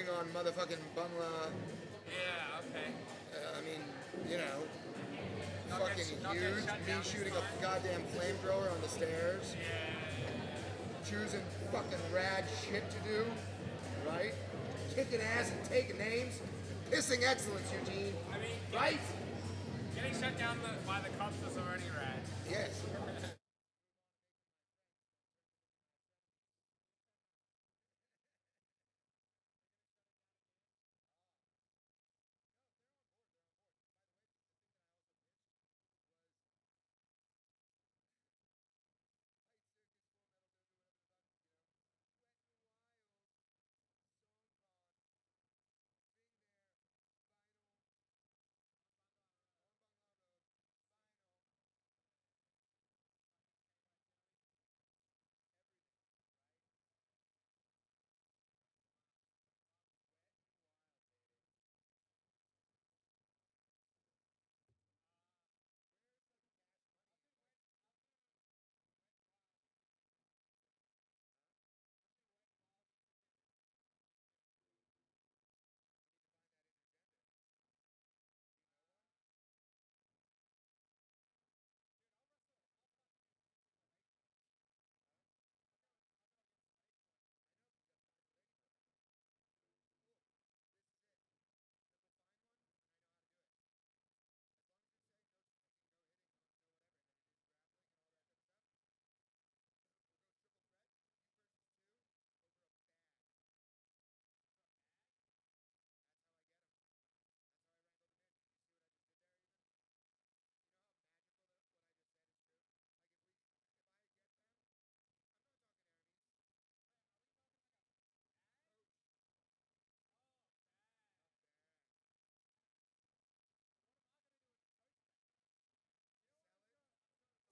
going on motherfucking Bangla. Yeah, okay. I mean, you know, fucking huge. Me shooting a goddamn flamethrower on the stairs. Choosing fucking rad shit to do, right? Kicking ass and taking names. Pissing excellence, Eugene. I mean, right? Getting shut down by the cops was already rad. Yes.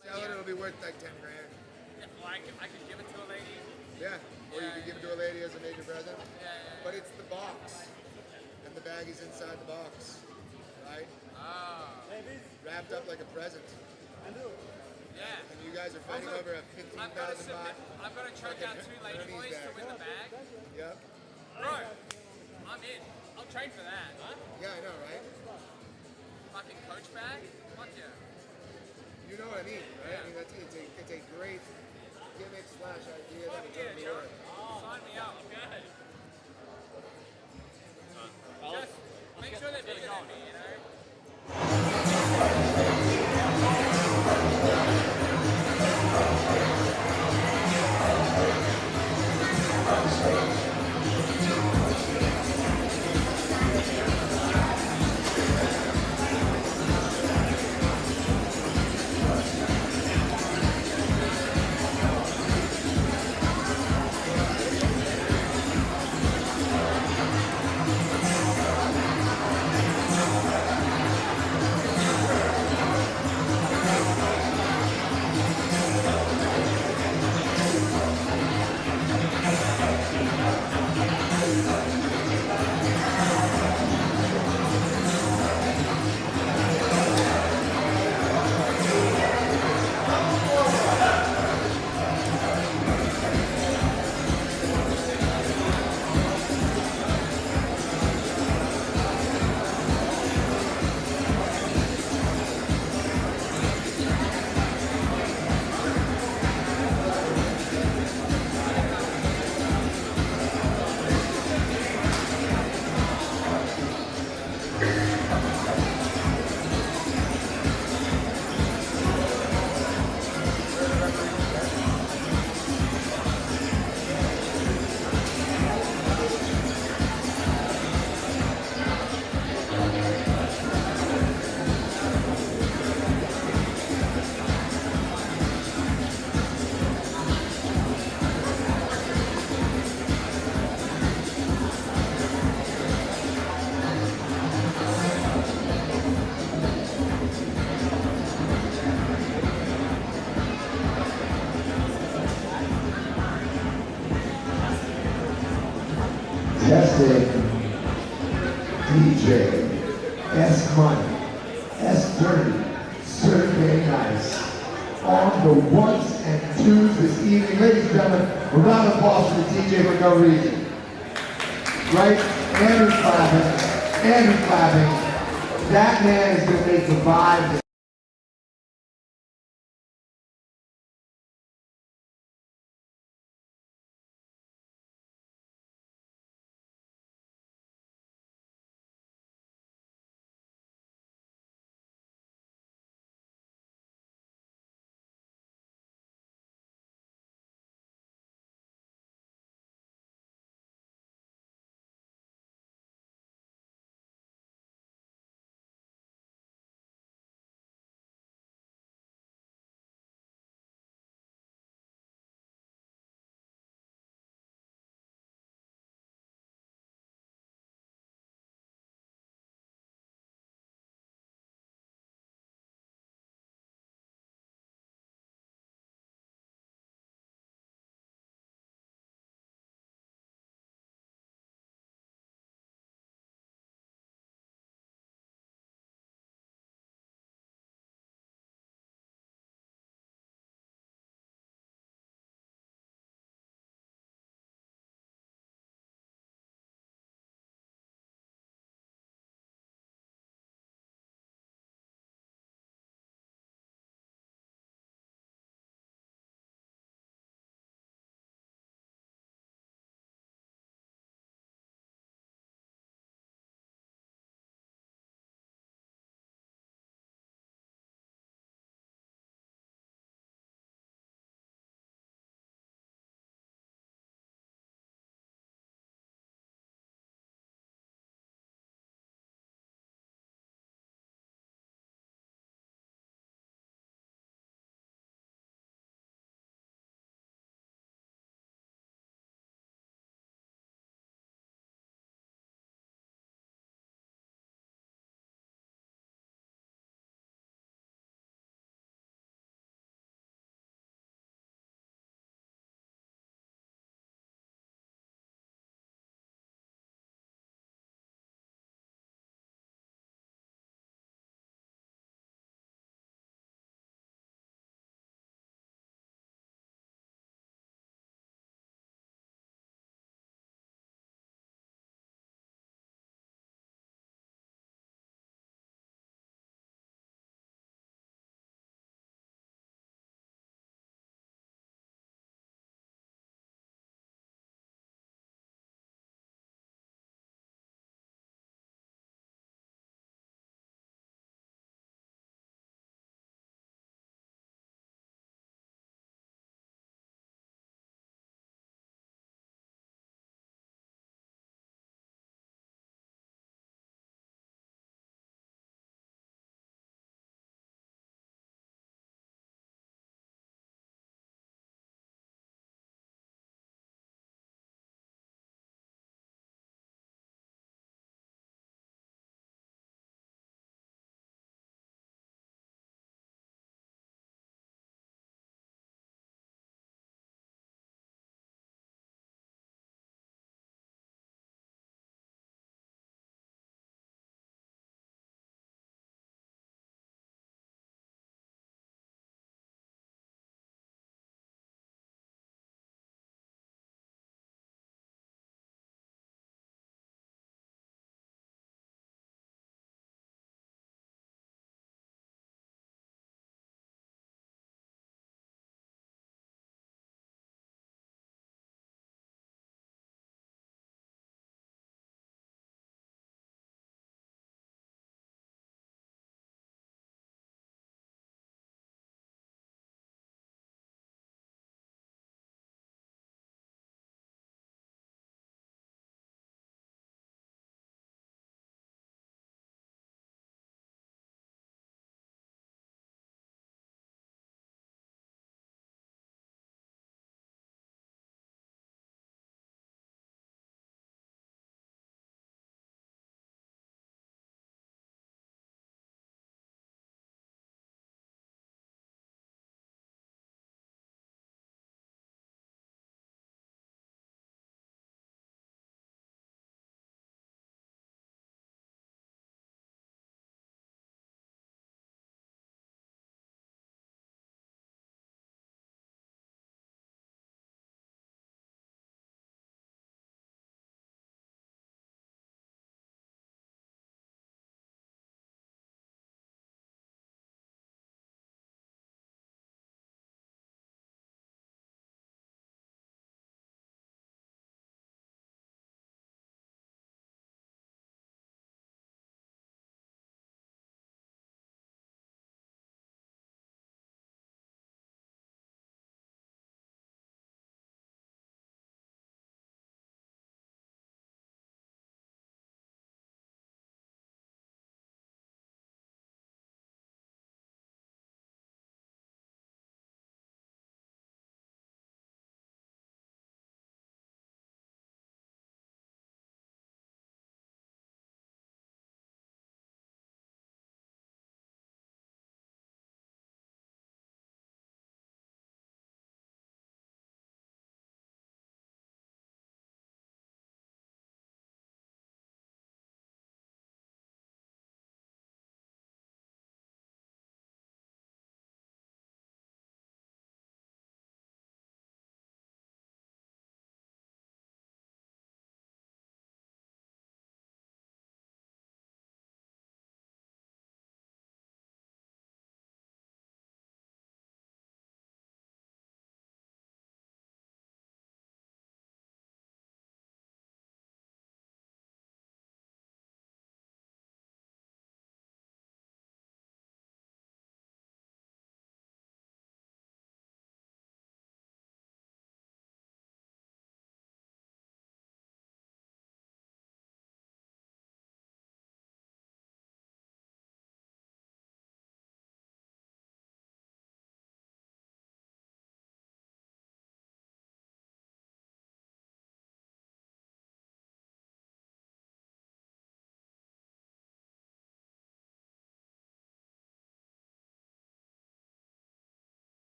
Sell it, it'll be worth like 10 grand. Yeah, well, I could give it to a lady. Yeah, or you could give it to a lady as a major present. Yeah. But it's the box, and the bag is inside the box, right? Oh. Wrapped up like a present. Yeah. And you guys are fighting over a 15,000 baht. I've got to choke out 2 lady boys to win the bag. Yep. Bro, I'm in. I'll trade for that. Huh? Yeah, I know, right? Fucking coach bag? Fuck yeah. You know what I mean, right? Yeah. I mean, it's a great gimmick / idea that would Yeah, totally Jerry. work. Sign me up. Okay. Just make sure they're bigger than me, you know? Testing. DJ. S Money. S Dirty. Survey Nice. On the ones and twos this evening. Ladies and gentlemen, a round of applause for the DJ for no reason. right? And he's clapping. And he's clapping. That man is going to make the vibe.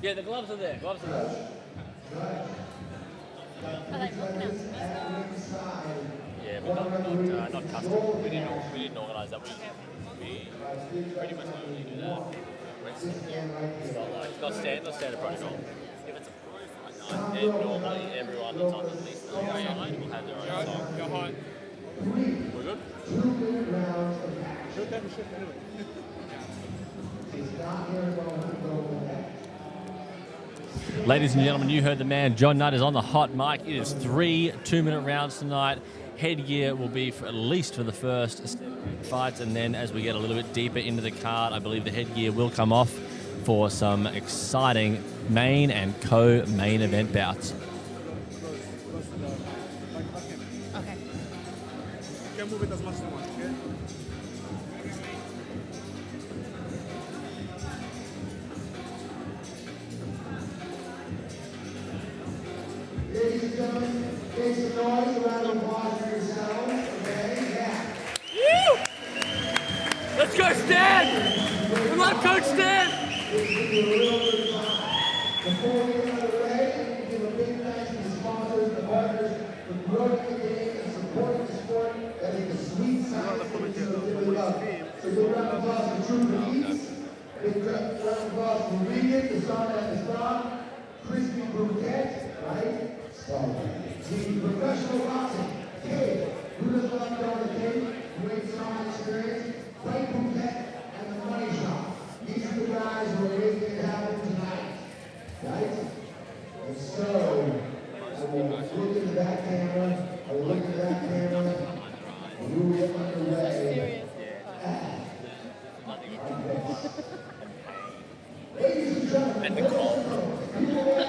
Yeah, the gloves are there. Gloves are there. Are they looking out to me? Yeah, but not custom. We didn't organise that. We pretty much only do that. It's not standard protocol. If it's a pro fight night, then normally everyone that's on the list on the side will have their own song. You're hot. We're good? Ladies and gentlemen, you heard the man. John Nutt is on the hot mic. It is 3 2-minute rounds tonight. Headgear will be for at least for the first fights, and then as we get a little bit deeper into the card, I believe the headgear will come off for some exciting main and co-main event bouts. Okay. You can move it as much as you want, okay? Ladies and gentlemen, make some noise, a round of applause for yourselves, okay? Yeah. Woo! Let's go, Stan! Come on, Coach Stan! Before we get underway, we give a big thanks to the sponsors and partners for growing the game and supporting the sport that is the sweet side of the we love. So big round of applause for Trooper Eats, big round of applause for Regan, the song that is from, Crispy Bouquet, right? So, the professional boxing, Kid, who does love going to Kid, great strong experience, Fight Bouquet, and the Money Shop. These are the guys who are making it happen tonight. Right? And so, I will look into that camera, I will look into that camera, and we will get underway. Ladies and gentlemen, people of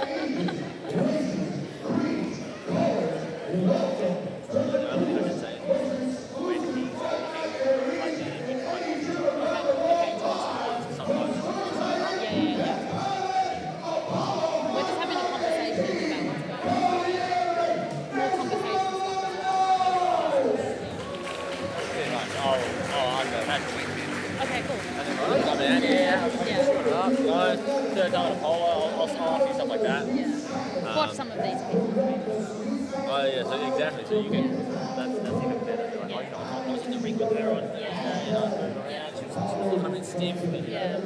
ages, races, creeds, colors, welcome to the most exclusive fight arena in any general We're just having a conversation about what's going on. More conversation stuff as well. I'm going to have to wait. Okay, cool. Come in, third time at Apollo, I'll ask you stuff like that. Yeah. Watch some of these people. Oh yeah, so exactly. So you can. That's even better. Like, you know, I was in the ring with her on. Yeah. She was a little bit stiff. But, Yeah.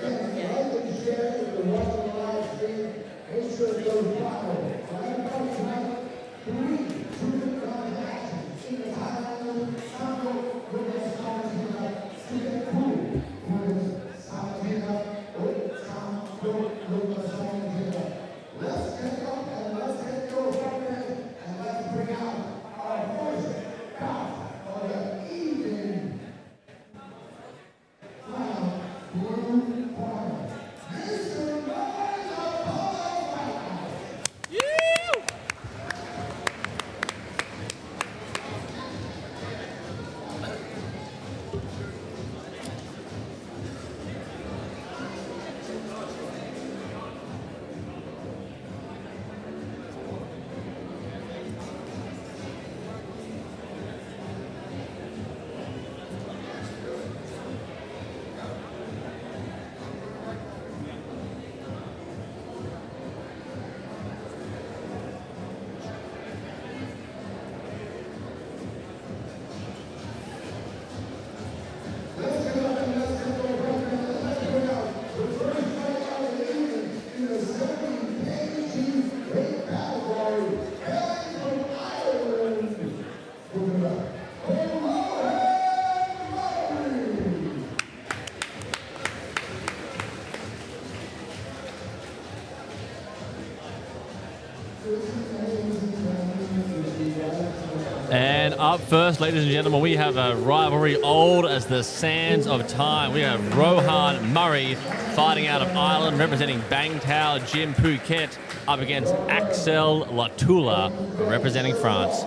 And up first, ladies and gentlemen, we have a rivalry old as the sands of time. We have Rohan Murray fighting out of Ireland, representing Bangtao Jim Phuket, up against Axel Latula, representing France.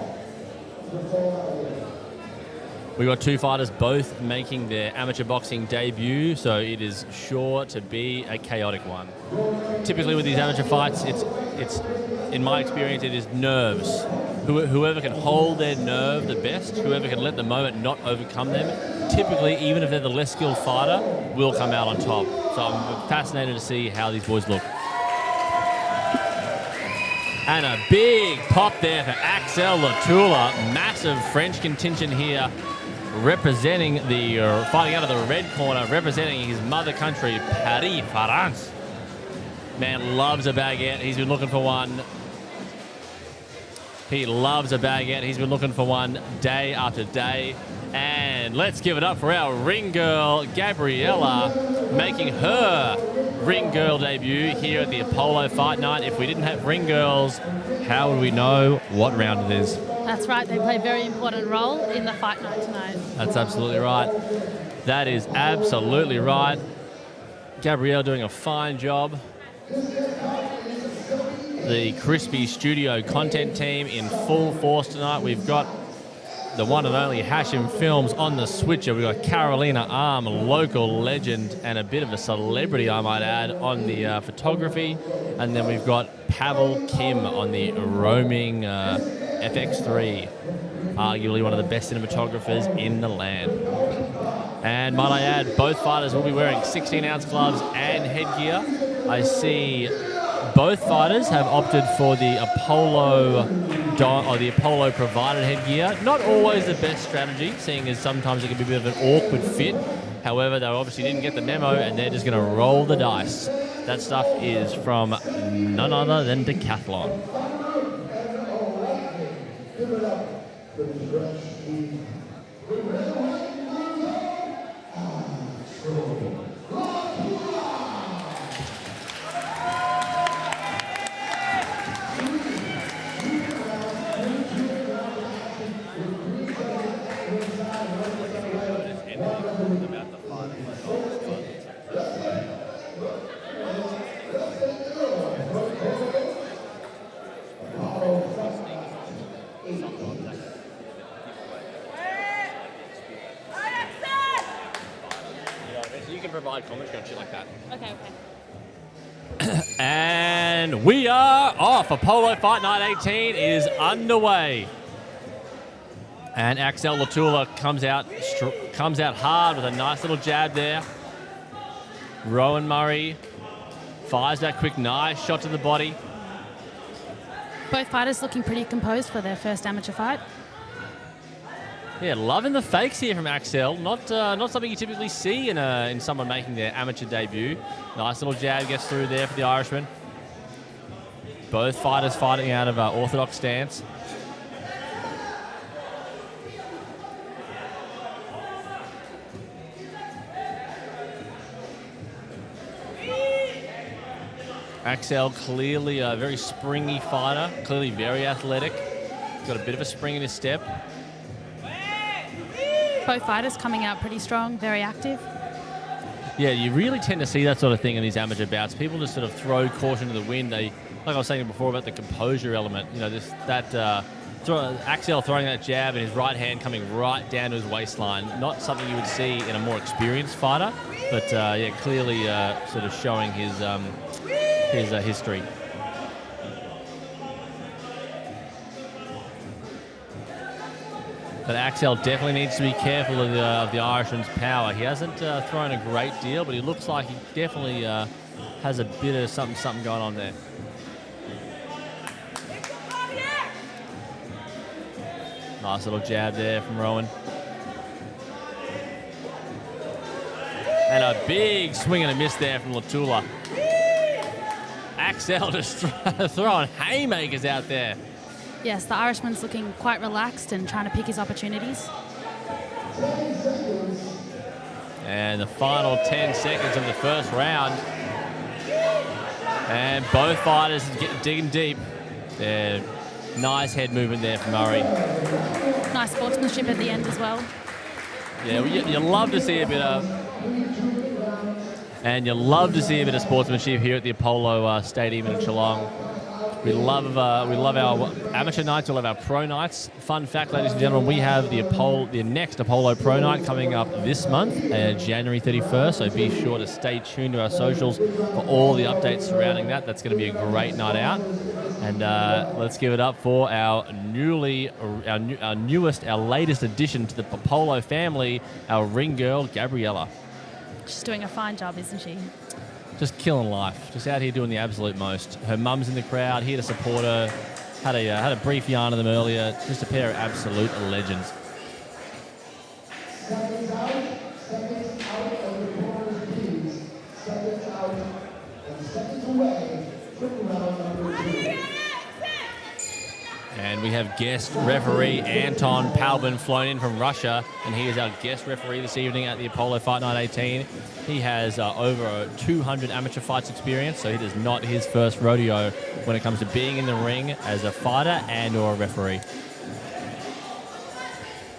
We got two fighters both making their amateur boxing debut, so it is sure to be a chaotic one. Typically with these amateur fights, it's in my experience, it is nerves. Whoever can hold their nerve the best, whoever can let the moment not overcome them, typically, even if they're the less skilled fighter, will come out on top. So I'm fascinated to see how these boys look. And a big pop there for Axel Latula. Massive French contingent here representing the, fighting out of the red corner, representing his mother country, Paris, France. Man loves a baguette. He's been looking for one. He loves a baguette. He's been looking for one day after day. And let's give it up for our ring girl, Gabriella, making her ring girl debut here at the Apollo Fight Night. If we didn't have ring girls, how would we know what round it is? That's right. They play a very important role in the fight night tonight. That's absolutely right. That is absolutely right. Gabrielle doing a fine job. The Crispy Studio content team in full force tonight. We've got the one and only Hashim Films on the switcher. We've got Carolina Arm, local legend and a bit of a celebrity, I might add, on the photography. And then we've got Pavel Kim on the roaming FX3, arguably one of the best cinematographers in the land. And might I add, both fighters will be wearing 16-ounce gloves and headgear. I see both fighters have opted for the Apollo provided headgear. Not always the best strategy, seeing as sometimes it can be a bit of an awkward fit. However, they obviously didn't get the memo and they're just going to roll the dice. That stuff is from none other than Decathlon. Provide commentary on shit like that. Okay. And we are off. Apollo Fight Night 18 is underway. And Axel Latula comes out hard with a nice little jab there. Rowan Murray fires that quick, nice shot to the body. Both fighters looking pretty composed for their first amateur fight. Yeah, loving the fakes here from Axel. Not something you typically see in someone making their amateur debut. Nice little jab gets through there for the Irishman. Both fighters fighting out of orthodox stance. Axel clearly a very springy fighter, clearly very athletic. Got a bit of a spring in his step. Both fighters coming out pretty strong, very active. Yeah, you really tend to see that sort of thing in these amateur bouts. People just sort of throw caution to the wind. Like I was saying before about the composure element. You know, Axel throwing that jab and his right hand coming right down to his waistline. Not something you would see in a more experienced fighter, but yeah, clearly sort of showing his history. But Axel definitely needs to be careful of the Irishman's power. He hasn't thrown a great deal, but he looks like he definitely has a bit of something going on there. Nice little jab there from Rowan. And a big swing and a miss there from Latula. Axel just throwing haymakers out there. Yes, the Irishman's looking quite relaxed and trying to pick his opportunities. And the final 10 seconds of the first round. And both fighters digging deep. Nice head movement there from Murray. Nice sportsmanship at the end as well. Yeah, you love to see a bit of... And you love to see a bit of sportsmanship here at the Apollo Stadium in Geelong. We love our amateur nights. We love our pro nights. Fun fact, ladies and gentlemen, we have the next Apollo Pro Night coming up this month, January 31st. So be sure to stay tuned to our socials for all the updates surrounding that. That's going to be a great night out. And let's give it up for our latest addition to the Apollo family, our ring girl, Gabriella. She's doing a fine job, isn't she? just killing life. Just out here doing the absolute most. Her mum's in the crowd, here to support her. Had a brief yarn of them earlier. Just a pair of absolute legends. Seconds out of the corner's keys. Seconds out and seconds away from round number 2. And we have guest referee Anton Palbin flown in from Russia, and he is our guest referee this evening at the Apollo Fight Night 18. He has over 200 amateur fights experience, so it is not his first rodeo when it comes to being in the ring as a fighter and or a referee.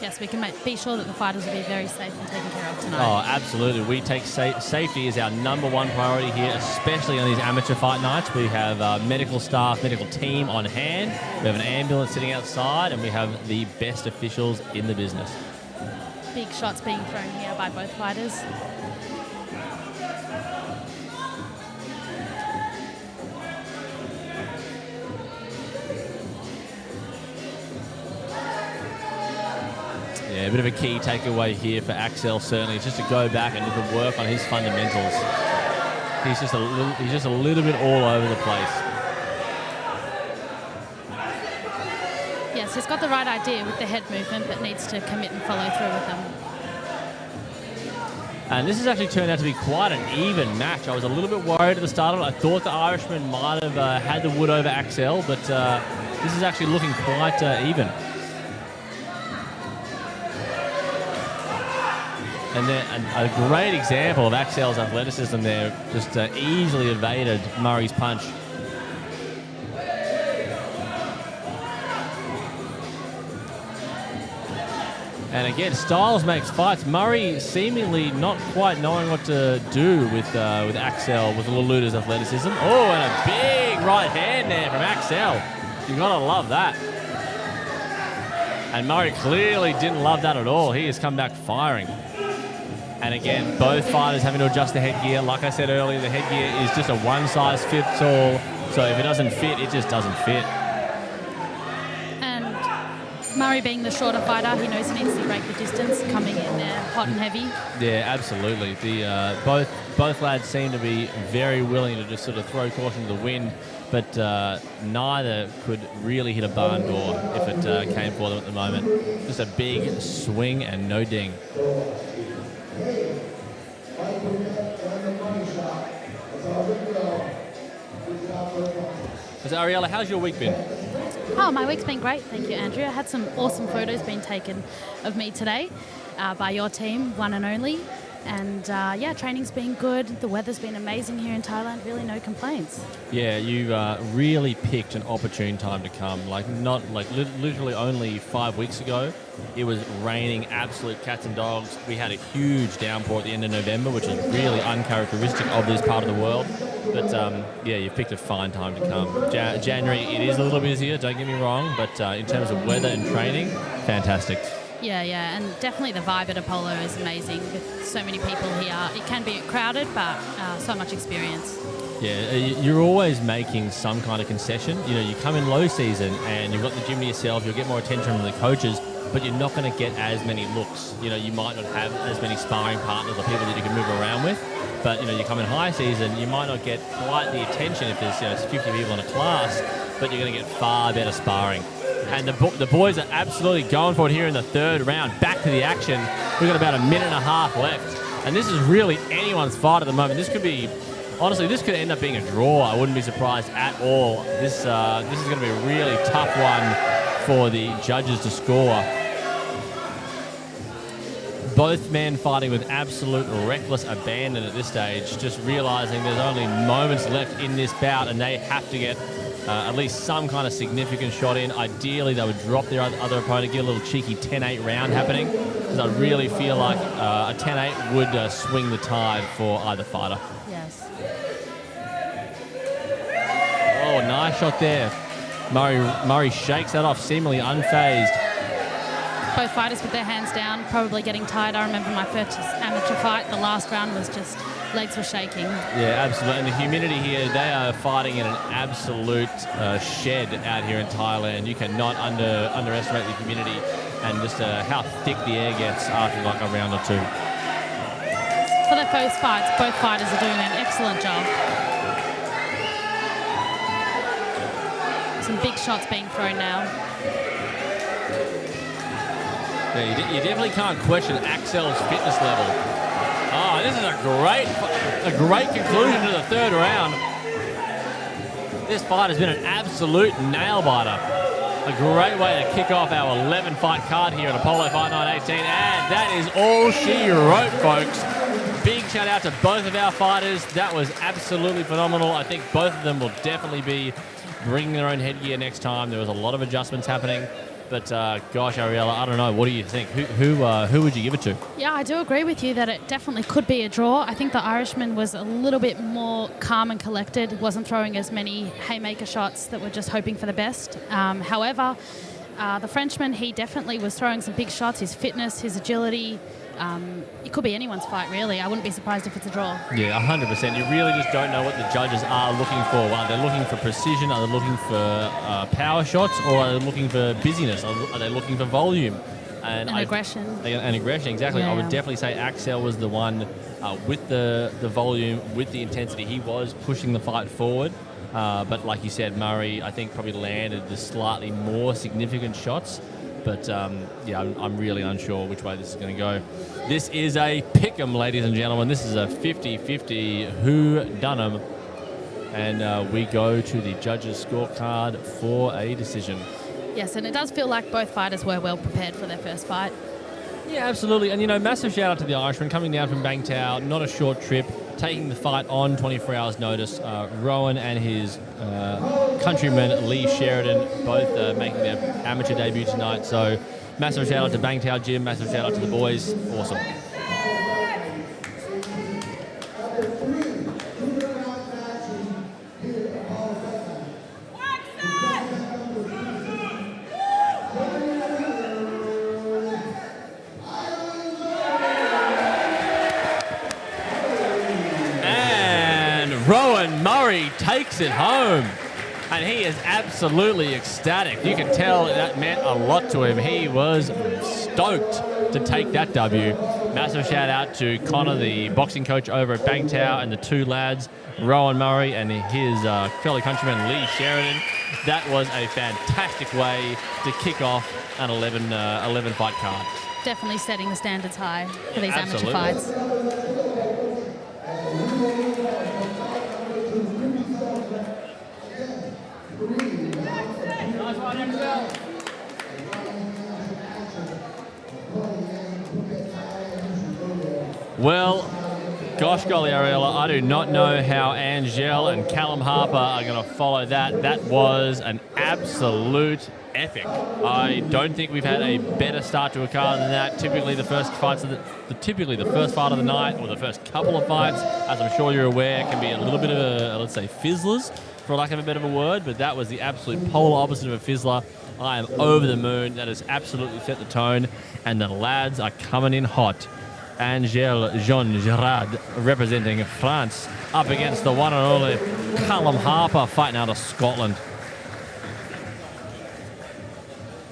Yes, we can be sure that the fighters will be very safe and taken care of tonight. Oh, absolutely. We take safety as our number one priority here, especially on these amateur fight nights. We have medical staff, medical team on hand. We have an ambulance sitting outside, and we have the best officials in the business. Big shots being thrown here by both fighters. Yeah, a bit of a key takeaway here for Axel, certainly, is just to go back and look at work on his fundamentals. He's just a little bit all over the place. Yes, he's got the right idea with the head movement, but needs to commit and follow through with them. And this has actually turned out to be quite an even match. I was a little bit worried at the start of it. I thought the Irishman might have had the wood over Axel, but this is actually looking quite even. And a great example of Axel's athleticism there, just easily evaded Murray's punch. And again, styles makes fights. Murray seemingly not quite knowing what to do with Axel, with Lula's athleticism. Oh, and a big right hand there from Axel. You gotta love that. And Murray clearly didn't love that at all. He has come back firing. And again, both fighters having to adjust the headgear. Like I said earlier, the headgear is just a one-size-fits-all. So if it doesn't fit, it just doesn't fit. And Murray being the shorter fighter, he knows he needs to break the distance, coming in there hot and heavy. Yeah, absolutely. The both lads seem to be very willing to just sort of throw caution to the wind, but neither could really hit a barn door if it came for them at the moment. Just a big swing and no ding. So Ariella, how's your week been? Oh, my week's been great. Thank you, Andrea. I had some awesome photos being taken of me today by your team, one and only. And yeah, training's been good. The weather's been amazing here in Thailand. Really no complaints. Yeah, you really picked an opportune time to come. Literally only 5 weeks ago, it was raining absolute cats and dogs. We had a huge downpour at the end of November, which is really uncharacteristic of this part of the world. But yeah, you picked a fine time to come. January, it is a little busier, don't get me wrong, but in terms of weather and training, fantastic. Yeah, and definitely the vibe at Apollo is amazing with so many people here. It can be crowded, but so much experience. Yeah, you're always making some kind of concession. You know, you come in low season and you've got the gym to yourself, you'll get more attention from the coaches, but you're not going to get as many looks. You know, you might not have as many sparring partners or people that you can move around with, but, you know, you come in high season, you might not get quite the attention if there's 50 people in a class, but you're going to get far better sparring. And the boys are absolutely going for it here in the third round. Back to the action. We've got about a minute and a half left. And this is really anyone's fight at the moment. This could be, honestly, this could end up being a draw. I wouldn't be surprised at all. This is going to be a really tough one for the judges to score. Both men fighting with absolute reckless abandon at this stage, just realizing there's only moments left in this bout and they have to get at least some kind of significant shot in. Ideally, they would drop their other opponent, get a little cheeky 10-8 round happening, because I really feel like a 10-8 would swing the tide for either fighter. Yes. Oh, nice shot there. Murray shakes that off, seemingly unfazed. Both fighters with their hands down, probably getting tired. I remember my first amateur fight, the last round was just, legs were shaking. Yeah, absolutely. And the humidity here, they are fighting in an absolute shed out here in Thailand. You cannot underestimate the humidity and just how thick the air gets after like a round or two. for their first fights, both fighters are doing an excellent job. Some big shots being thrown now. Yeah, you definitely can't question Axel's fitness level. Oh, this is a great conclusion to the third round. This fight has been an absolute nail-biter. A great way to kick off our 11-fight card here at Apollo Fight Night 18. And that is all she wrote, folks. Big shout out to both of our fighters. That was absolutely phenomenal. I think both of them will definitely be bringing their own headgear next time. There was a lot of adjustments happening. But gosh, Ariella, I don't know. What do you think? Who would you give it to? Yeah, I do agree with you that it definitely could be a draw. I think the Irishman was a little bit more calm and collected. Wasn't throwing as many haymaker shots that were just hoping for the best. However, the Frenchman, he definitely was throwing some big shots. His fitness, his agility. It could be anyone's fight, really. I wouldn't be surprised if it's a draw. Yeah, 100%. You really just don't know what the judges are looking for. Are they looking for precision? Are they looking for power shots? Or are they looking for busyness? Are they looking for volume? And aggression. And aggression, exactly. Yeah. I would definitely say Axel was the one with the volume, with the intensity. He was pushing the fight forward. But like you said, Murray, I think, probably landed the slightly more significant shots. But, yeah, I'm really unsure which way this is going to go. This is a pick'em, ladies and gentlemen. This is a 50-50 who-done-em. And we go to the judges' scorecard for a decision. Yes, and it does feel like both fighters were well prepared for their first fight. Yeah, absolutely. And, massive shout-out to the Irishman coming down from Bangtao. Not a short trip. Taking the fight on 24 hours' notice. Rowan and his countryman Lee Sheridan both making their amateur debut tonight. So massive shout out to Bangtao Gym, massive shout out to the boys. Awesome. Rowan Murray takes it home, and he is absolutely ecstatic. You can tell that meant a lot to him. He was stoked to take that W. Massive shout out to Connor, the boxing coach over at Bangtao, and the two lads, Rowan Murray and his fellow countryman Lee Sheridan. That was a fantastic way to kick off an 11 fight card. Definitely setting the standards high for these Absolutely. amateur fights. Well, gosh golly, Ariella, I do not know how Angel and Callum Harper are going to follow that. That was an absolute epic. I don't think we've had a better start to a card than that. Typically, the first fight of the night, or the first couple of fights, as I'm sure you're aware, can be a little bit of a, let's say, fizzlers, for lack of a better word. But that was the absolute polar opposite of a fizzler. I am over the moon. That has absolutely set the tone, and the lads are coming in hot. Angel Jean Gerard representing France up against the one and only Callum Harper fighting out of Scotland.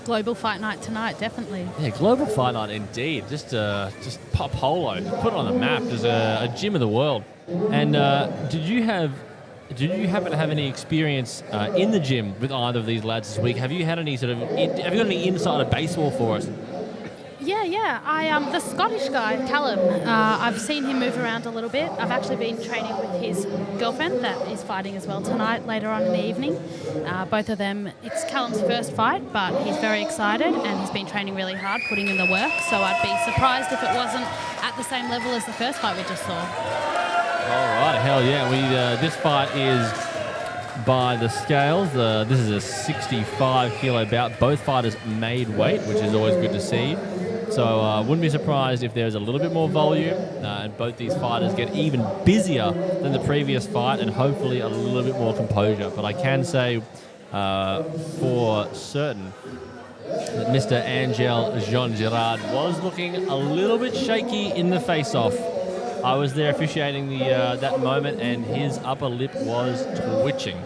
Global fight night tonight, definitely. Yeah, global fight night indeed. Just pop polo, put it on the map. There's a gym of the world. And did you happen to have any experience in the gym with either of these lads this week? Have you had any have you got any insider baseball for us? Yeah. The Scottish guy, Callum, I've seen him move around a little bit. I've actually been training with his girlfriend that is fighting as well tonight, later on in the evening. Both of them, it's Callum's first fight, but he's very excited and he's been training really hard, putting in the work. So I'd be surprised if it wasn't at the same level as the first fight we just saw. All right, hell yeah. This fight is by the scales. This is a 65 kilo bout. Both fighters made weight, which is always good to see. So wouldn't be surprised if there's a little bit more volume and both these fighters get even busier than the previous fight and hopefully a little bit more composure. But I can say for certain that Mr. Angel Jean Gerard was looking a little bit shaky in the face-off. I was there officiating that moment, and his upper lip was twitching.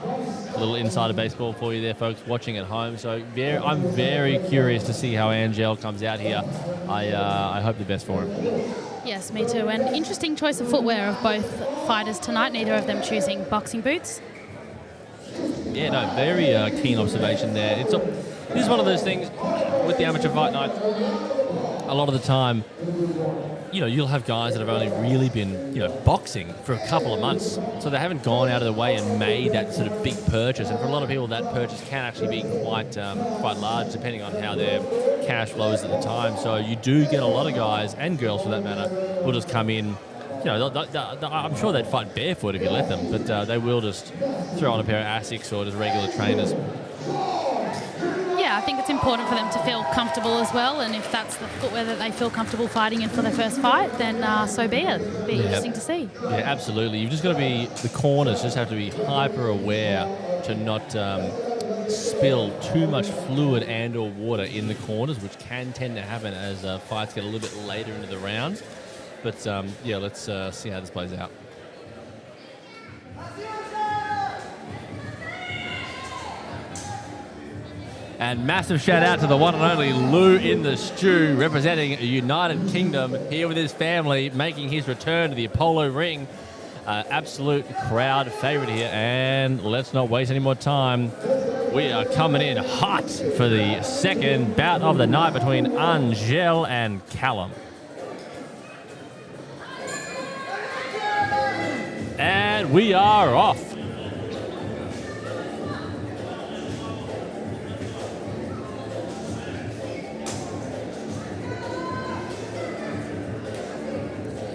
A little insider baseball for you there, folks, watching at home. So I'm very curious to see how Angel comes out here. I hope the best for him. Yes, me too. And interesting choice of footwear of both fighters tonight, neither of them choosing boxing boots. Yeah, no, very keen observation there. This is one of those things with the amateur fight night. A lot of the time, you'll have guys that have only really been, boxing for a couple of months. So they haven't gone out of their way and made that sort of big purchase. And for a lot of people, that purchase can actually be quite large, depending on how their cash flow is at the time. So you do get a lot of guys, and girls for that matter, will just come in. I'm sure they'd fight barefoot if you let them, but they will just throw on a pair of Asics or just regular trainers. Yeah, I think it's important for them to feel comfortable as well, and if that's the footwear that they feel comfortable fighting in for their first fight, then so be it. It'll be interesting to see. Yeah, absolutely. You've just got to the corners just have to be hyper aware to not spill too much fluid and or water in the corners, which can tend to happen as fights get a little bit later into the rounds. But let's see how this plays out. And massive shout out to the one and only Lou in the stew, representing United Kingdom here with his family, making his return to the Apollo ring. Absolute crowd favourite here. And let's not waste any more time. We are coming in hot for the second bout of the night between Angel and Callum. And we are off.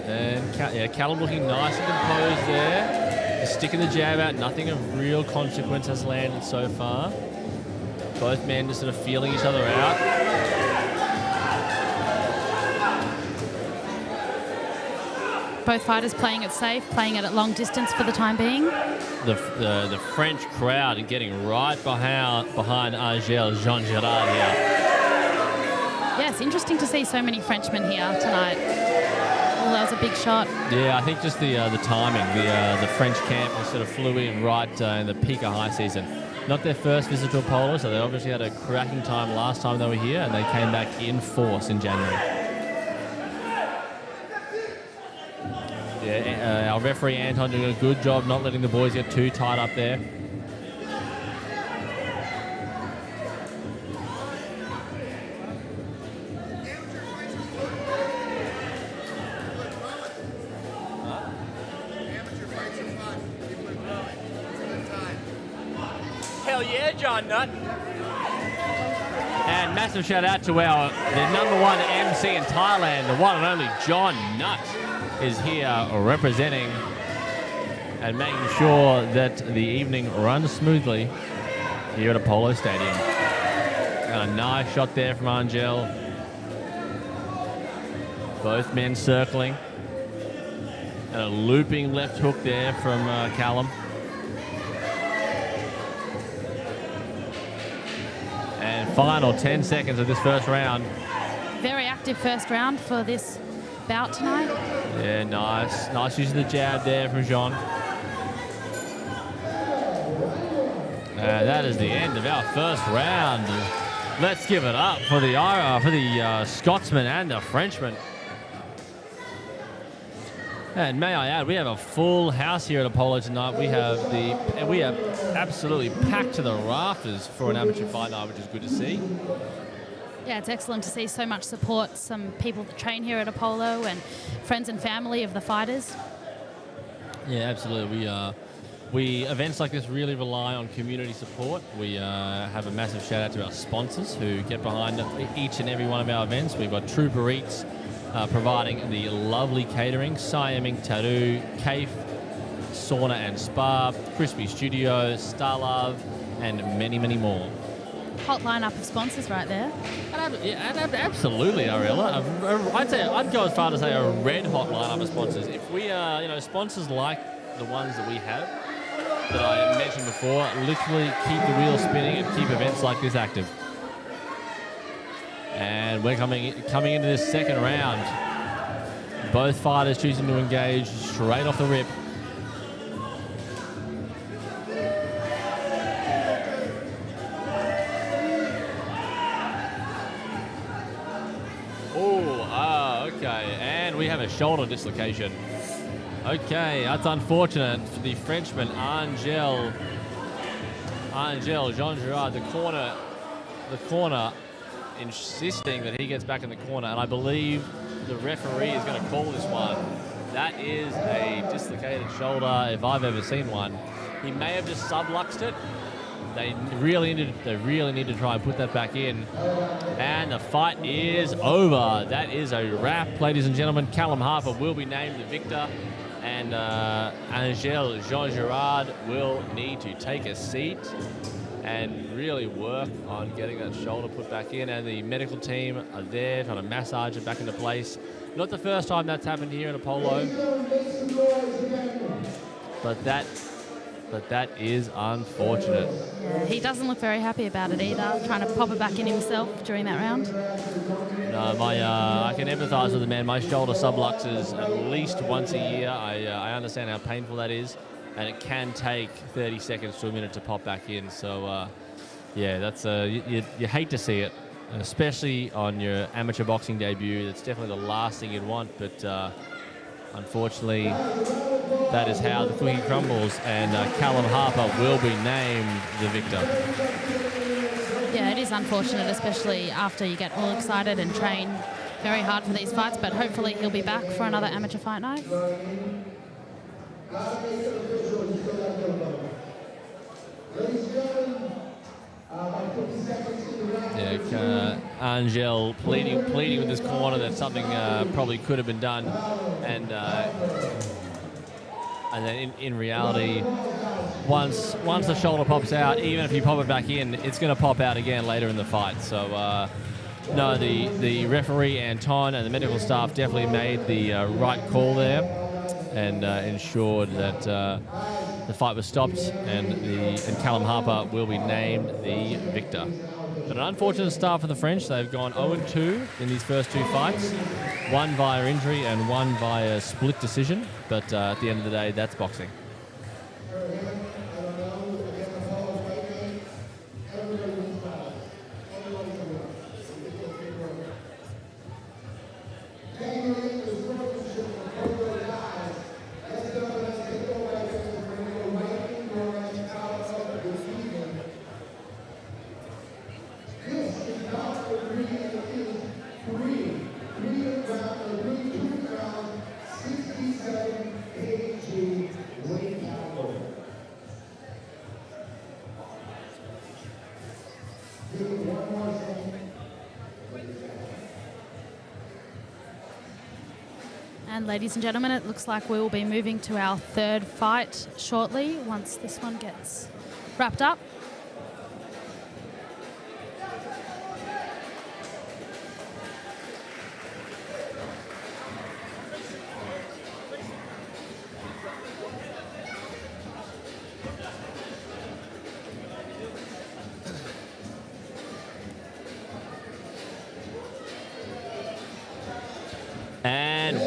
And Callum looking nice and composed there. He's sticking the jab out. Nothing of real consequence has landed so far. Both men just sort of feeling each other out. Both fighters playing it safe, playing it at long distance for the time being. The French crowd getting right behind Angel Jean-Gerard here. Yes, interesting to see so many Frenchmen here tonight. Oh, that was a big shot. Yeah, I think just the timing. The French camp was sort of flew in right in the peak of high season. Not their first visit to Apollo, so they obviously had a cracking time last time they were here, and they came back in force in January. Yeah, our referee Anton doing a good job not letting the boys get too tight up there. Hell yeah, John Nutt. And massive shout out to the number one MC in Thailand, the one and only John Nutt is here representing and making sure that the evening runs smoothly here at Apollo Stadium. And a nice shot there from Angel. Both men circling. And a looping left hook there from Callum. And final 10 seconds of this first round. Very active first round for this bout tonight. Yeah, nice. Nice use of the jab there from Jean. That is the end of our first round. Let's give it up for the Scotsman and the Frenchman. And may I add, we have a full house here at Apollo tonight. We are absolutely packed to the rafters for an amateur fight night, which is good to see. Yeah, it's excellent to see so much support, some people that train here at Apollo and friends and family of the fighters. Yeah, absolutely. Events like this really rely on community support. We have a massive shout out to our sponsors who get behind each and every one of our events. We've got Trooper Eats providing the lovely catering, Siaming Tattoo, Cafe, Sauna and Spa, Crispy Studios, Star Love, and many, many more. Hot lineup of sponsors right there. Absolutely, Ariella. I'd go as far to say a red hot lineup of sponsors. If we are, sponsors like the ones that we have, that I mentioned before, literally keep the wheels spinning and keep events like this active. And we're coming into this second round. Both fighters choosing to engage straight off the rip. Okay, and we have a shoulder dislocation. Okay, that's unfortunate for the Frenchman, Jean Gerard, the corner insisting that he gets back in the corner, and I believe the referee is going to call this one. That is a dislocated shoulder if I've ever seen one. He may have just subluxed it. They really need to try and put that back in. And the fight is over. That is a wrap, ladies and gentlemen. Callum Harper will be named the victor. And Jean Gerard will need to take a seat and really work on getting that shoulder put back in. And the medical team are there trying to massage it back into place. Not the first time that's happened here in Apollo. But that is unfortunate. Yeah, he doesn't look very happy about it either, trying to pop it back in himself during that round. No, I can empathise with the man. My shoulder subluxes at least once a year. I understand how painful that is, and it can take 30 seconds to a minute to pop back in. So, yeah, that's you hate to see it, especially on your amateur boxing debut. That's definitely the last thing you'd want, but unfortunately, that is how the cookie crumbles, and Callum Harper will be named the victor. Yeah, it is unfortunate, especially after you get all excited and train very hard for these fights, but hopefully he'll be back for another amateur fight night. Yeah, Angel pleading with his corner that something probably could have been done, and then in reality, once the shoulder pops out, even if you pop it back in, it's going to pop out again later in the fight. So no, the referee Anton and the medical staff definitely made the right call there, and ensured that the fight was stopped, and Callum Harper will be named the victor. But an unfortunate start for the French. They've gone 0-2 in these first two fights, one via injury and one via split decision. But at the end of the day, that's boxing. And ladies and gentlemen, it looks like we will be moving to our third fight shortly once this one gets wrapped up. And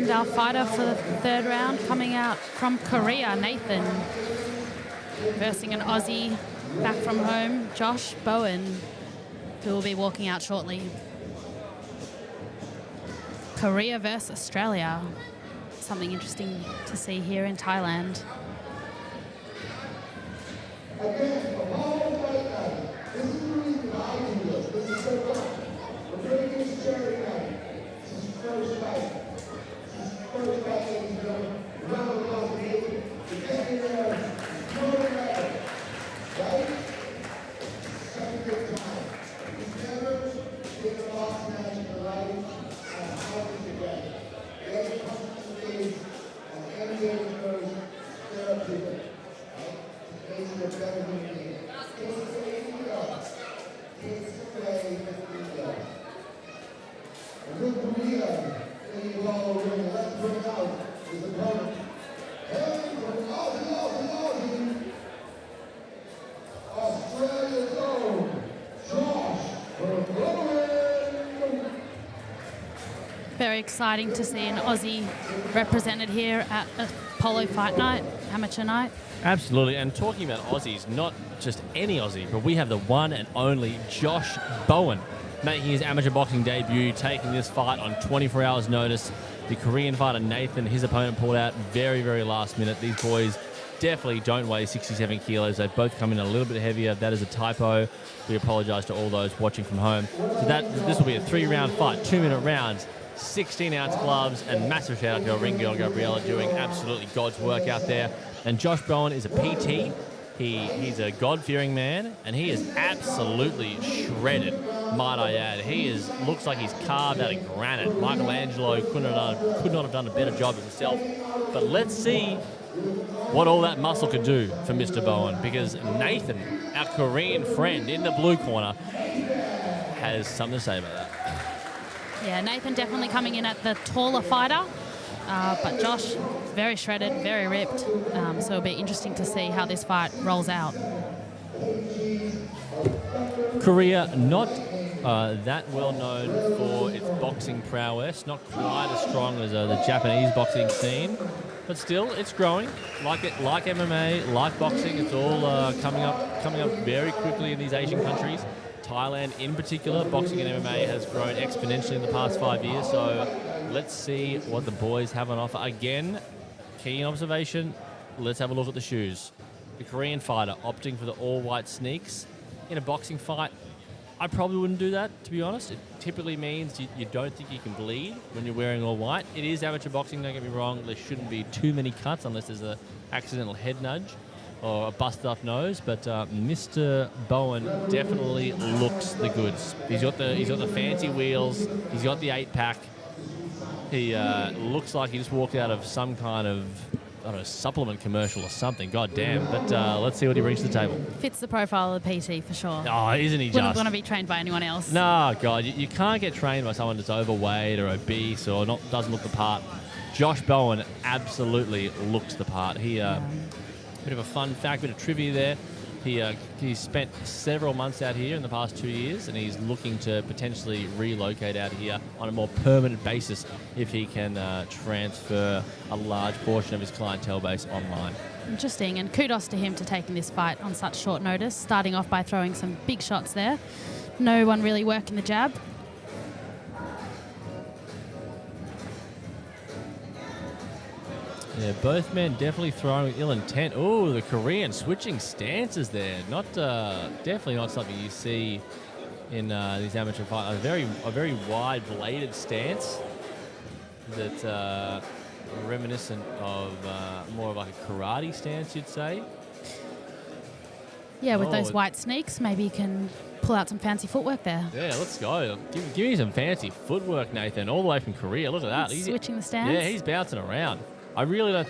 And our fighter for the third round coming out from Korea, Nathan, versing an Aussie back from home, Josh Bowen, who will be walking out shortly. Korea versus Australia. Something interesting to see here in Thailand. Again, Apollo Fight Night. This is the reason I do this. This is so fun. We're going against Sheridan. This is his first fight. First fight, ladies and gentlemen, round of applause for Haywood. The champion there, right? Such a good time. He's never been a box match in her life, and how is it together? They have a punch in the face, and the NBA goes, they're up to it. Right? It's amazing they're better than me. Very exciting to see an Aussie represented here at a polo fight night, amateur night. Absolutely, and talking about Aussies, not just any Aussie, but we have the one and only Josh Bowen making his amateur boxing debut, taking this fight on 24 hours notice. The Korean fighter Nathan, his opponent, pulled out very, very last minute. These boys definitely don't weigh 67 kilos. They both come in a little bit heavier. That is a typo. We apologise to all those watching from home. So this will be a 3-round fight, 2-minute rounds, 16-ounce gloves, and massive shout out to our ring girl Gabriella doing absolutely God's work out there. And Josh Bowen is a PT. He's a God-fearing man, and he is absolutely shredded, might I add. Looks like he's carved out of granite. Michelangelo could not have done a better job himself. But let's see what all that muscle could do for Mr. Bowen, because Nathan, our Korean friend in the blue corner, has something to say about that. Yeah, Nathan definitely coming in at the taller fighter, but Josh, very shredded, very ripped, so it'll be interesting to see how this fight rolls out. Korea, not that well known for its boxing prowess, not quite as strong as the Japanese boxing scene, but still, it's growing. Like MMA, like boxing, it's all coming up very quickly in these Asian countries. Thailand, in particular, boxing and MMA has grown exponentially in the past 5 years. So let's see what the boys have on offer. Again, keen observation. Let's have a look at the shoes. The Korean fighter opting for the all-white sneaks in a boxing fight. I probably wouldn't do that, to be honest. It typically means you don't think you can bleed when you're wearing all white. It is amateur boxing, don't get me wrong. There shouldn't be too many cuts unless there's an accidental head nudge or a busted-up nose. But Mr. Bowen definitely looks the goods. He's got the fancy wheels. He's got the 8-pack. He looks like he just walked out of some kind of, I don't know, supplement commercial or something. God damn. But let's see what he brings to the table. Fits the profile of the PT for sure. Oh, isn't he just? Wouldn't want to be trained by anyone else. No, God, you can't get trained by someone that's overweight or obese or doesn't look the part. Josh Bowen absolutely looks the part. Bit of a fun fact, bit of trivia there. He's spent several months out here in the past 2 years, and he's looking to potentially relocate out here on a more permanent basis if he can transfer a large portion of his clientele base online. Interesting, and kudos to him to taking this fight on such short notice, starting off by throwing some big shots there. No one really working the jab. Yeah, both men definitely throwing with ill intent. Oh, the Korean switching stances there. Definitely not something you see in these amateur fights. A very wide bladed stance that's reminiscent of more of like a karate stance, you'd say. Yeah, with those white sneaks, maybe you can pull out some fancy footwork there. Yeah, let's go. Give me some fancy footwork, Nathan, all the way from Korea. Look at that. He's switching the stance. Yeah, he's bouncing around. I really don't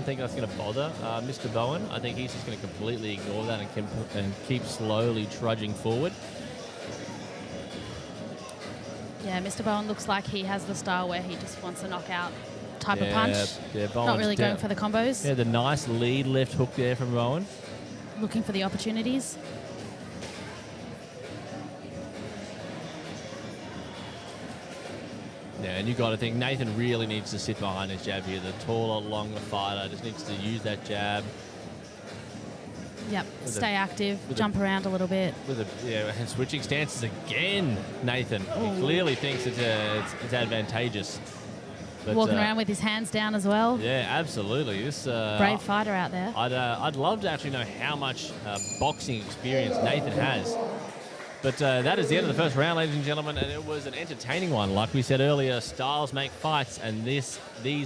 think that's going to bother Mr. Bowen. I think he's just going to completely ignore that and keep slowly trudging forward. Yeah, Mr. Bowen looks like he has the style where he just wants a knockout type of punch. Yeah, not really going for the combos. Yeah, the nice lead left hook there from Bowen. Looking for the opportunities. Yeah, and you got to think Nathan really needs to sit behind his jab here. The taller, longer fighter just needs to use that jab. Yep, stay active, jump around a little bit. And switching stances again, Nathan. He clearly thinks it's advantageous. But, walking around with his hands down as well. Yeah, absolutely. This brave fighter out there. I'd love to actually know how much boxing experience Nathan has. But that is the end of the first round, ladies and gentlemen, and it was an entertaining one. Like we said earlier, styles make fights, and these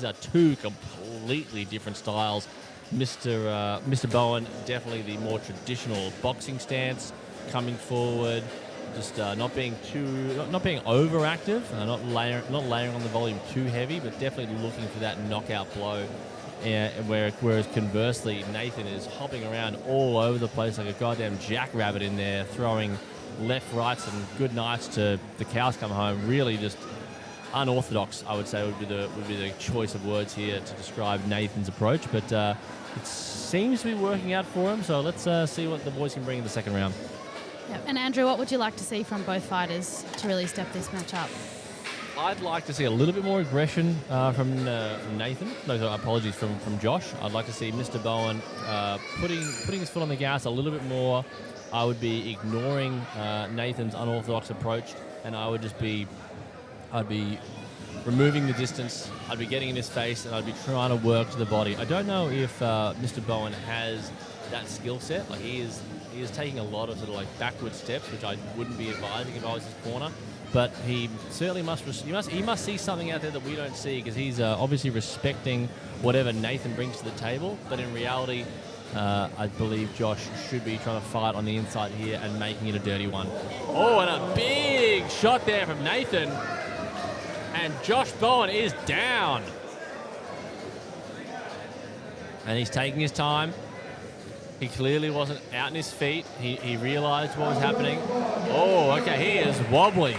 are two completely different styles. Mr. Bowen, definitely the more traditional boxing stance, coming forward, just not being overactive, not layering on the volume too heavy, but definitely looking for that knockout blow. Whereas conversely, Nathan is hopping around all over the place like a goddamn jackrabbit in there, throwing left, rights, and good nights to the cows come home. Really just unorthodox, I would say, would be the choice of words here to describe Nathan's approach. But it seems to be working out for him, so let's see what the boys can bring in the second round. Yep. And Andrew, what would you like to see from both fighters to really step this match up? I'd like to see a little bit more aggression from Nathan. No, sorry, apologies, from Josh. I'd like to see Mr. Bowen putting his foot on the gas a little bit more. I would be ignoring Nathan's unorthodox approach, and I'd be removing the distance. I'd be getting in his face, and I'd be trying to work to the body. I don't know if Mr. Bowen has that skill set. Like he is taking a lot of sort of like backward steps, which I wouldn't be advising if I was his corner. But he certainly must see something out there that we don't see, because he's obviously respecting whatever Nathan brings to the table. But in reality, I believe Josh should be trying to fight on the inside here and making it a dirty one. Oh, and a big shot there from Nathan. And Josh Bowen is down. And he's taking his time. He clearly wasn't out in his feet. He realized what was happening. Oh, okay, he is wobbly.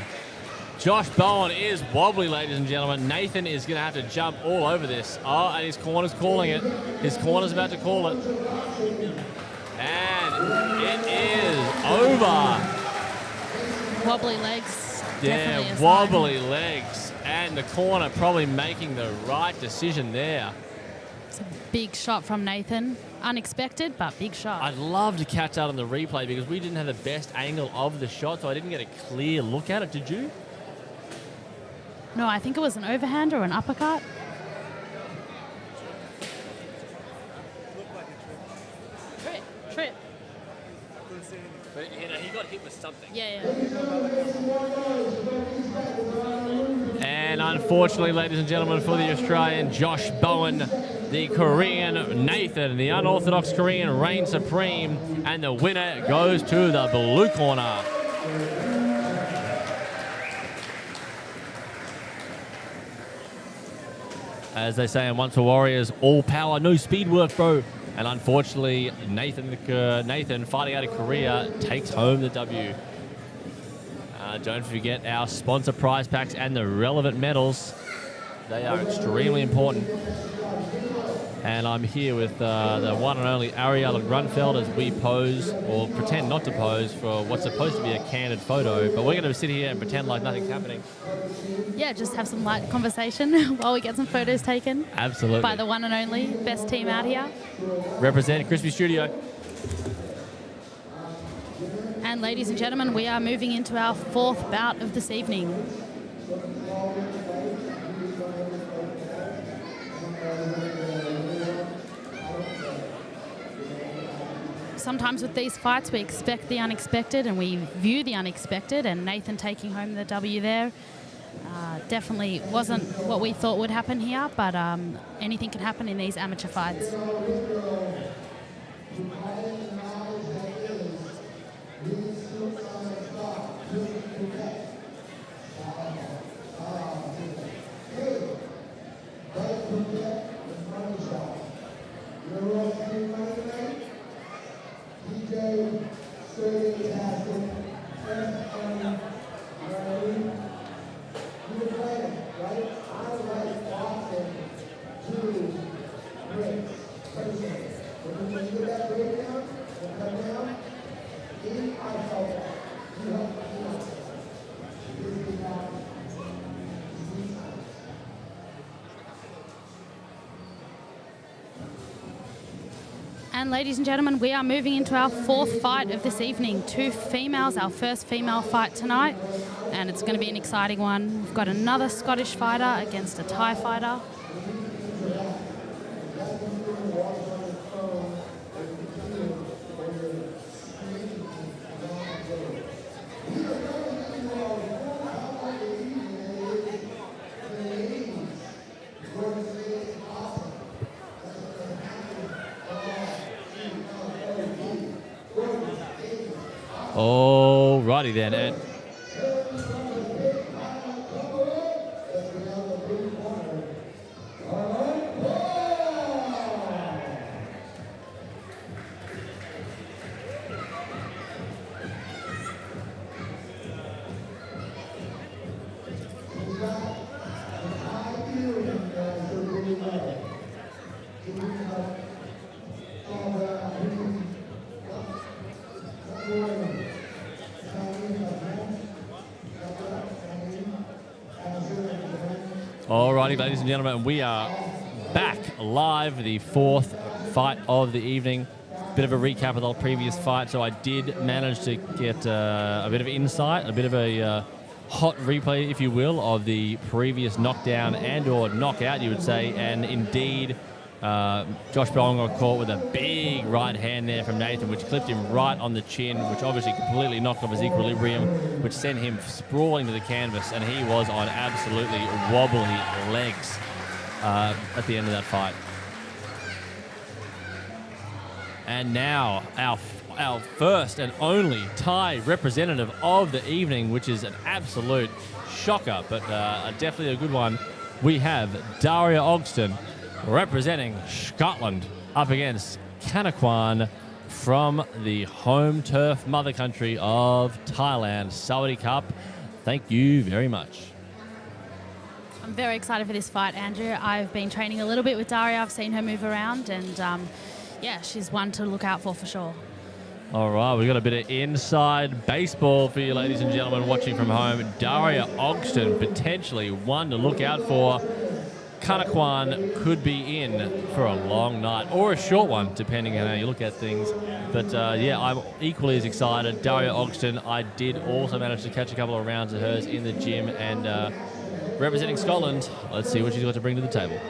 Josh Bowen is wobbly, ladies and gentlemen. Nathan is going to have to jump all over this. Oh, and his corner's calling it. His corner's about to call it. And it is over. Wobbly legs. Yeah, wobbly legs. And the corner probably making the right decision there. It's a big shot from Nathan. Unexpected, but big shot. I'd love to catch that on the replay, because we didn't have the best angle of the shot, so I didn't get a clear look at it. Did you? No, I think it was an overhand or an uppercut. Trip. But he got hit with something. Yeah. And unfortunately, ladies and gentlemen, for the Australian, Josh Bowen, the Korean Nathan, the unorthodox Korean reigns supreme, and the winner goes to the blue corner. As they say in Once for Warriors, all power, no speed work, bro. And unfortunately, Nathan, fighting out of Korea, takes home the W. Don't forget our sponsor prize packs and the relevant medals. They are extremely important. And I'm here with the one and only Ariella Grunfeld as we pose, or pretend not to pose, for what's supposed to be a candid photo. But we're going to sit here and pretend like nothing's happening. Yeah, just have some light conversation while we get some photos taken. Absolutely. By the one and only best team out here. Represent Crispy Studio. And ladies and gentlemen, we are moving into our fourth bout of this evening. Sometimes with these fights we expect the unexpected and we view the unexpected, and Nathan taking home the W there definitely wasn't what we thought would happen here, but anything can happen in these amateur fights. And ladies and gentlemen, we are moving into our fourth fight of this evening. Two females, our first female fight tonight, and it's going to be an exciting one. We've got another Scottish fighter against a Thai fighter. Alrighty then, Ed. Alrighty, ladies and gentlemen, we are back live for the fourth fight of the evening. Bit of a recap of the previous fight. So I did manage to get a bit of insight, a bit of a hot replay, if you will, of the previous knockdown and or knockout, you would say. And indeed, Josh Bowen got caught with a big right hand there from Nathan, which clipped him right on the chin, which obviously completely knocked off his equilibrium, which sent him sprawling to the canvas, and he was on absolutely wobbly legs at the end of that fight. And now our first and only Thai representative of the evening, which is an absolute shocker, but definitely a good one. We have Daria Ogston representing Scotland up against Kaneka from the home turf mother country of Thailand. Sawadee Cup, thank you very much. I'm very excited for this fight, Andrew. I've been training a little bit with Daria. I've seen her move around, and yeah, she's one to look out for sure. All right, we've got a bit of inside baseball for you, ladies and gentlemen, watching from home. Daria Ogston, potentially one to look out for. Kaneka could be in for a long night or a short one, depending on how you look at things. But yeah, I'm equally as excited. Daria Ogston, I did also manage to catch a couple of rounds of hers in the gym, and representing Scotland, let's see what she's got to bring to the table.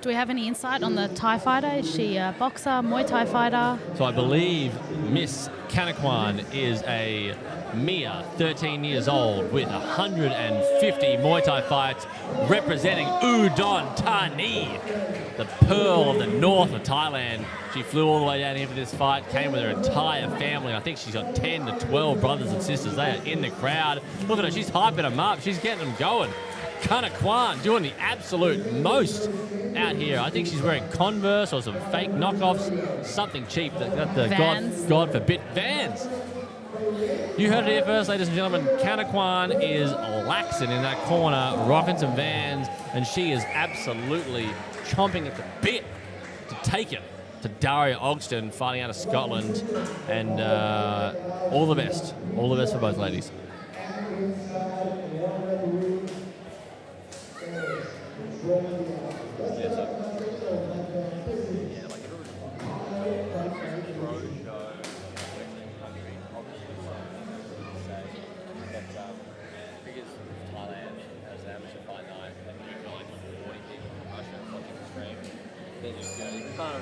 Do we have any insight on the Thai fighter? Is she a boxer, Muay Thai fighter? So I believe Miss Kaneka is a mere 13 years old with 150 Muay Thai fights, representing Udon Thani, the pearl of the north of Thailand. She flew all the way down here for this fight, came with her entire family. I think she's got 10 to 12 brothers and sisters. They are in the crowd. Look at her, she's hyping them up. She's getting them going. Kaneka doing the absolute most out here. I think she's wearing Converse or some fake knockoffs, something cheap. Vans. God forbid, Vans. You heard it here first, ladies and gentlemen. Kaneka is laxing in that corner, rocking some Vans, and she is absolutely chomping at the bit to take it to Daria Ogston, fighting out of Scotland. And all the best. All the best for both ladies.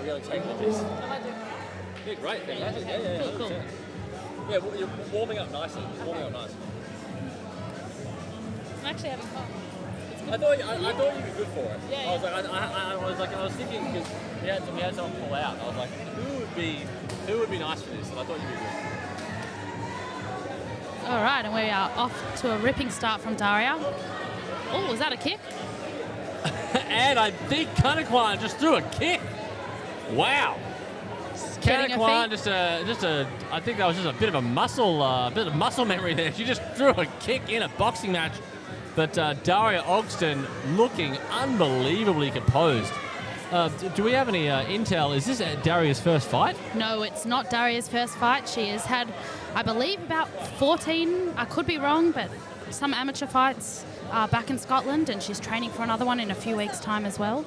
Really taking this. Yeah, great. Fantastic. Cool. Yeah, well, you're warming up nicely. You're warming up nice. I'm actually having fun. I thought you'd be good for it. Yeah, I was thinking, because we had someone pull out. I was like, who would be nice for this? And I thought you'd be good. All right, and we are off to a ripping start from Daria. Oh, was that a kick? And I think Kaneka just threw a kick. Wow. Kaneka I think that was just a bit of muscle memory there. She just threw a kick in a boxing match. But Daria Ogston looking unbelievably composed. Do we have any intel? Is this Daria's first fight? No, it's not Daria's first fight. She has had, I believe, about 14, I could be wrong, but some amateur fights back in Scotland, and she's training for another one in a few weeks' time as well.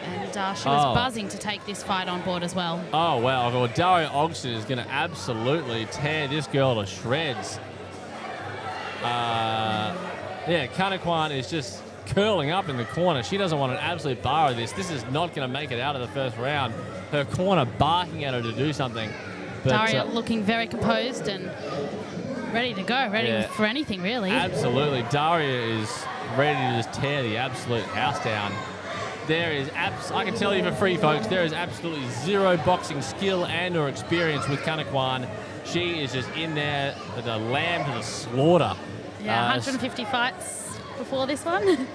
And she was buzzing to take this fight on board as well. Oh, wow. Well, Daria Ogston is going to absolutely tear this girl to shreds. Yeah, Kaneka is just curling up in the corner. She doesn't want an absolute bar of this. This is not going to make it out of the first round. Her corner barking at her to do something. But, Daria looking very composed and ready to go, ready for anything, really. Absolutely. Daria is ready to just tear the absolute house down. There is, I can tell you for free, folks, there is absolutely zero boxing skill and or experience with Kaneka. She is just in there with a lamb to the slaughter. Yeah, 150 fights before this one.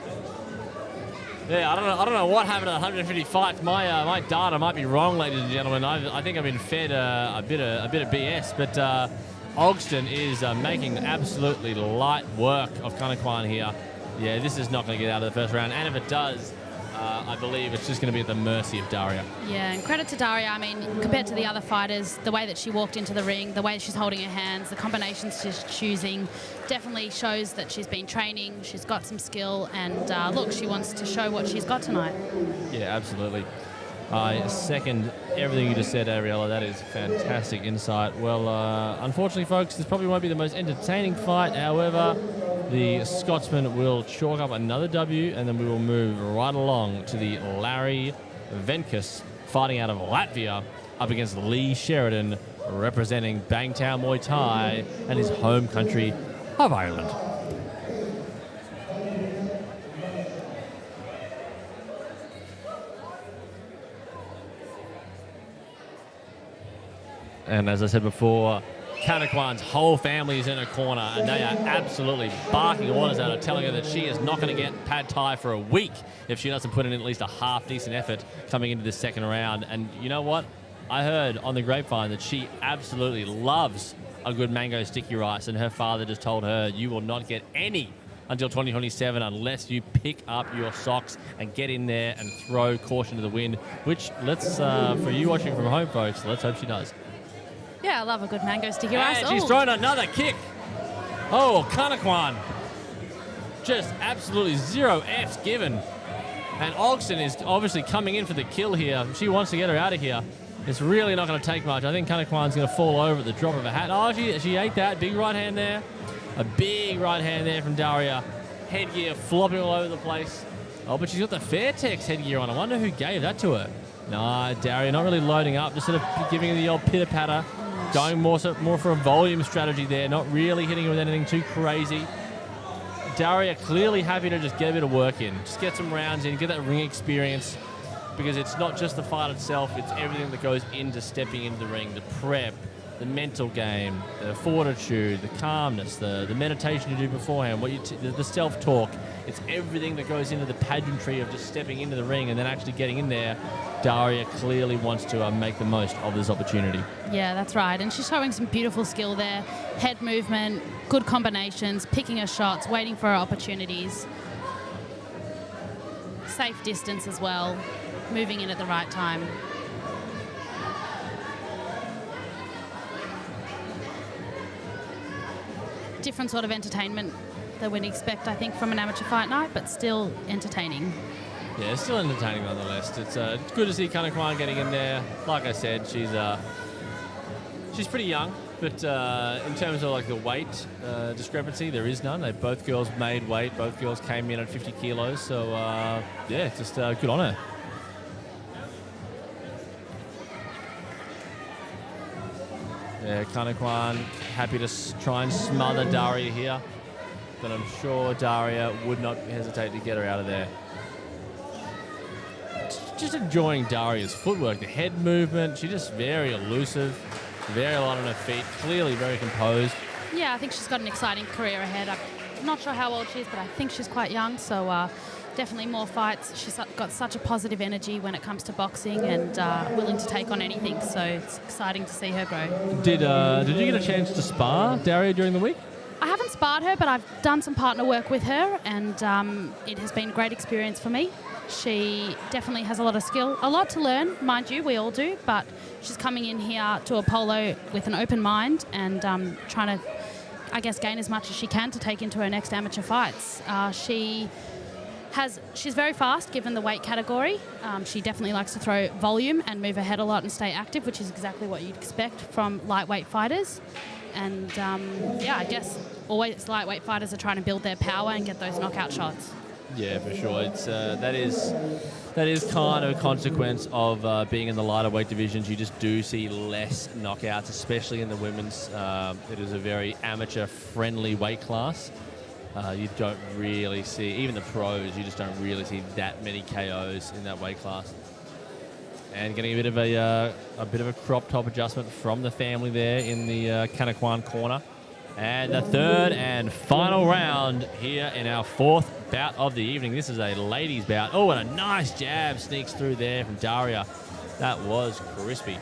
Yeah, I don't know what happened to 150 fights. My data might be wrong, ladies and gentlemen. I think I've been fed a bit of BS, but Ogston is making absolutely light work of Kaneka here. Yeah, this is not going to get out of the first round, and if it does, I believe it's just going to be at the mercy of Daria. Yeah, and credit to Daria. I mean, compared to the other fighters, the way that she walked into the ring, the way she's holding her hands, the combinations she's choosing, definitely shows that she's been training, she's got some skill, and look, she wants to show what she's got tonight. Yeah, absolutely. I second everything you just said, Ariella. That is fantastic insight. Well, unfortunately, folks, this probably won't be the most entertaining fight. However, the Scotsman will chalk up another W, and then we will move right along to the Larry Venkus fighting out of Latvia up against Lee Sheridan, representing Bangtown Muay Thai and his home country of Ireland. And as I said before, Kanekwan's whole family is in her corner, and they are absolutely barking orders at her, telling her that she is not going to get pad thai for a week if she doesn't put in at least a half-decent effort coming into this second round. And you know what? I heard on the grapevine that she absolutely loves a good mango sticky rice, and her father just told her, you will not get any until 2027 unless you pick up your socks and get in there and throw caution to the wind, which let's, for you watching from home, folks, let's hope she does. Yeah, I love a good mango sticky rice. And she's thrown another kick. Oh, Kanekwan. Just absolutely zero F's given. And Ogston is obviously coming in for the kill here. She wants to get her out of here. It's really not going to take much. I think Kanekwan's going to fall over at the drop of a hat. Oh, she ate that. Big right hand there. A big right hand there from Daria. Headgear flopping all over the place. Oh, but she's got the Fairtex headgear on. I wonder who gave that to her. No, Daria not really loading up. Just sort of giving her the old pitter-patter. Going more for a volume strategy there, not really hitting her with anything too crazy. Daria clearly happy to just get a bit of work in, just get some rounds in, get that ring experience, because it's not just the fight itself, it's everything that goes into stepping into the ring, the prep, the mental game, the fortitude, the calmness, the meditation you do beforehand, the self-talk. It's everything that goes into the pageantry of just stepping into the ring and then actually getting in there. Daria clearly wants to make the most of this opportunity. Yeah, that's right. And she's showing some beautiful skill there. Head movement, good combinations, picking her shots, waiting for her opportunities. Safe distance as well, moving in at the right time. Different sort of entertainment that we'd expect, I think, from an amateur fight night, but still entertaining. Yeah, it's still entertaining nonetheless. It's good to see Kanekwan getting in there. Like I said, she's pretty young, but in terms of like the weight discrepancy, there is none. Both girls made weight. Both girls came in at 50 kilos. So yeah, just good on her. Yeah, Kanekwan happy to try and smother Daria here, but I'm sure Daria would not hesitate to get her out of there. Just enjoying Daria's footwork, the head movement. She's just very elusive, very light on her feet, clearly very composed. Yeah, I think she's got an exciting career ahead. I'm not sure how old she is, but I think she's quite young, so definitely more fights. She's got such a positive energy when it comes to boxing and willing to take on anything, so it's exciting to see her grow. Did you get a chance to spar Daria during the week? I haven't sparred her, but I've done some partner work with her, and it has been a great experience for me. She definitely has a lot of skill, a lot to learn, mind you, we all do, but she's coming in here to Apollo with an open mind and trying to, I guess, gain as much as she can to take into her next amateur fights. She's very fast given the weight category. She definitely likes to throw volume and move her head a lot and stay active, which is exactly what you'd expect from lightweight fighters. And yeah, I guess always lightweight fighters are trying to build their power and get those knockout shots. Yeah, for sure. It's that is kind of a consequence of being in the lighter weight divisions. You just do see less knockouts, especially in the women's. It is a very amateur-friendly weight class. You don't really see, even the pros, you just don't really see that many KOs in that weight class. And getting a bit of a crop top adjustment from the family there in the Kanekwan corner. And the third and final round here in our fourth bout of the evening. This is a ladies' bout. Oh, and a nice jab sneaks through there from Daria. That was crispy.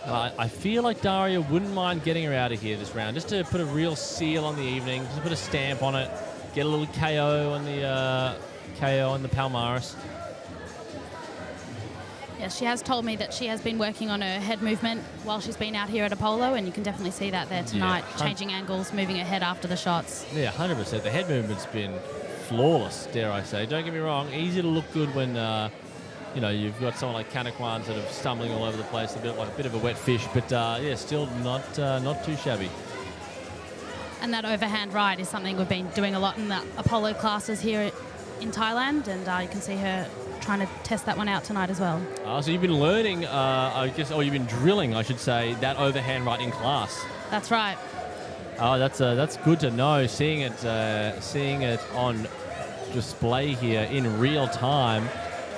I feel like Daria wouldn't mind getting her out of here this round, just to put a real seal on the evening, just to put a stamp on it, get a little KO on the Palmaris. Yeah, she has told me that she has been working on her head movement while she's been out here at Apollo, and you can definitely see that there tonight, changing angles, moving her head after the shots. Yeah, 100%. The head movement's been flawless, dare I say. Don't get me wrong, easy to look good when you've got someone like Kaneka sort of stumbling all over the place, a bit of a wet fish, but still not too shabby. And that overhand right is something we've been doing a lot in the Apollo classes here in Thailand, and you can see her trying to test that one out tonight as well. So you've been learning, you've been drilling, I should say, that overhand right in class. That's right. Oh, that's good to know. Seeing it on display here in real time,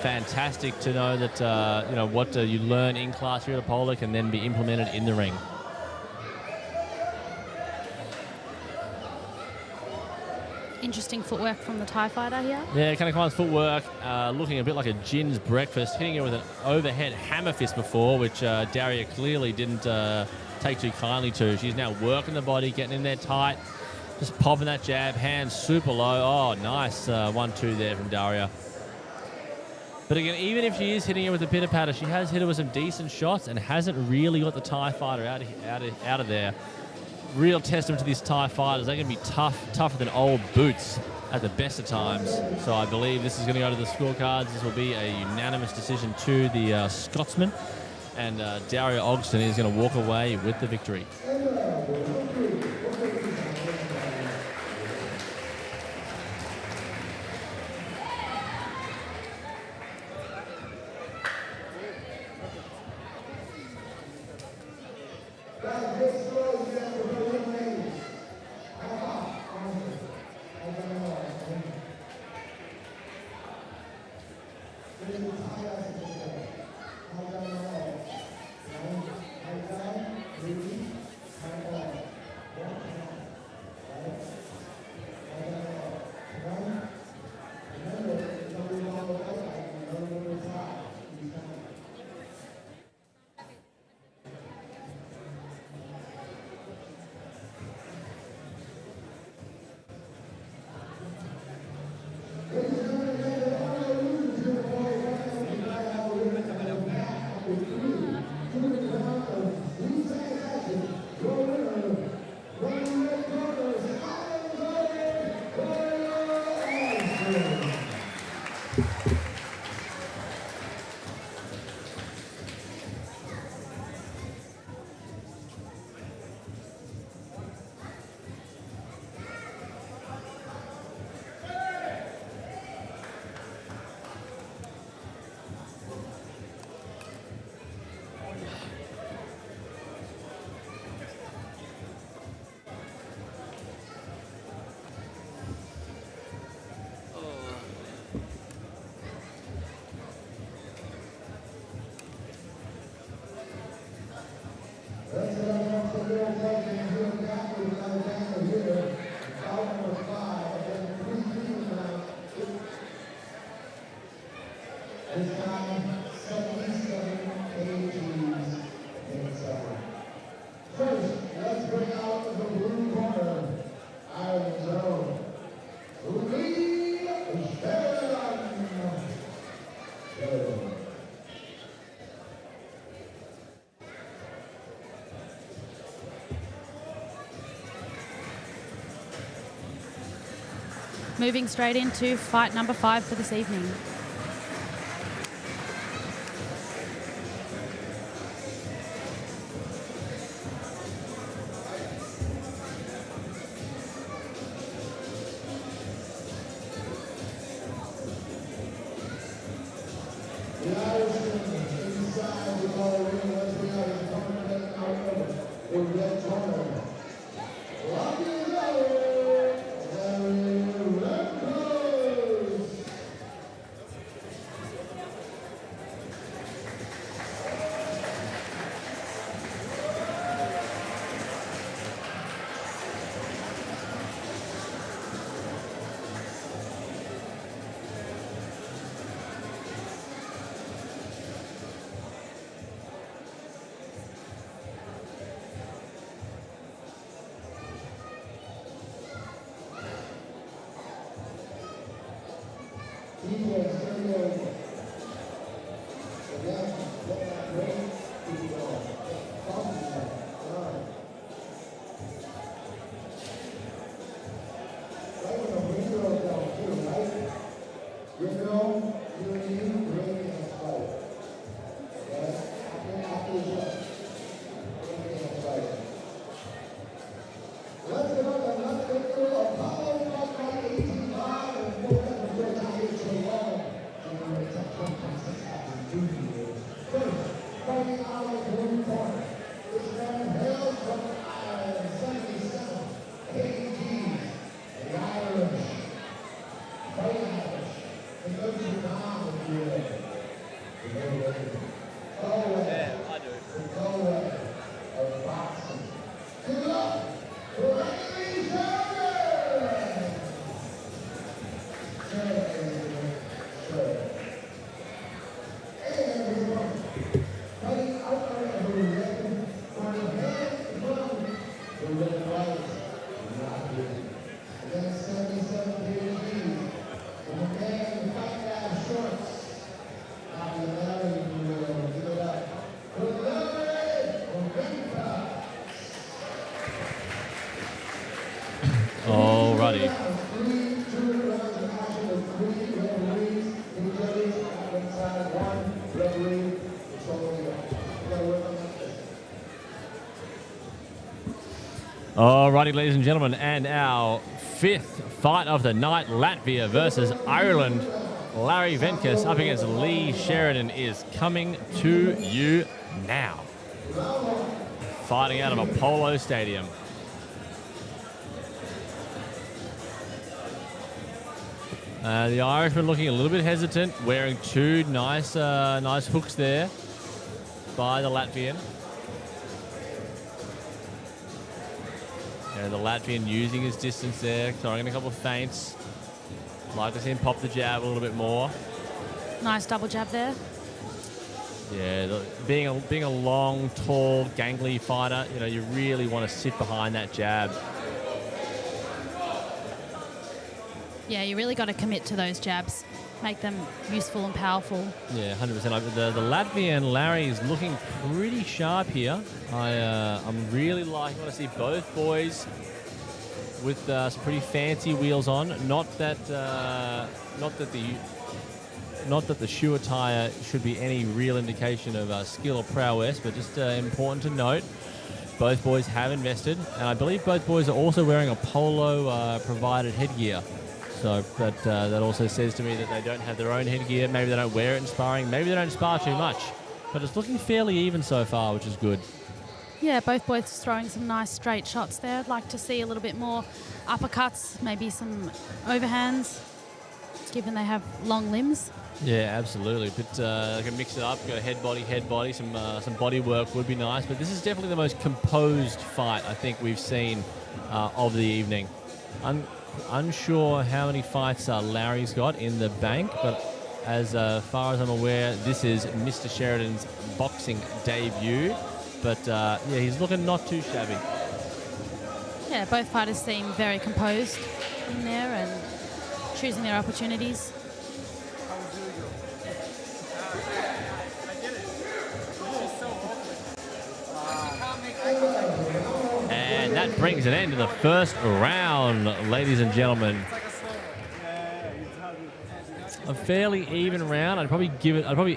fantastic to know that what you learn in class here at Apollo can then be implemented in the ring. Interesting footwork from the Thai fighter here. Yeah, Kaneka's footwork, looking a bit like a gin's breakfast, hitting it with an overhead hammer fist before, which Daria clearly didn't take too kindly to. She's now working the body, getting in there tight, just popping that jab, hands super low. Oh, nice 1-2 there from Daria. But again, even if she is hitting it with a pitter patter, she has hit it with some decent shots and hasn't really got the Thai fighter out of there. Real testament to these Thai fighters. They're going to be tougher than old boots at the best of times. So I believe this is going to go to the scorecards. This will be a unanimous decision to the Scotsman. And Daria Ogston is going to walk away with the victory. Moving straight into fight number 5 for this evening. righty. Alrighty, ladies and gentlemen, and our fifth fight of the night, Latvia versus Ireland. Larry Venkus up against Lee Sheridan is coming to you now. Fighting out of a polo stadium. The Irishman looking a little bit hesitant, wearing two nice hooks there by the Latvian. And the Latvian using his distance there, throwing in a couple of feints. Like to see him pop the jab a little bit more. Nice double jab there. Yeah, being a long, tall, gangly fighter, you know, you really want to sit behind that jab. Yeah, you really got to commit to those jabs. Make them useful and powerful. Yeah, 100%. The Latvian Larry is looking pretty sharp here. I'm really liking to see both boys with some pretty fancy wheels on. Not that the shoe attire should be any real indication of skill or prowess, but just important to note. Both boys have invested, and I believe both boys are also wearing a polo provided headgear. So that also says to me that they don't have their own headgear. Maybe they don't wear it in sparring. Maybe they don't spar too much. But it's looking fairly even so far, which is good. Yeah, both boys throwing some nice straight shots there. I'd like to see a little bit more uppercuts, maybe some overhands, given they have long limbs. Yeah, absolutely. But they can mix it up, go head body. Some body work would be nice. But this is definitely the most composed fight I think we've seen of the evening. Unsure how many fights Larry's got in the bank, but as far as I'm aware, this is Mr. Sheridan's boxing debut. But yeah, he's looking not too shabby. Yeah, both fighters seem very composed in there and choosing their opportunities. And that brings an end to the first round, ladies and gentlemen. A fairly even round. I'd probably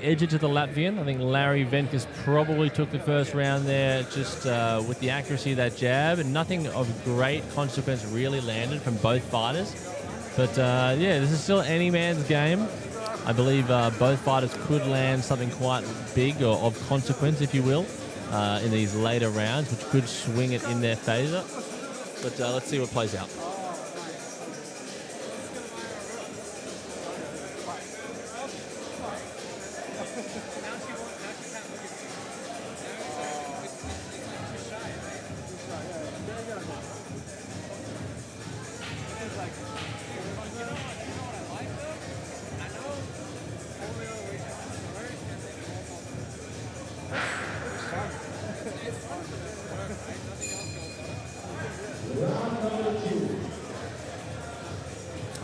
edge it to the Latvian. I think Larry Venkus probably took the first round there just with the accuracy of that jab, and nothing of great consequence really landed from both fighters. But yeah, this is still any man's game. I believe both fighters could land something quite big or of consequence, if you will, in these later rounds, which could swing it in their favor. But let's see what plays out.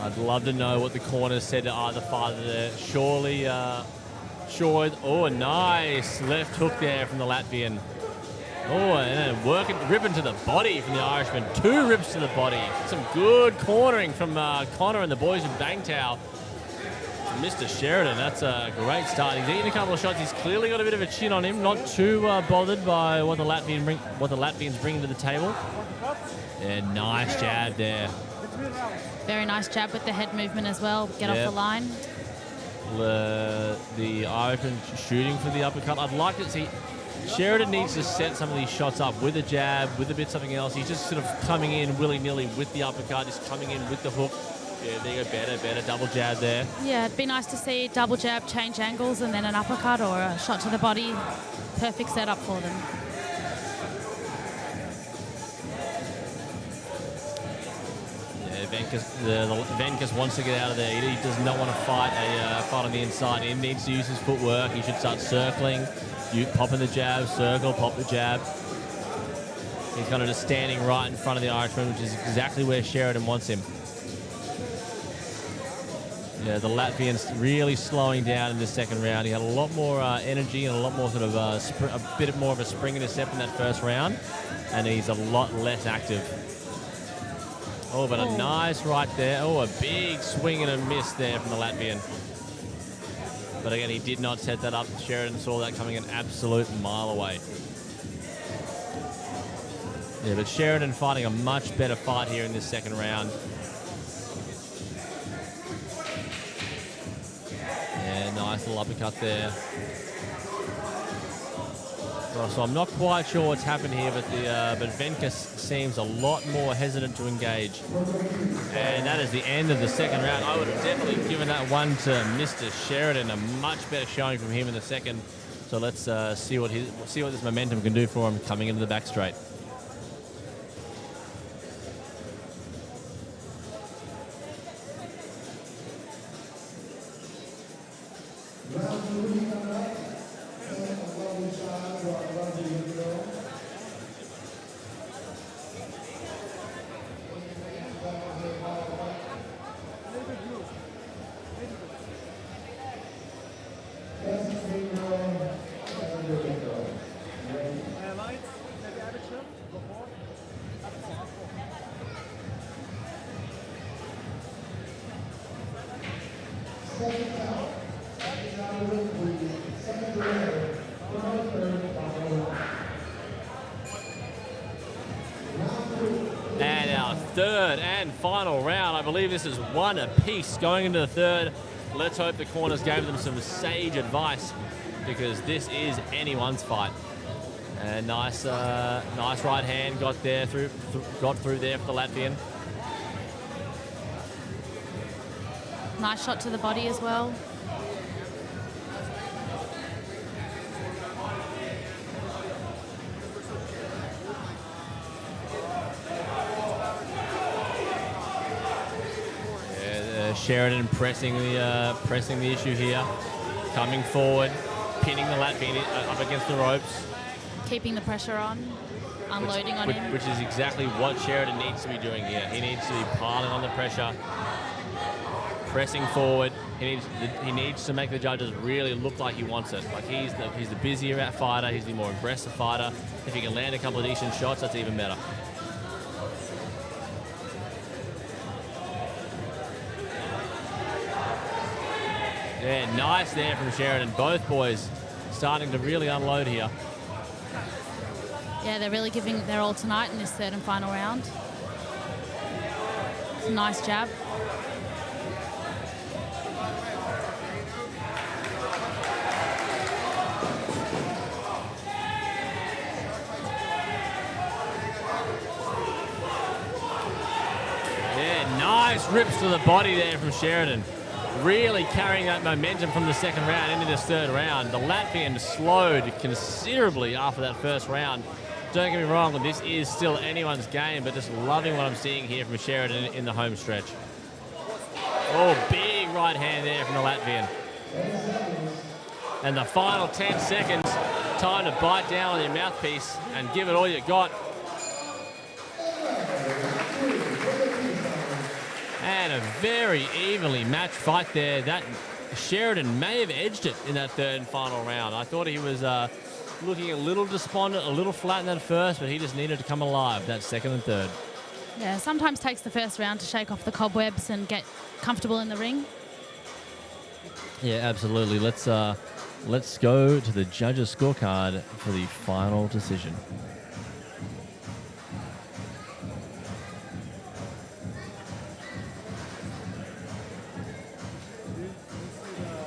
I'd love to know what the corners said to either fighter there. Surely, oh, a nice left hook there from the Latvian. Oh, and ripping to the body from the Irishman. 2 rips to the body. Some good cornering from Connor and the boys in Bangtao. Mr. Sheridan, that's a great start. He's eaten a couple of shots. He's clearly got a bit of a chin on him. Not too bothered by what the Latvians bring to the table. Yeah, nice jab there. Very nice jab with the head movement as well. Get off the line. The Irishman shooting for the uppercut. I'd like to see... Sheridan needs to set some of these shots up with a jab, with a bit something else. He's just sort of coming in willy-nilly with the uppercut, just coming in with the hook. Yeah, there you go, better double jab there. Yeah, it'd be nice to see double jab, change angles, and then an uppercut or a shot to the body. Perfect setup for them. Venkus wants to get out of there. He does not want to fight on the inside. He needs to use his footwork. He should start circling. You popping the jab, circle, pop the jab. He's kind of just standing right in front of the Irishman, which is exactly where Sheridan wants him. Yeah, the Latvian's really slowing down in the second round. He had a lot more energy and a lot more sort of a bit more of a spring in his step in that first round, and he's a lot less active. Oh, but a nice right there. Oh, a big swing and a miss there from the Latvian. But again, he did not set that up. Sheridan saw that coming an absolute mile away. Yeah, but Sheridan fighting a much better fight here in this second round. Yeah, nice little uppercut there. Well, so I'm not quite sure what's happened here, but Venka seems a lot more hesitant to engage. And that is the end of the second round. I would have definitely given that one to Mr. Sheridan. A much better showing from him in the second. So let's see what this momentum can do for him coming into the back straight. And our third and final round. I believe this is one apiece going into the third. Let's hope the corners gave them some sage advice, because this is anyone's fight. And nice right hand got through there for the Latvian. Nice shot to the body as well. Sheridan pressing the issue here, coming forward, pinning the Latvian up against the ropes, Keeping the pressure on, unloading on him. Which is exactly what Sheridan needs to be doing here. He needs to be piling on the pressure, pressing forward. He needs to make the judges really look like he wants it. Like he's the busier fighter. He's the more aggressive fighter. If he can land a couple of decent shots, that's even better. Yeah, nice there from Sheridan. Both boys starting to really unload here. Yeah, they're really giving their all tonight in this third and final round. It's a nice jab. Yeah, nice rips to the body there from Sheridan. Really carrying that momentum from the second round into this third round. The Latvian slowed considerably after that first round. Don't get me wrong, this is still anyone's game, but just loving what I'm seeing here from Sheridan in the home stretch. Oh, big right hand there from the Latvian. And the final 10 seconds, time to bite down on your mouthpiece and give it all you got. And a very evenly matched fight there. That Sheridan may have edged it in that third and final round. I thought he was looking a little despondent, a little flat in that first, but he just needed to come alive that second and third. Yeah, sometimes takes the first round to shake off the cobwebs and get comfortable in the ring. Yeah, absolutely. Let's go to the judges' scorecard for the final decision.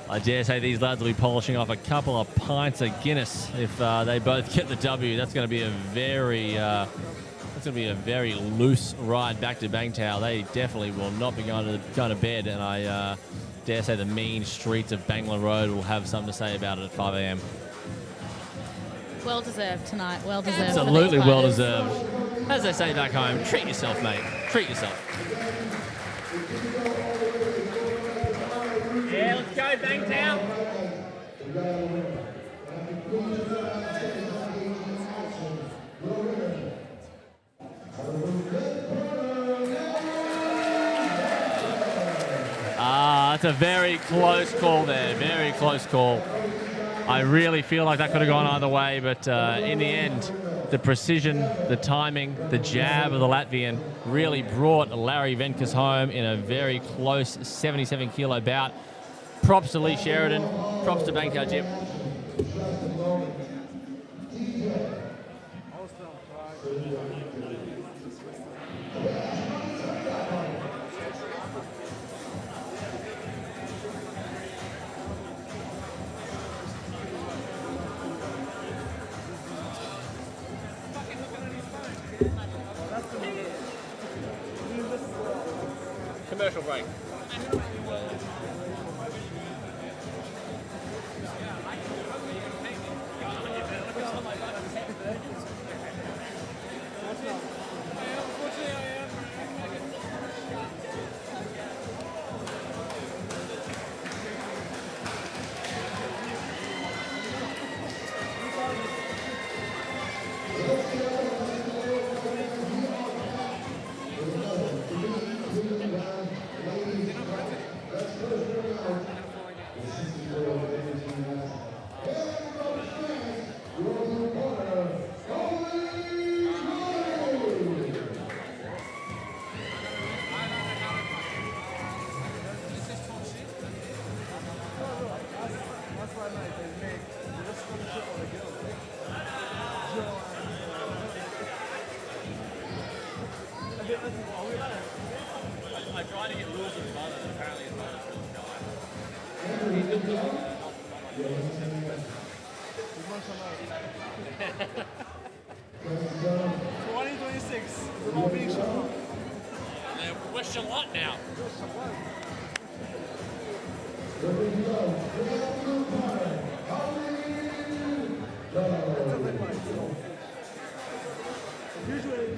I dare say these lads will be polishing off a couple of pints of Guinness if they both get the W. That's going to be a very loose ride back to Bangtao. They definitely will not be going to bed, and I dare say the mean streets of Bangla Road will have something to say about it at 5 a.m. Well deserved tonight. Well deserved. Absolutely well deserved. As they say back home, treat yourself, mate. Treat yourself. Yeah, let's go, Bangtown. That's a very close call there. Very close call. I really feel like that could have gone either way, but in the end, the precision, the timing, the jab of the Latvian really brought Larry Venkus home in a very close 77-kilo bout. Props to Lee Sheridan. Props to Bangkok Jip. Commercial break. I tried to get Lula's mother, and apparently his mother's really shy. 2026 is about being shot. We're Charlotte now. Usually,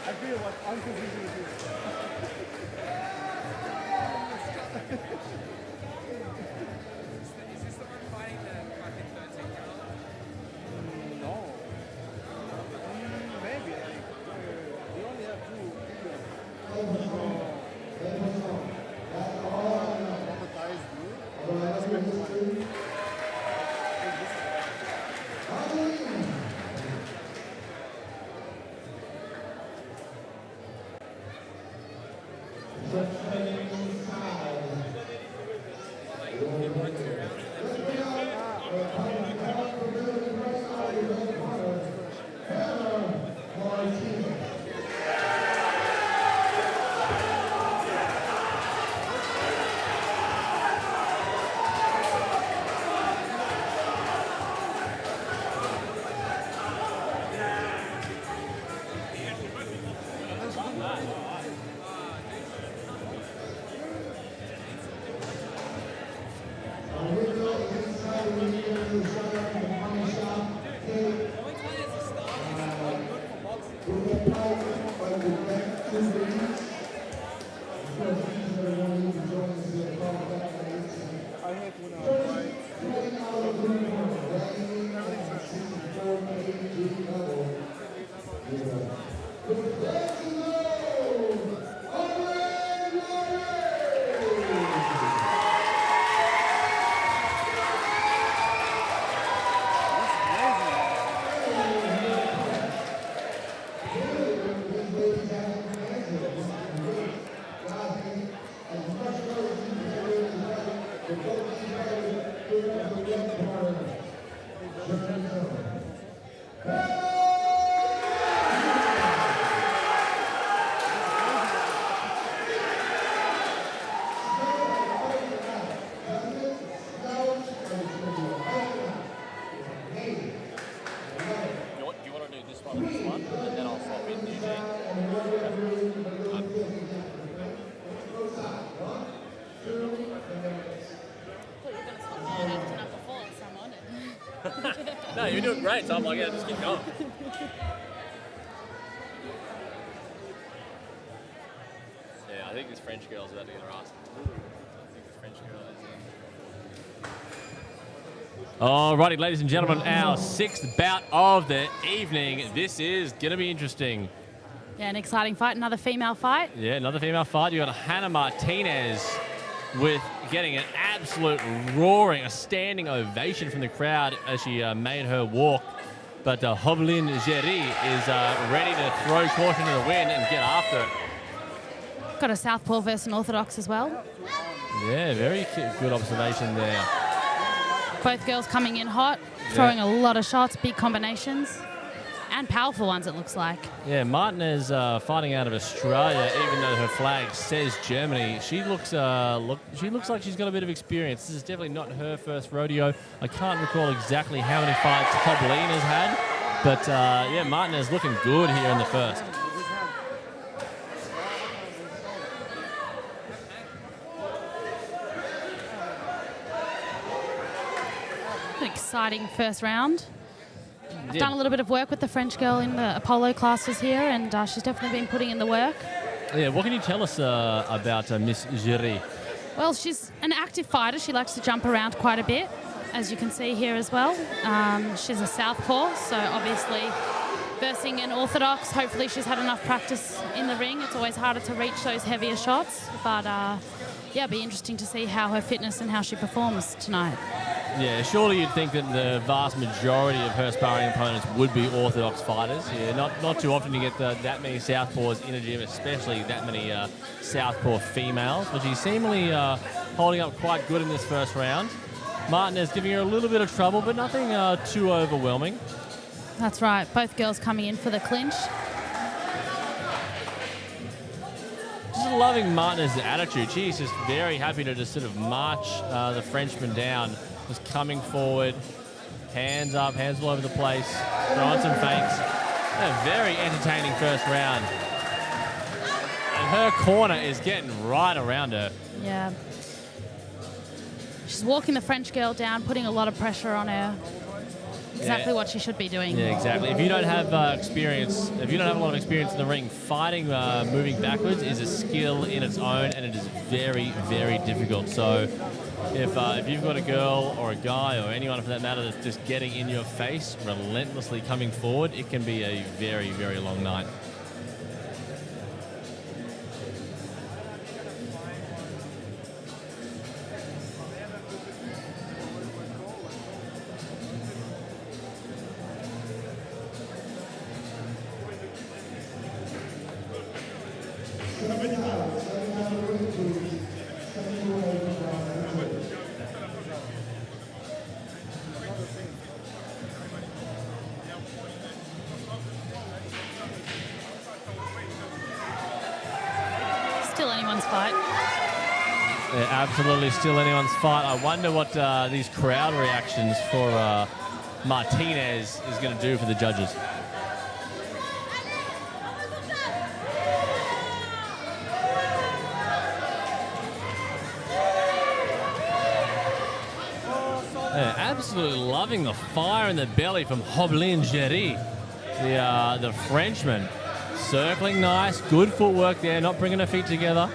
I feel what unconfusing it is. Is this the one fighting the fucking 13 year old? No. Maybe. Like, we only have two videos. Traumatized you. No, you're doing great. So I'm like, yeah, just keep going. Yeah, I think this French girl's about to get her ass. I think this French girl is. Alrighty, ladies and gentlemen, our 6th bout of the evening. This is going to be interesting. Yeah, an exciting fight. Another female fight. Yeah, another female fight. You got Hannah Martinez with getting an absolute roaring, a standing ovation from the crowd as she made her walk. But Hoblin Jerei is ready to throw caution to the wind and get after it. Got a southpaw versus an orthodox as well. Yeah, very good observation there. Both girls coming in hot, throwing a lot of shots, big combinations, and powerful ones, it looks like. Yeah, Martinez fighting out of Australia, even though her flag says Germany. She looks like she's got a bit of experience. This is definitely not her first rodeo. I can't recall exactly how many fights Hoblin has had, but yeah, Martinez looking good here in the first. An exciting first round. I've done a little bit of work with the French girl in the Apollo classes here, and she's definitely been putting in the work. Yeah, what can you tell us about Miss Jerei? Well, she's an active fighter. She likes to jump around quite a bit, as you can see here as well. She's a southpaw, so obviously versing an orthodox, hopefully she's had enough practice in the ring. It's always harder to reach those heavier shots, but yeah, it'll be interesting to see how her fitness and how she performs tonight. Yeah, surely you'd think that the vast majority of her sparring opponents would be orthodox fighters. Yeah, not too often you get that many southpaws in a gym, especially that many southpaw females. But she's seemingly holding up quite good in this first round. Martinez giving her a little bit of trouble, but nothing too overwhelming. That's right. Both girls coming in for the clinch. Just loving Martinez's attitude. She's just very happy to just sort of march the Frenchman down. Just coming forward, hands up, hands all over the place, throwing some feints. A very entertaining first round. And her corner is getting right around her. Yeah. She's walking the French girl down, putting a lot of pressure on her. Exactly what she should be doing. Yeah, exactly. If you don't have experience, if you don't have a lot of experience in the ring, fighting moving backwards is a skill in its own, and it is very, very difficult. So if you've got a girl or a guy or anyone for that matter that's just getting in your face, relentlessly coming forward, it can be a very, very long night. Still anyone's fight. Yeah, absolutely still anyone's fight. I wonder what these crowd reactions for Martinez is going to do for the judges. Yeah, absolutely loving the fire in the belly from Hoblin Jerei, the Frenchman. Circling nice, good footwork there, not bringing her feet together.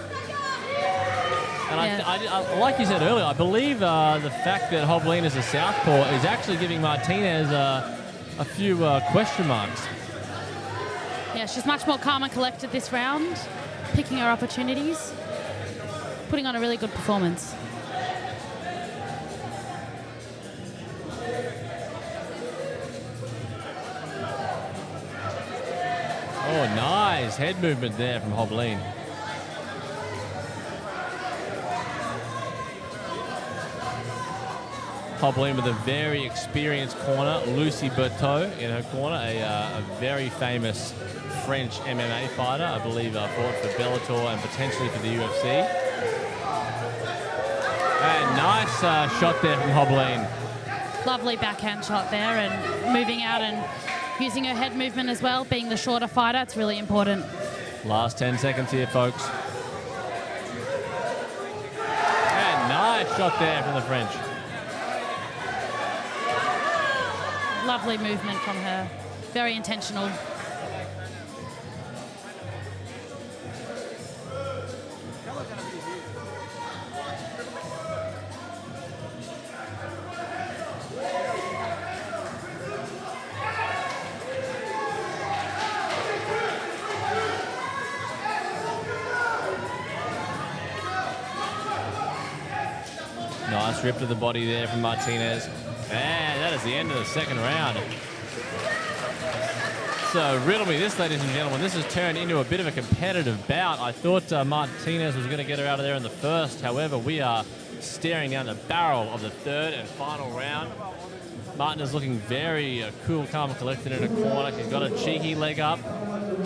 And I, like you said earlier, I believe the fact that Hoblin is a southpaw is actually giving Martinez a few question marks. Yeah, she's much more calm and collected this round, picking her opportunities, putting on a really good performance. Oh, nice head movement there from Hoblin. Hoblin with a very experienced corner, Lucy Berthaud in her corner, a very famous French MMA fighter, I believe fought for Bellator and potentially for the UFC. And nice shot there from Hoblin. Lovely backhand shot there, and moving out and using her head movement as well, being the shorter fighter, it's really important. Last 10 seconds here, folks. And nice shot there from the French. Lovely movement from her. Very intentional. Nice rip to the body there from Martinez. And that is the end of the second round. So riddle me this, ladies and gentlemen. This has turned into a bit of a competitive bout. I thought Martinez was going to get her out of there in the first. However, we are staring down the barrel of the third and final round. Martinez looking very cool, calm, and collected in a corner. She's got a cheeky leg up,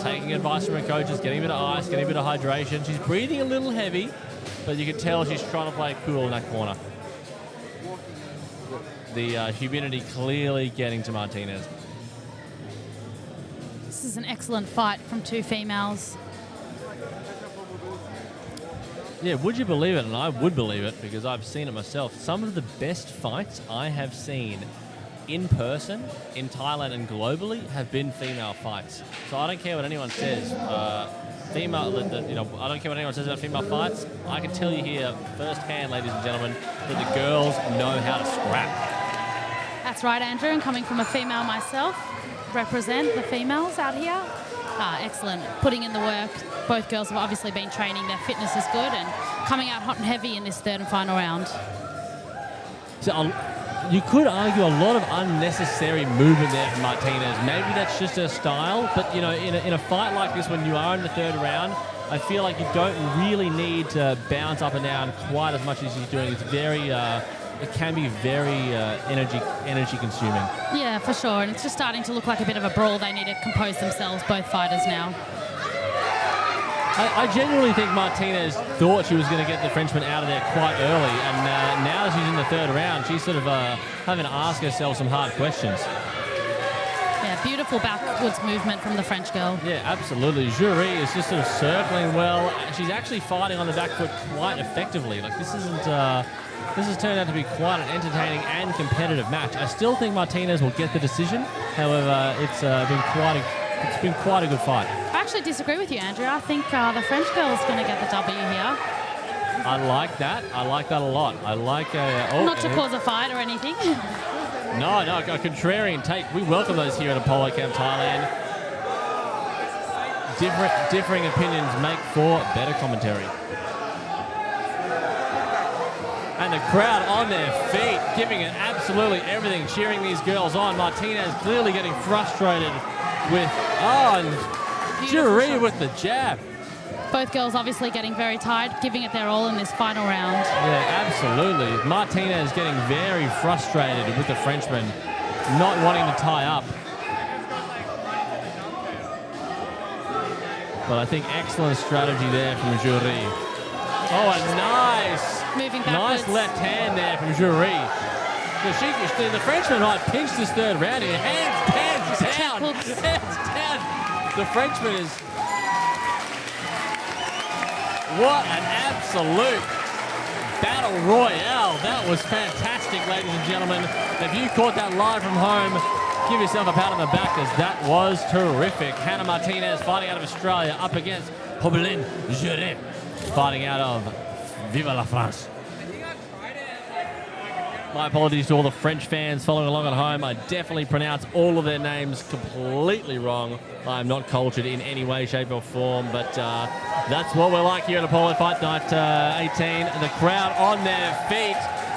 taking advice from her coaches, getting a bit of ice, getting a bit of hydration. She's breathing a little heavy, but you can tell she's trying to play it cool in that corner. The humidity clearly getting to Martinez. This is an excellent fight from two females. Yeah, would you believe it? And I would believe it because I've seen it myself. Some of the best fights I have seen in person, in Thailand and globally, have been female fights. So I don't care what anyone says. I don't care what anyone says about female fights. I can tell you here firsthand, ladies and gentlemen, that the girls know how to scrap. That's right, Andrew, and coming from a female myself, represent the females out here. Excellent. Putting in the work. Both girls have obviously been training. Their fitness is good and coming out hot and heavy in this third and final round. So you could argue a lot of unnecessary movement there from Martinez. Maybe that's just her style, but you know, in a fight like this, when you are in the third round, I feel like you don't really need to bounce up and down quite as much as she's doing. It's very, it can be very energy consuming. Yeah, for sure. And it's just starting to look like a bit of a brawl. They need to compose themselves, both fighters now. I genuinely think Martinez thought she was going to get the Frenchman out of there quite early, and now that she's in the third round, she's sort of having to ask herself some hard questions. Yeah, beautiful backwards movement from the French girl. Yeah, absolutely. Jerei is just sort of circling well. She's actually fighting on the back foot quite effectively. Like this isn't. This has turned out to be quite an entertaining and competitive match. I still think Martinez will get the decision. However, it's been quite a good fight. I actually disagree with you, Andrew. I think the French girl is going to get the W here. I like that. I like that a lot. I like not to cause a fight or anything. No, a contrarian take. We welcome those here at Apollo Camp Thailand. Differing opinions make for better commentary. And the crowd on their feet, giving it absolutely everything, cheering these girls on. Martinez clearly getting frustrated with, and Jerei with the jab. Both girls obviously getting very tired, giving it their all in this final round. Yeah, absolutely. Martinez getting very frustrated with the Frenchman, not wanting to tie up. But I think excellent strategy there from Jerei. Oh, a nice, moving backwards. Nice left hand there from Jerei. So the Frenchman might pinch this third round here. Hands down. Hands down. The Frenchman is... What an absolute battle royale. That was fantastic, ladies and gentlemen. If you caught that live from home, give yourself a pat on the back, because that was terrific. Hannah Martinez fighting out of Australia up against Hobelin Jerei, fighting out of Viva la France. My apologies to all the French fans following along at home. I definitely pronounced all of their names completely wrong. I'm not cultured in any way, shape or form, but that's what we're like here at Apollo Fight Night 18. The crowd on their feet,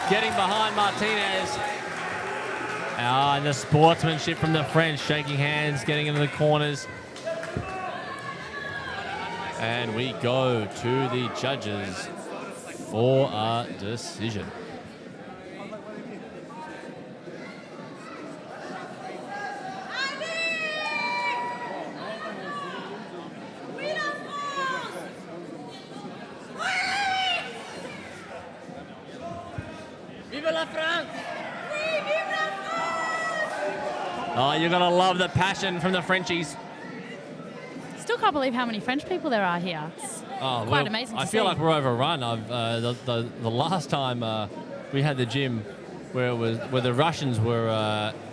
getting behind Martinez. And the sportsmanship from the French, shaking hands, getting into the corners. And we go to the judges for a decision. Vive la France! Oh, you're going to love the passion from the Frenchies. Still can't believe how many French people there are here. It's quite amazing to I feel see. like we're overrun. The last time we had the gym where the Russians were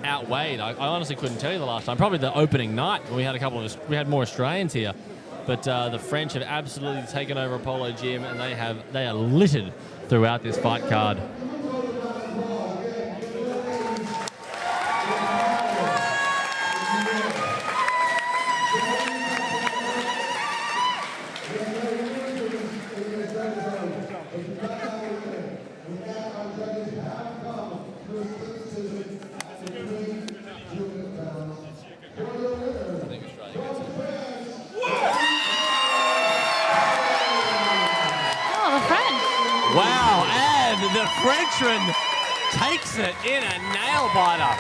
outweighed. I honestly couldn't tell you the last time. Probably the opening night when we had more Australians here, but the French have absolutely taken over Apollo Gym, and they are littered throughout this fight card. Wow, and the Frenchman takes it in a nail biter.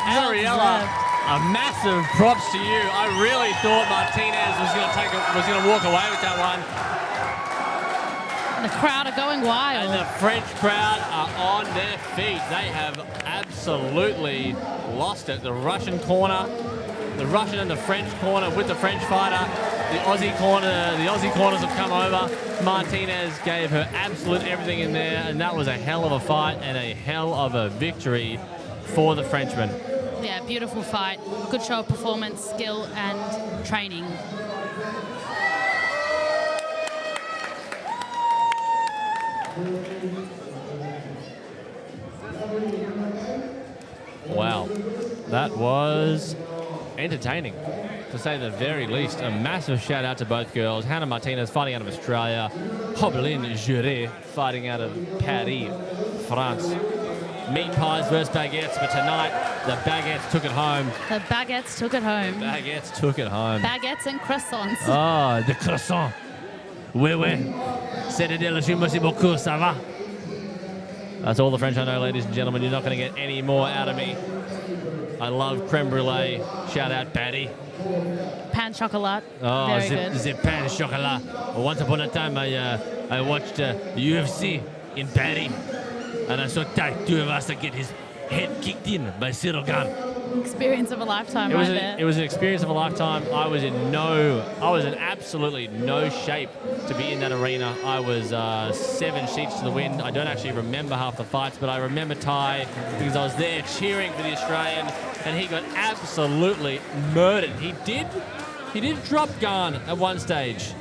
Ariella, a massive props to you. I really thought Martinez was going to walk away with that one. The crowd are going wild. And the French crowd are on their feet. They have absolutely lost it. The Russian and the French corner with the French fighter. The Aussie corners have come over. Martinez gave her absolute everything in there, and that was a hell of a fight and a hell of a victory for the Frenchman. Yeah, beautiful fight. Good show of performance, skill, and training. Wow, that was entertaining, to say the very least. A massive shout out to both girls. Hannah Martinez fighting out of Australia. Hobelin Jerei fighting out of Paris, France. Meat pies versus baguettes, but tonight the baguettes took it home. The baguettes took it home. Baguettes took it home. Baguettes and croissants. Oh, the croissant. Oui, oui. C'est délicieux, merci beaucoup, ça va? That's all the French I know, ladies and gentlemen. You're not going to get any more out of me. I love creme brulee. Shout out, Patty. Pan chocolat. Oh, very good. The pan chocolat. Once upon a time, I watched UFC in Paris, and I saw Tuivasa get his head kicked in by Sheridan. Experience of a lifetime there. It was an experience of a lifetime. I was in absolutely no shape to be in that arena. I was 7 sheets to the wind. I don't actually remember half the fights, but I remember Ty because I was there cheering for the Australian, and he got absolutely murdered. He did drop Garn at one stage,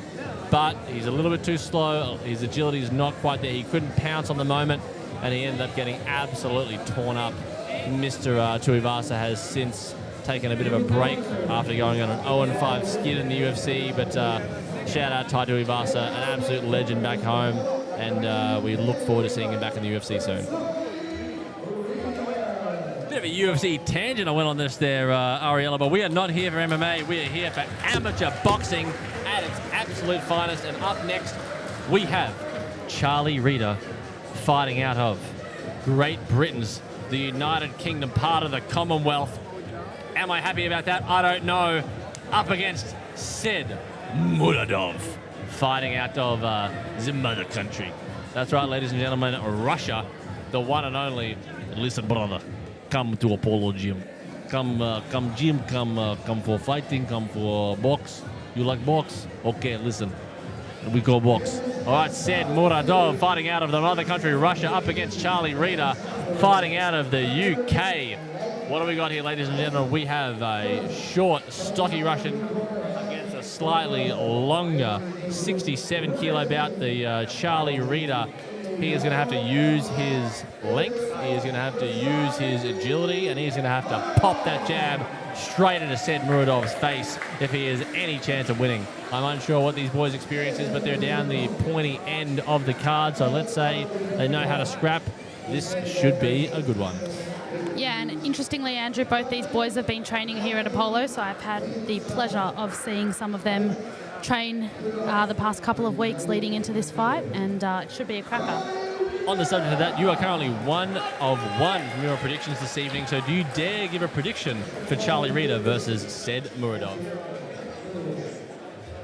but he's a little bit too slow. His agility is not quite there. He couldn't pounce on the moment, and he ended up getting absolutely torn up. Mr. Tuivasa has since taken a bit of a break after going on an 0-5 skid in the UFC, but shout out Tai Tuivasa, an absolute legend back home, and we look forward to seeing him back in the UFC soon. Bit of a UFC tangent I went on this there, Ariella, but we are not here for MMA. We are here for amateur boxing at its absolute finest, and up next we have Charlie Reader fighting out of Great Britain's the United Kingdom, part of the Commonwealth. Am I happy about that? I don't know. Up against Said Muradov, fighting out of the mother country. That's right, ladies and gentlemen, Russia, the one and only. Listen, brother, come to Apollo Gym. Come for fighting, come for box. You like box? Okay, listen. We go box. All right, Said Muradov fighting out of the mother country, Russia, up against Charlie Reader fighting out of the UK. What do we got here, ladies and gentlemen? We have a short, stocky Russian against a slightly longer 67-kilo bout, the Charlie Reader. He is going to have to use his length, he is going to have to use his agility, and he's going to have to pop that jab straight into Said Muradov's face if he has any chance of winning. I'm unsure what these boys' experience is, but they're down the pointy end of the card, so let's say they know how to scrap. This should be a good one. Yeah, and interestingly, Andrew, both these boys have been training here at Apollo, so I've had the pleasure of seeing some of them train the past couple of weeks leading into this fight, and it should be a cracker. On the subject of that, you are currently 1 of 1 from your predictions this evening, so do you dare give a prediction for Charlie Reader versus Said Muradov?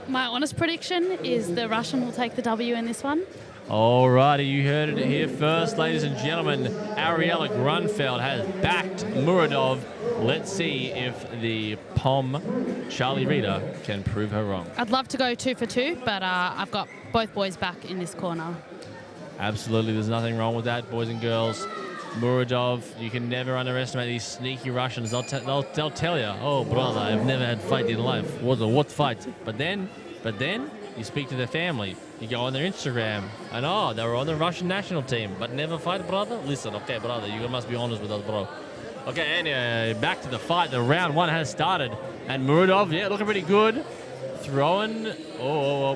My honest prediction is the Russian will take the W in this one. Alrighty, you heard it here first, ladies and gentlemen. Ariella Grunfeld has backed Muradov. Let's see if the POM Charlie Reader can prove her wrong. I'd love to go 2 for 2, but I've got both boys back in this corner. Absolutely, there's nothing wrong with that, boys and girls. Muradov, you can never underestimate these sneaky Russians. They'll tell you, oh brother, I've never had fight in life. What fight? But then you speak to their family. You go on their Instagram, and they were on the Russian national team, but never fight, brother. Listen, okay, brother, you must be honest with us, bro. Okay, anyway, back to the fight. The round 1 has started, and Muradov, looking pretty good. Throwing,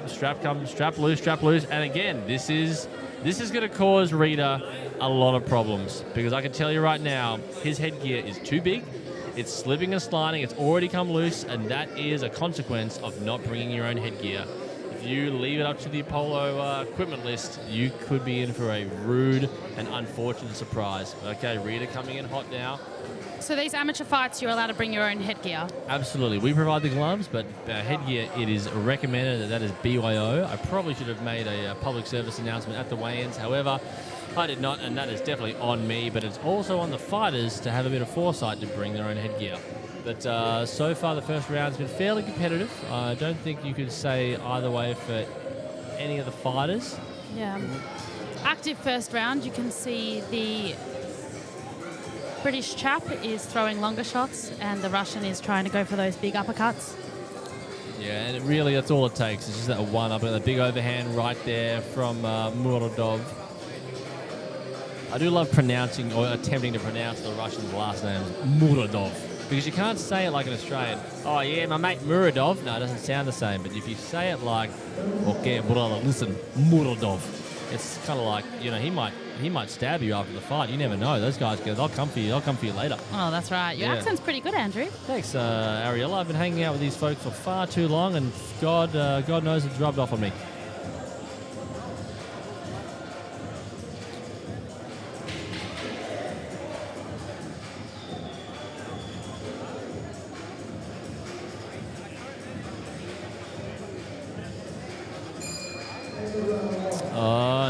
strap loose, and again, this is going to cause Rita a lot of problems, because I can tell you right now, his headgear is too big, it's slipping and sliding, it's already come loose, and that is a consequence of not bringing your own headgear. If you leave it up to the Apollo equipment list, you could be in for a rude and unfortunate surprise. Okay, Rita coming in hot now. So these amateur fights, you're allowed to bring your own headgear? Absolutely. We provide the gloves, but headgear, it is recommended that is BYO. I probably should have made a public service announcement at the weigh-ins. However, I did not, and that is definitely on me, but it's also on the fighters to have a bit of foresight to bring their own headgear. But so far, the first round's been fairly competitive. I don't think you could say either way for any of the fighters. Yeah. Active first round, you can see the British chap is throwing longer shots, and the Russian is trying to go for those big uppercuts. Yeah, and really that's all it takes. It's just that one up, the big overhand right there from Muradov. I do love pronouncing or attempting to pronounce the Russian's last name, Muradov, because you can't say it like an Australian. Oh yeah, my mate Muradov. No, it doesn't sound the same. But if you say it like, okay, brother, listen, Muradov, it's kind of like, he might stab you after the fight. You never know. Those guys, they'll come for you. They'll come for you later. Oh, that's right. Your accent's pretty good, Andrew. Thanks, Ariella. I've been hanging out with these folks for far too long, and God knows it's rubbed off on me.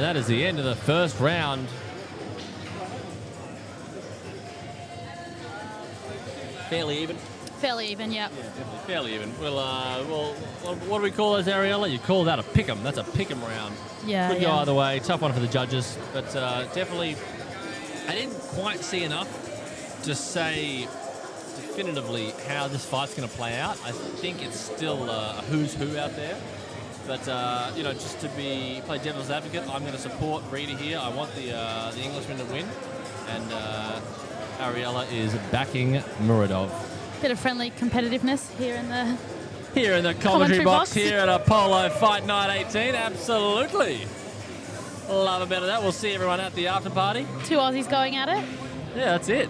That is the end of the first round. Fairly even. Fairly even, yeah. Yeah, definitely fairly even. Well, what do we call those, Ariella? You call that a pick'em. That's a pick'em round. Yeah, Could go either way. Tough one for the judges, but definitely, I didn't quite see enough to say definitively how this fight's going to play out. I think it's still a who's who out there. But, just to play devil's advocate, I'm going to support Rita here. I want the Englishman to win. And Ariella is backing Muradov. Bit of friendly competitiveness here in the commentary box here at Apollo Fight Night 18. Absolutely. Love a bit of that. We'll see everyone at the after party. 2 Aussies going at it. Yeah, that's it.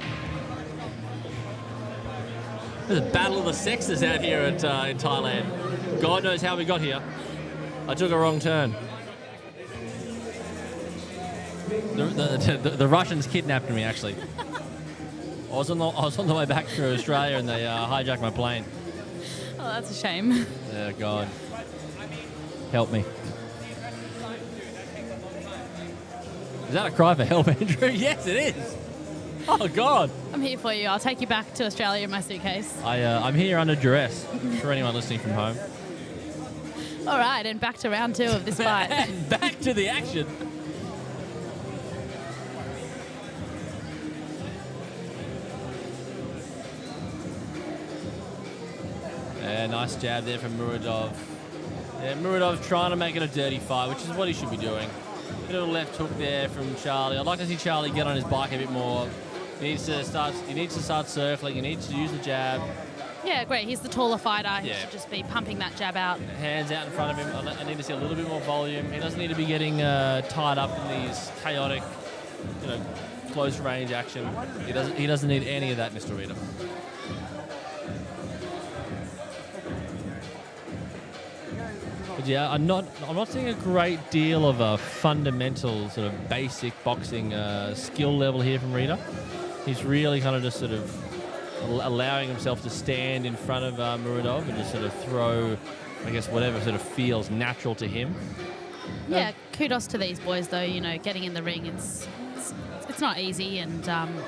There's a battle of the sexes out here in Thailand. God knows how we got here. I took a wrong turn. The Russians kidnapped me, actually. I was on the way back through Australia, and they hijacked my plane. Oh, that's a shame. Oh, God. Help me. Is that a cry for help, Andrew? Yes, it is. Oh, God. I'm here for you. I'll take you back to Australia in my suitcase. I'm here under duress for anyone listening from home. All right, and back to round 2 of this fight. Back to the action. Yeah, nice jab there from Muradov. Yeah, Muradov trying to make it a dirty fight, which is what he should be doing. Bit of a left hook there from Charlie. I'd like to see Charlie get on his bike a bit more. He needs to start circling. He needs to use the jab. Yeah, great. He's the taller fighter. He should just be pumping that jab out. Hands out in front of him. I need to see a little bit more volume. He doesn't need to be getting tied up in these chaotic, close range action. He doesn't need any of that, Mr. Rita. But yeah, I'm not seeing a great deal of a fundamental sort of basic boxing skill level here from Rita. He's really kind of just sort of allowing himself to stand in front of Muradov and just sort of throw, I guess, whatever sort of feels natural to him. Yeah, kudos to these boys, though. Getting in the ring, it's not easy, and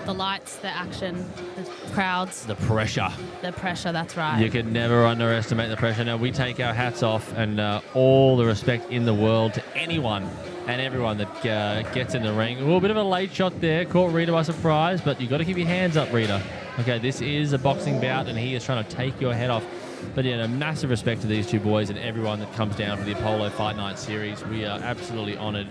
the lights, the action, the crowds. The pressure. The pressure, that's right. You could never underestimate the pressure. Now, we take our hats off and all the respect in the world to anyone and everyone that gets in the ring. A little bit of a late shot there, caught Rita by surprise, but you got to keep your hands up, Rita. Okay, this is a boxing bout, and he is trying to take your head off. But yeah, a massive respect to these two boys and everyone that comes down for the Apollo Fight Night series. We are absolutely honoured,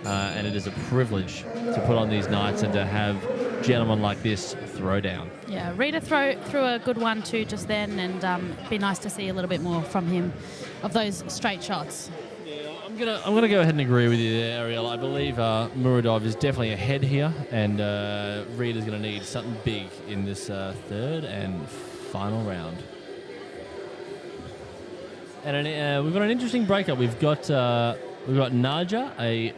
and it is a privilege to put on these nights and to have gentlemen like this throw down. Yeah, Rita threw a good one too just then, and it'd be nice to see a little bit more from him of those straight shots. I'm gonna go ahead and agree with you there, Ariel. I believe Muradov is definitely ahead here, and Rita's gonna need something big in this third and final round. And we've got an interesting breakup. We've got Naja, the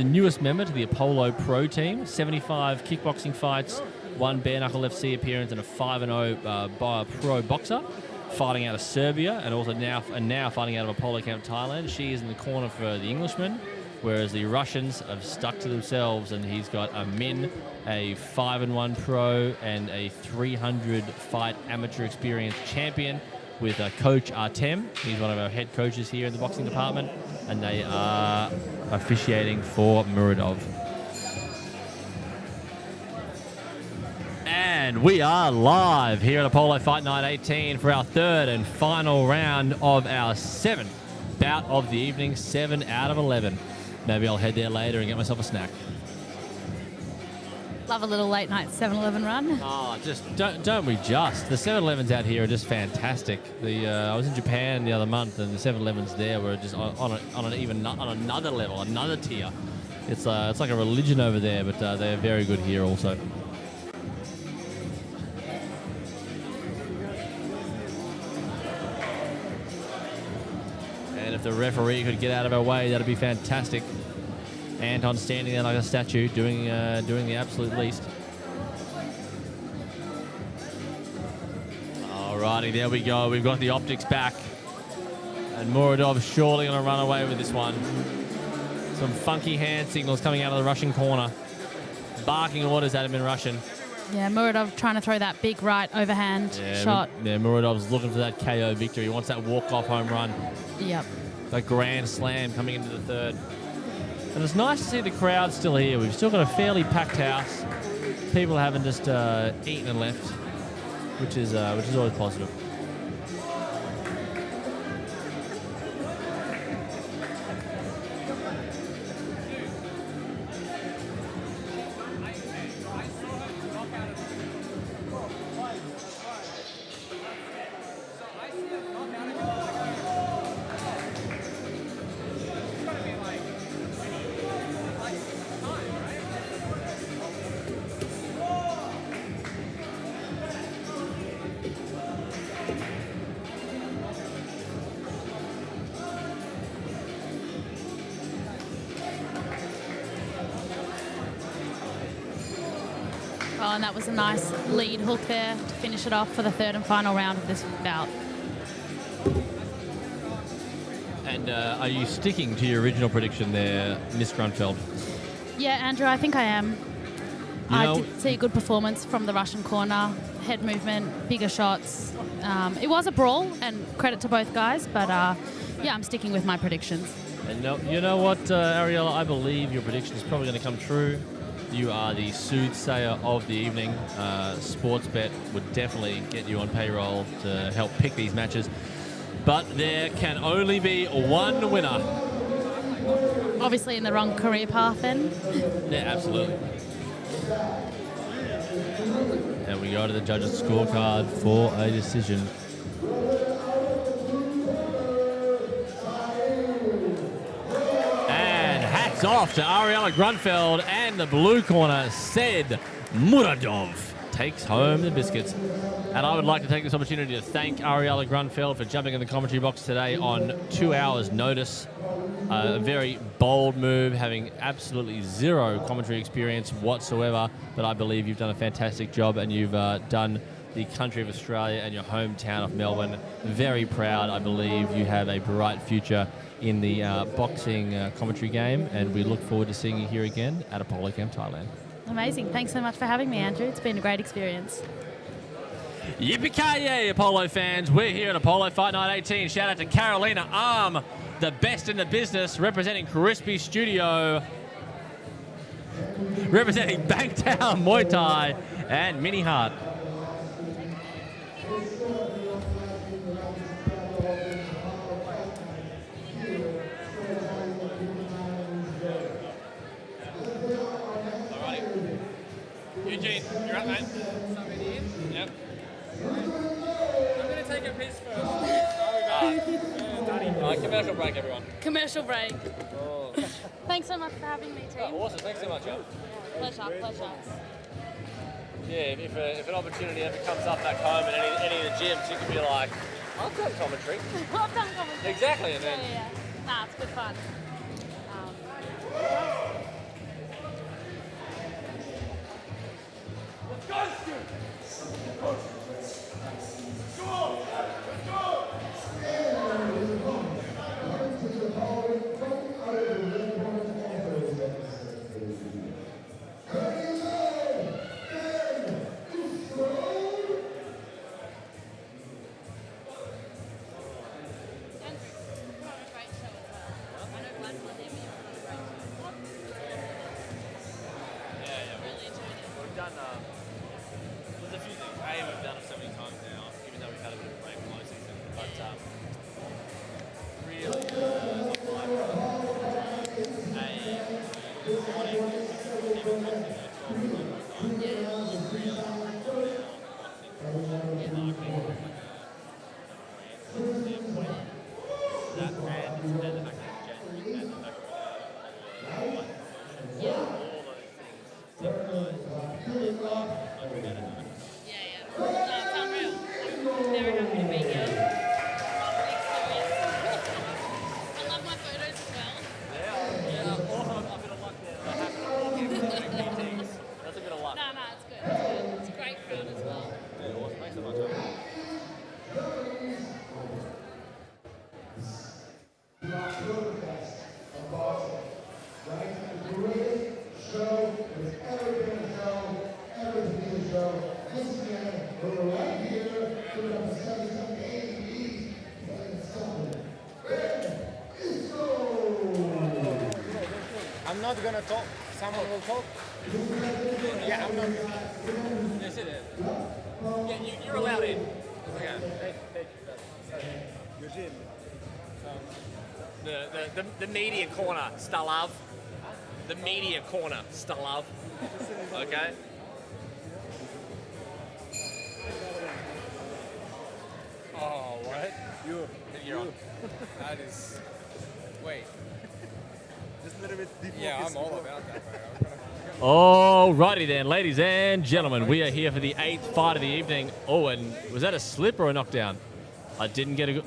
newest member to the Apollo Pro team. 75 kickboxing fights, 1 bare knuckle FC appearance, and a 5-0 by a pro boxer, fighting out of Serbia, and also now fighting out of Apollo Camp Thailand. She is in the corner for the Englishman, whereas the Russians have stuck to themselves, and he's got a Min, a 5-1 pro, and a 300 fight amateur experience champion with Coach Artem. He's one of our head coaches here in the boxing department, and they are officiating for Muradov. And we are live here at Apollo Fight Night 18 for our third and final round of our 7th bout of the evening, 7 out of 11. Maybe I'll head there later and get myself a snack. Love a little late night 7-Eleven run. Oh, just don't we just? The 7-Elevens out here are just fantastic. I was in Japan the other month, and the 7-Elevens there were just on another level, another tier. It's like a religion over there, but they're very good here also. And if the referee could get out of our way, that'd be fantastic. Anton standing there like a statue, doing the absolute least. Alrighty, there we go. We've got the optics back. And Muradov surely going to run away with this one. Some funky hand signals coming out of the Russian corner. Barking orders at him in Russian. Yeah, Muradov trying to throw that big right overhand shot. Yeah, Muradov's looking for that KO victory. He wants that walk-off home run. Yep. That grand slam coming into the third. And it's nice to see the crowd still here. We've still got a fairly packed house. People haven't just eaten and left, which is always positive. Oh, and that was a nice lead hook there to finish it off for the third and final round of this bout. And are you sticking to your original prediction there, Miss Grunfeld? Yeah, Andrew, I think I am. I did see a good performance from the Russian corner. Head movement, bigger shots. It was a brawl, and credit to both guys, but yeah, I'm sticking with my predictions. And you know what, Ariella? I believe your prediction is probably going to come true. You are the soothsayer of the evening. Sportsbet would definitely get you on payroll to help pick these matches. But there can only be one winner. Obviously in the wrong career path then. Yeah, absolutely. And we go to the judges' scorecard for a decision. Off to Ariella Grunfeld, and the blue corner said Muradov takes home the biscuits. And I would like to take this opportunity to thank Ariella Grunfeld for jumping in the commentary box today on 2 hours notice. A very bold move, having absolutely zero commentary experience whatsoever, but I believe you've done a fantastic job, and you've done the country of Australia and your hometown of Melbourne very proud. I believe you have a bright future in the boxing commentary game, and we look forward to seeing you here again at Apollo Camp Thailand. Amazing. Thanks so much for having me, Andrew. It's been a great experience. Yippee-ki-yay, Apollo fans. We're here at Apollo Fight Night 18. Shout out to Carolina the best in the business, representing Crispy Studio, representing Bangtown Muay Thai, and Mini Hart. Eugene, you're up, mate. Yep. I'm going to take a piss first. Commercial break, everyone. Commercial break. Thanks so much for having me, team. Awesome, thanks so much, Joe. Pleasure. Yeah, if an opportunity ever comes up back home at any of the gyms, you can be like, I've done commentary. I've done commentary. Exactly, and then Yeah. Nah, it's good fun. we've done, there's a few things. We've done it so many times now, even though we've had a bit of a break from low season. But really, I'm not gonna talk. Someone will talk. Yeah, I'm not. Yes, it is. Yeah, you're allowed in. The media corner, Stalav. The media corner, Stalav. Okay. Oh, what? You're on. That is. Wait. Just a little bit deep. Yeah, I'm all about that, bro. Alrighty then, ladies and gentlemen, we are here for the 8th fight of the evening. Oh, and was that a slip or a knockdown? I didn't get a good...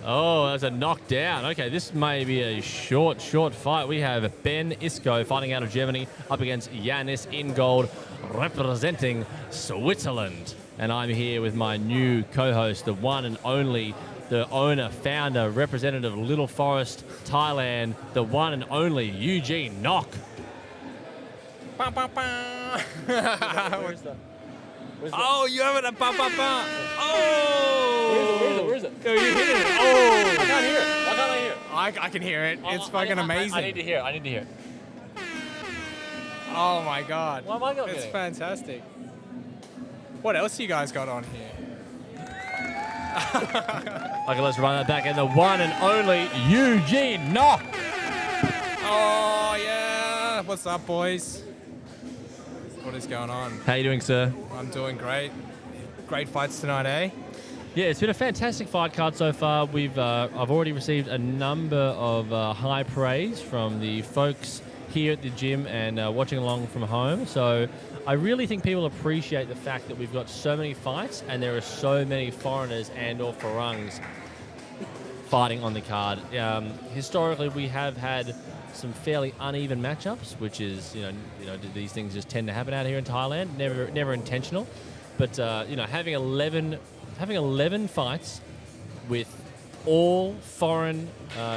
Oh, that's a knockdown. Okay, this may be a short fight. We have Ben Isco fighting out of Germany up against Yanis in gold, representing Switzerland. And I'm here with my new co-host, the one and only, the owner, founder, representative of Little Forest, Thailand, the one and only Eugene Knock. Ba, ba, ba. Where's the... Oh, you have it a ba ba ba. Oh! Where is it? Oh, you hit it. Oh! I can't hear it. Why can't I hear it? I can hear it. It's fucking amazing. I need to hear it. Oh my god. Why am I not It's getting it? fantastic. What else you guys got on here? Okay, let's run that back. And the one and only Eugene Knock. Oh yeah. What's up, boys? What is going on? How you doing, sir? I'm doing great. Great fights tonight, eh? Yeah, it's been a fantastic fight card so far. I've already received a number of high praise from the folks here at the gym and watching along from home. So I really think people appreciate the fact that we've got so many fights and there are so many foreigners and or Farangs fighting on the card. Historically, we have had some fairly uneven matchups, which is, these things just tend to happen out here in Thailand. Never intentional. But, having 11 fights with all foreign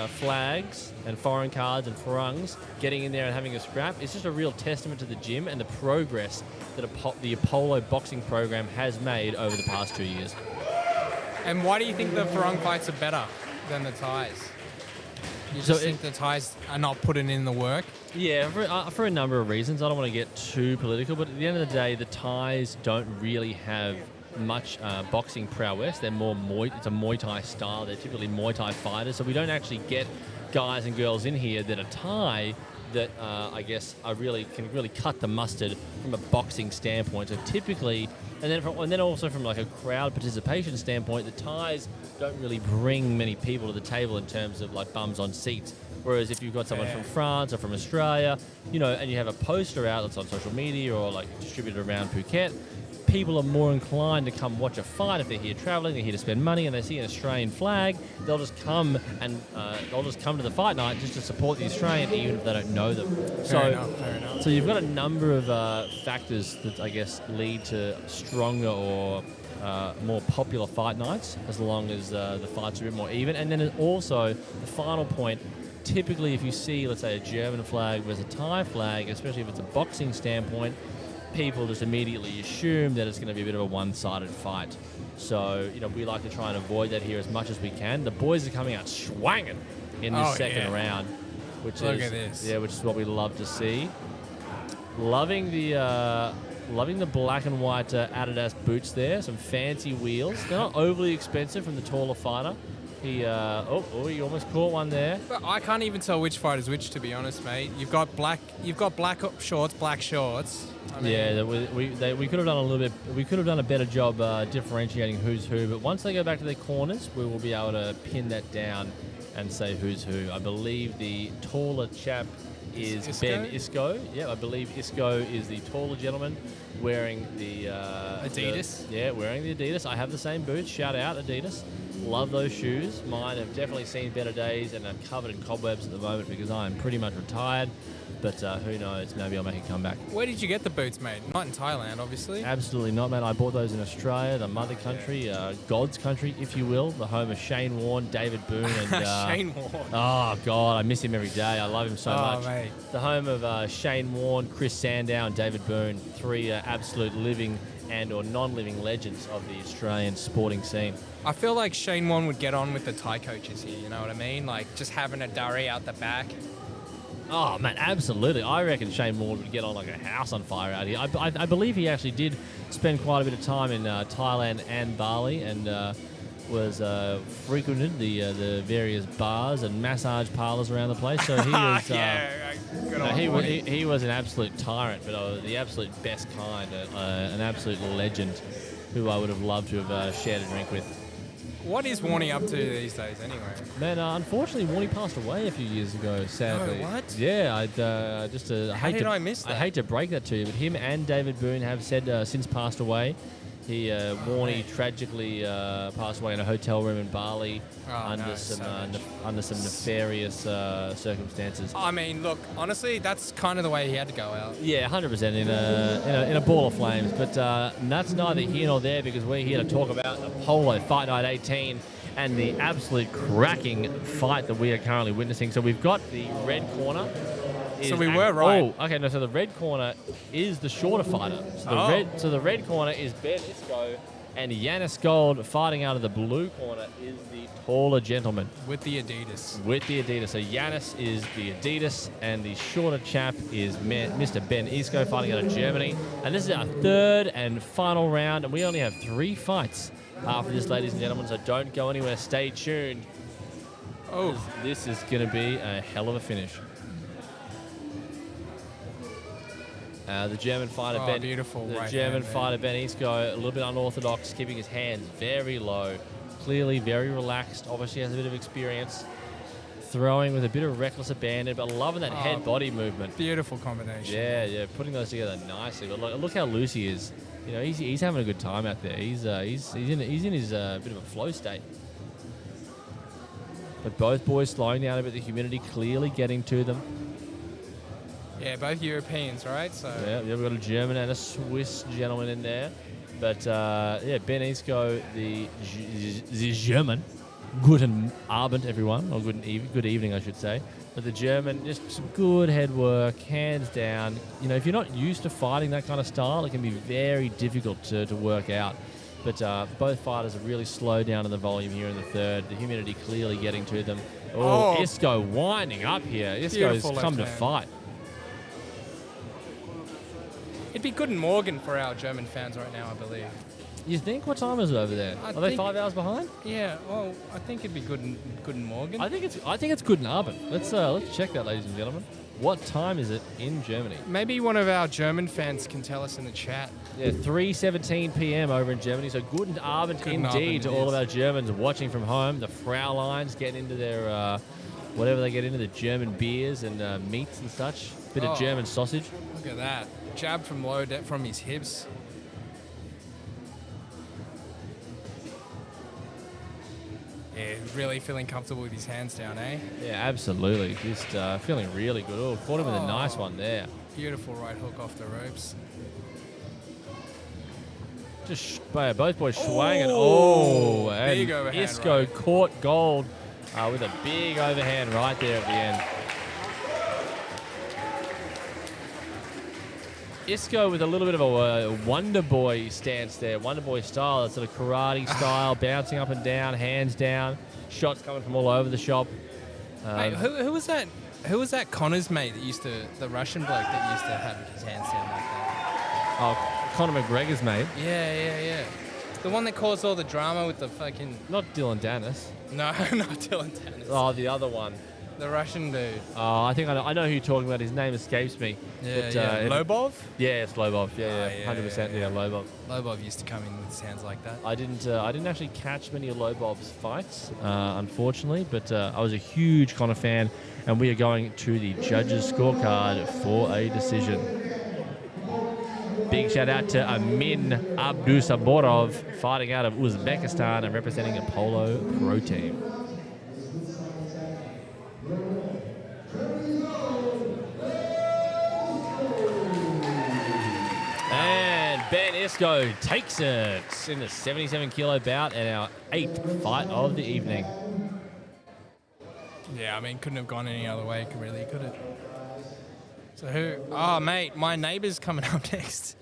flags and foreign cards and Farangs getting in there and having a scrap is just a real testament to the gym and the progress that the Apollo boxing program has made over the past 2 years. And why do you think the Farang fights are better than the Thais? You So just think the Thais are not putting in the work? Yeah, for a number of reasons. I don't want to get too political, but at the end of the day, the Thais don't really have much boxing prowess. They're more it's a Muay Thai style. They're typically Muay Thai fighters, so we don't actually get guys and girls in here that are Thai that I guess can really cut the mustard from a boxing standpoint. So typically, and then also from like a crowd participation standpoint, the Thais don't really bring many people to the table in terms of like bums on seats. Whereas if you've got someone from France or from Australia, and you have a poster out that's on social media or like distributed around Phuket, people are more inclined to come watch a fight if they're here traveling, they're here to spend money, and they see an Australian flag. They'll just come to the fight night just to support the Australian, even if they don't know them. Fair enough. So you've got a number of factors that I guess lead to stronger or more popular fight nights, as long as the fights are a bit more even. And then also the final point. Typically, if you see, let's say, a German flag versus a Thai flag, especially if it's a boxing standpoint, people just immediately assume that it's going to be a bit of a one-sided fight. So, we like to try and avoid that here as much as we can. The boys are coming out swanging in this second round, which is what we love to see. Loving the black and white Adidas boots there, some fancy wheels. They're not overly expensive from the taller fighter. He almost caught one there. But I can't even tell which fight is which, to be honest, mate. You've got black shorts, black shorts. I mean, we could have done a little bit. We could have done a better job differentiating who's who. But once they go back to their corners, we will be able to pin that down and say who's who. I believe the taller chap is Isco? Ben Isco. Yeah, I believe Isco is the taller gentleman wearing the Adidas. Wearing the Adidas. I have the same boots. Shout out Adidas. Love those shoes. Mine have definitely seen better days and are covered in cobwebs at the moment because I am pretty much retired. But who knows? Maybe I'll make a comeback. Where did you get the boots, mate? Not in Thailand, obviously. Absolutely not, mate. I bought those in Australia, the mother country, God's country, if you will, the home of Shane Warne, David Boone, and Shane Warne. Oh God, I miss him every day. I love him so much. Mate. The home of Shane Warne, Chris Sandow, and David Boone, three absolute living and or non-living legends of the Australian sporting scene. I feel like Shane Warne would get on with the Thai coaches here, you know what I mean? Like, just having a durry out the back. Oh, man, absolutely. I reckon Shane Warne would get on like a house on fire out here. I believe he actually did spend quite a bit of time in Thailand and Bali and was frequented the various bars and massage parlors around the place. So he was he was an absolute tyrant, but the absolute best kind, an absolute legend who I would have loved to have shared a drink with. What is Warnie up to these days, anyway? Man, unfortunately, Warnie passed away a few years ago, sadly. Oh, what? Yeah, I miss that? I hate to break that to you, but him and David Boone have said since passed away. Warnie tragically passed away in a hotel room in Bali under some nefarious circumstances. I mean, look, honestly, that's kind of the way he had to go out. Yeah, 100% in a ball of flames. But that's neither here nor there because we're here to talk about Apollo Fight Night 18 and the absolute cracking fight that we are currently witnessing. So we've got the red corner. So we were right. Oh, okay. No, so the red corner is the shorter fighter. So the red corner is Ben Isco, and Yanis Gold fighting out of the blue corner is the taller gentleman. With the Adidas. So Yanis is the Adidas, and the shorter chap is Mr. Ben Isco fighting out of Germany. And this is our third and final round, and we only have 3 fights after this, ladies and gentlemen, so don't go anywhere. Stay tuned. Oh. This is going to be a hell of a finish. The German fighter Ben Isco, a little bit unorthodox, keeping his hands very low, clearly very relaxed. Obviously has a bit of experience, throwing with a bit of reckless abandon, but loving that head-body movement. Beautiful combination. Yeah, putting those together nicely. But look how loose he is. You know, he's having a good time out there. He's in his bit of a flow state. But both boys slowing down a bit. The humidity clearly getting to them. Yeah, both Europeans, right? So yeah, we've got a German and a Swiss gentleman in there. But Ben Isco, the German. Guten Abend, everyone, or good evening, I should say. But the German, just some good head work, hands down. You know, if you're not used to fighting that kind of style, it can be very difficult to work out. But both fighters have really slowed down in the volume here in the third. The humidity clearly getting to them. Oh. Isco winding up here. Isco's Beautiful come to left hand. fight. It'd be good in Morgan for our German fans right now, I believe. You think? What time is it over there? I Are they think- 5 hours behind? Yeah, well, I think it'd be good in Morgan. I think it's good in Arbon. Let's check that, ladies and gentlemen. What time is it in Germany? Maybe one of our German fans can tell us in the chat. Yeah, 3:17 p.m. over in Germany. So guten Abend Guten indeed Abend, to all of yes. our Germans watching from home. The Fraulein's getting into their whatever they get into, the German beers and meats and such. Bit of Oh. German sausage. Look at that. Jab from low from his hips. Yeah, really feeling comfortable with his hands down, eh? Yeah, absolutely. Just feeling really good. Oh, caught him with a nice Oh. one there. Beautiful right hook off the ropes. Both boys swinging. Oh, Oh, and big overhand Isco right. caught gold with a big overhand right there at the end. Isco with a little bit of a Wonder Boy stance there, Wonder Boy style, that sort of karate style, bouncing up and down, hands down, shots coming from all over the shop. Hey, who was that? Who was that Connor's mate that used to, the Russian bloke that used to have his hands down like that? Oh, Conor McGregor's mate, Yeah. The one that caused all the drama with the fucking... not Dylan Dennis. No, not Dylan Dennis. Oh, the other one. The Russian dude. Oh, I think I know who you're talking about. His name escapes me. But, Lobov? Yeah, it's Lobov. Yeah, yeah, 100%. Yeah, Lobov. Lobov used to come in with his hands like that. I didn't actually catch many of Lobov's fights, unfortunately, but I was a huge Conor fan, and we are going to the judges' scorecard for a decision. Big shout out to Amin Abdusaborov, fighting out of Uzbekistan and representing a Polo Pro team. And Ben Isco takes it in the 77-kilo bout and our 8th fight of the evening. Yeah, I mean, couldn't have gone any other way, really, could it? So who? Oh, mate, my neighbour's coming up next.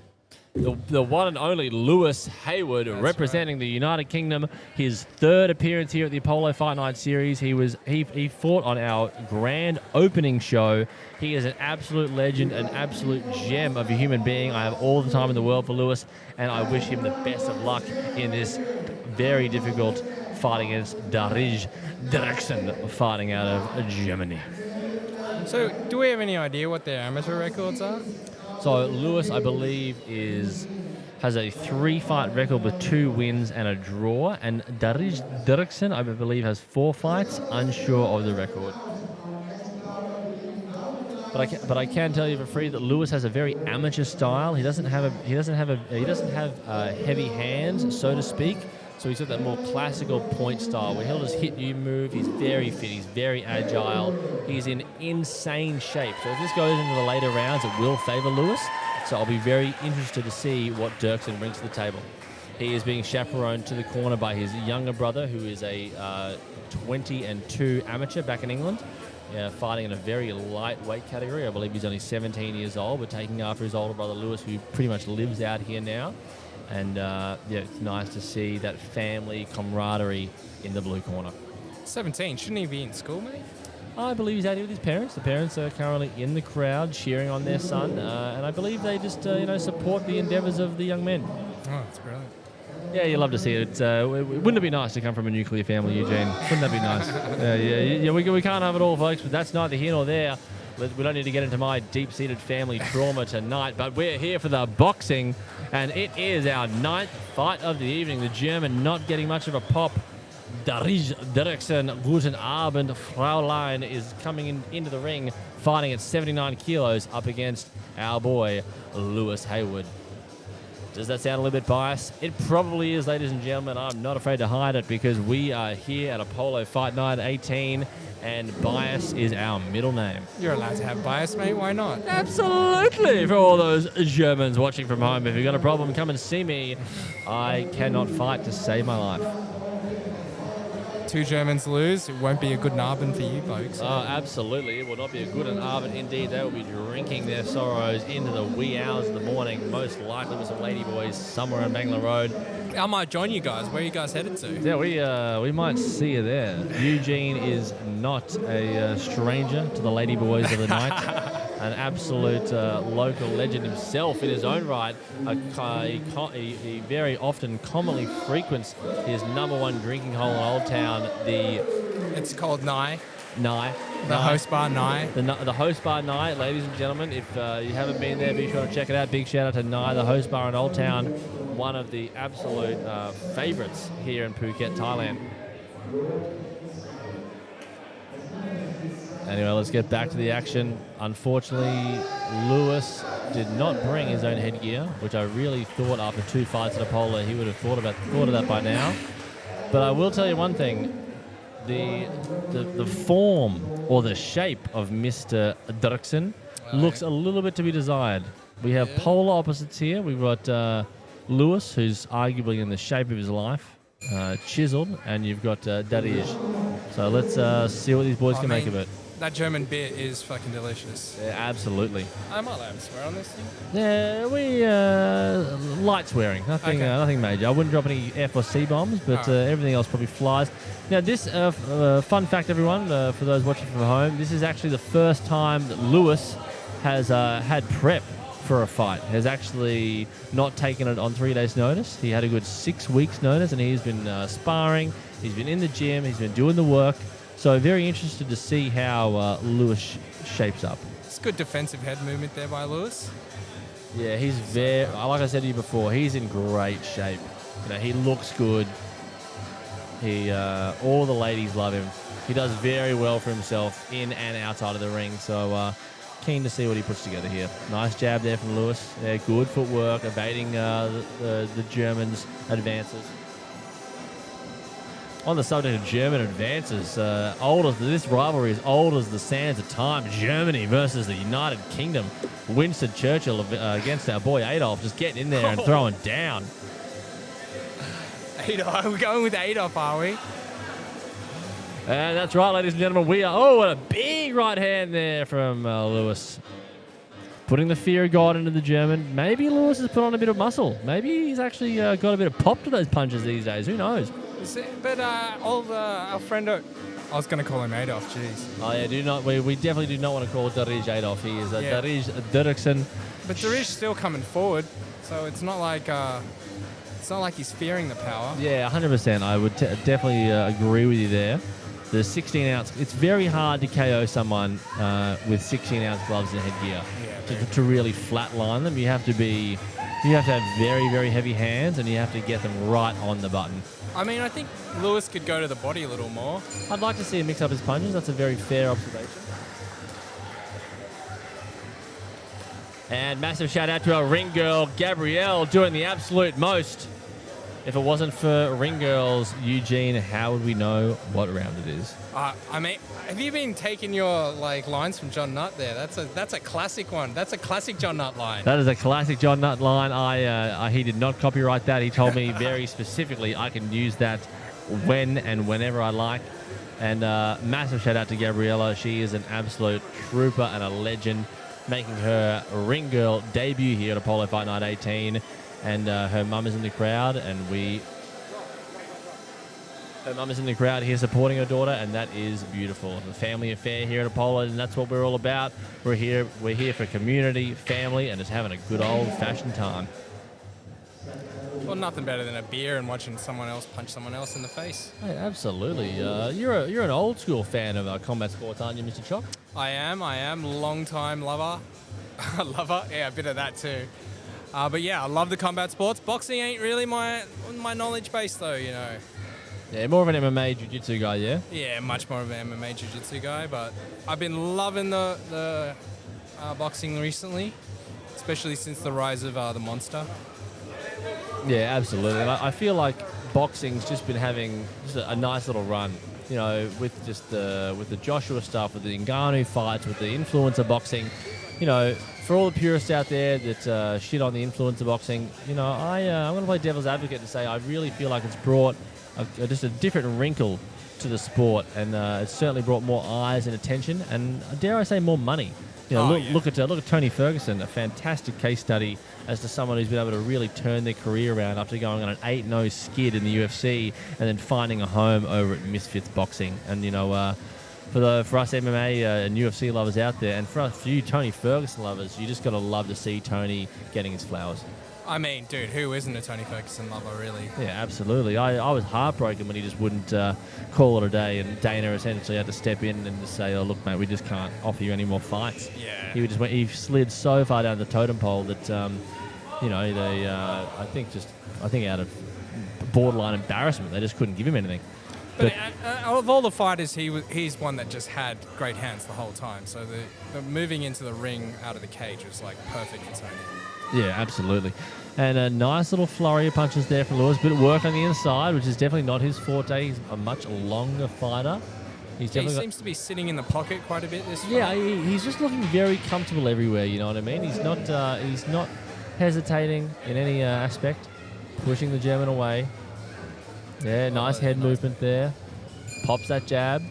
The one and only Lewis Haywood, representing the United Kingdom. His 3rd appearance here at the Apollo Fight Night Series. He fought on our grand opening show. He is an absolute legend, an absolute gem of a human being. I have all the time in the world for Lewis, and I wish him the best of luck in this very difficult fight against Darij Dirksen, fighting out of Germany. So, do we have any idea what their amateur records are? So Lewis, I believe, has a 3-fight record with 2 wins and a draw, and Darij Dirksen, I believe, has 4 fights. Unsure of the record, but I can tell you for free that Lewis has a very amateur style. He doesn't have heavy hands, so to speak. So he's got that more classical point style where he'll just hit you, move. He's very fit. He's very agile. He's in insane shape. So if this goes into the later rounds, it will favour Lewis. So I'll be very interested to see what Dirksen brings to the table. He is being chaperoned to the corner by his younger brother, who is a 20-2 amateur back in England, fighting in a very lightweight category. I believe he's only 17 years old, but taking after his older brother Lewis, who pretty much lives out here now. And it's nice to see that family camaraderie in the blue corner. 17. Shouldn't he be in school, mate? I believe he's out here with his parents. The parents are currently in the crowd cheering on their son, and I believe they just support the endeavours of the young men. Oh, that's brilliant. Yeah, you love to see it. Wouldn't it be nice to come from a nuclear family, Eugene? Wouldn't that be nice? We can't have it all, folks, but that's neither here nor there. We don't need to get into my deep-seated family trauma tonight, but we're here for the boxing, and it is our 9th fight of the evening. The German not getting much of a pop. Darij Dirksen, guten Abend, Fraulein, is coming into the ring, fighting at 79 kilos up against our boy, Lewis Haywood. Does that sound a little bit biased? It probably is, ladies and gentlemen. I'm not afraid to hide it because we are here at Apollo Fight Night 18, and bias is our middle name. You're allowed to have bias, mate. Why not? Absolutely. For all those Germans watching from home, if you've got a problem, come and see me. I cannot fight to save my life. 2 Germans lose, it won't be a good Narbon for you folks. Oh, absolutely. It will not be a good Abend indeed. They will be drinking their sorrows into the wee hours of the morning, most likely with some ladyboys somewhere on Bangla Road. I might join you guys. Where are you guys headed to? Yeah, we might see you there. Eugene is not a stranger to the ladyboys of the night. An absolute local legend himself in his own right. He very often commonly frequents his #1 drinking hole in Old Town, It's called Nye. Nye. The host bar Nye. The host bar Nye, ladies and gentlemen. If you haven't been there, be sure to check it out. Big shout out to Nye, the host bar in Old Town. One of the absolute favourites here in Phuket, Thailand. Anyway, let's get back to the action. Unfortunately, Lewis did not bring his own headgear, which I really thought after 2 fights at Apollo he would have thought of that by now. But I will tell you one thing: the form or the shape of Mr. Durken looks a little bit to be desired. We have polar opposites here. We've got Lewis, who's arguably in the shape of his life, chiseled, and you've got Diaz. So let's see what these boys can make of it. That German beer is fucking delicious. Yeah, absolutely. Am I allowed to swear on this thing? Yeah, we light swearing, nothing major. I wouldn't drop any F or C bombs, but everything else probably flies. Now, this fun fact, everyone, for those watching from home, this is actually the first time that Lewis has had prep for a fight. Has actually not taken it on 3 days' notice. He had a good 6 weeks' notice, and he's been sparring. He's been in the gym. He's been doing the work. So very interested to see how Lewis shapes up. It's good defensive head movement there by Lewis. Yeah, he's very, like I said to you before, he's in great shape. You know, he looks good. All the ladies love him. He does very well for himself in and outside of the ring. So keen to see what he puts together here. Nice jab there from Lewis. Yeah, good footwork, evading the Germans' advances. On the subject of German advances, this rivalry is old as the sands of time. Germany versus the United Kingdom. Winston Churchill against our boy Adolf, just getting in there and throwing down. Adolf, we're going with Adolf, are we? And that's right, ladies and gentlemen. We are. Oh, what a big right hand there from Lewis. Putting the fear of God into the German. Maybe Lewis has put on a bit of muscle. Maybe he's actually got a bit of pop to those punches these days. Who knows? But Alfredo, I was going to call him Adolf, jeez. Oh, yeah, we definitely do not want to call Diaz Adolf. He is Diaz Durken. But Diaz still coming forward, so it's not like he's fearing the power. Yeah, 100%. I would definitely agree with you there. The 16-ounce, it's very hard to KO someone with 16-ounce gloves and headgear to really flatline them. You have to have very, very heavy hands, and you have to get them right on the button. I mean, I think Lewis could go to the body a little more. I'd like to see him mix up his punches. That's a very fair observation. And massive shout out to our ring girl, Gabrielle, doing the absolute most. If it wasn't for ring girls, Eugene, how would we know what round it is? I mean, have you been taking your lines from John Nutt there? That's a classic one. That's a classic John Nutt line. That is a classic John Nutt line. He did not copyright that. He told me very specifically I can use that when and whenever I like. And massive shout out to Gabriella. She is an absolute trooper and a legend, making her ring girl debut here at Apollo Fight Night 18. And her mum is in the crowd, and her mum is in the crowd here supporting her daughter, and that is beautiful. The family affair here at Apollo, and that's what we're all about. We're here for community, family, and just having a good old-fashioned time. Well, nothing better than a beer and watching someone else punch someone else in the face. Hey, absolutely. You're an old-school fan of combat sports, aren't you, Mr. Chop? I am. Long-time lover. Yeah, a bit of that too. But yeah, I love the combat sports. Boxing ain't really my knowledge base though, you know. Yeah, more of an MMA jiu-jitsu guy, yeah? Yeah, much more of an MMA jiu-jitsu guy, but I've been loving the boxing recently, especially since the rise of the Monster. Yeah, absolutely. I feel like boxing's just been having just a nice little run, you know, with the Joshua stuff, with the Ngannou fights, with the influencer boxing, you know. For all the purists out there that shit on the influencer boxing, you know, I'm going to play devil's advocate and say I really feel like it's brought just a different wrinkle to the sport, and it's certainly brought more eyes and attention, and dare I say, more money. Look at Tony Ferguson, a fantastic case study as to someone who's been able to really turn their career around after going on an 8-0 skid in the UFC and then finding a home over at Misfits Boxing. And for us MMA and UFC lovers out there, and for a few Tony Ferguson lovers, you just got to love to see Tony getting his flowers. I mean, dude, who isn't a Tony Ferguson lover, really? Yeah, absolutely. I was heartbroken when he just wouldn't call it a day, and Dana essentially had to step in and just say, "Oh, look, mate, we just can't offer you any more fights." Yeah. He slid so far down the totem pole that they I think out of borderline embarrassment, they just couldn't give him anything. But of all the fighters, he's one that just had great hands the whole time. So the moving into the ring out of the cage was like perfect for Tony. Yeah, absolutely. And a nice little flurry of punches there from Lewis. Bit of work on the inside, which is definitely not his forte. He's a much longer fighter. He seems to be sitting in the pocket quite a bit this fight. Yeah, he's just looking very comfortable everywhere, you know what I mean? He's not hesitating in any aspect, pushing the German away. Yeah, nice head movement there. Pops that jab.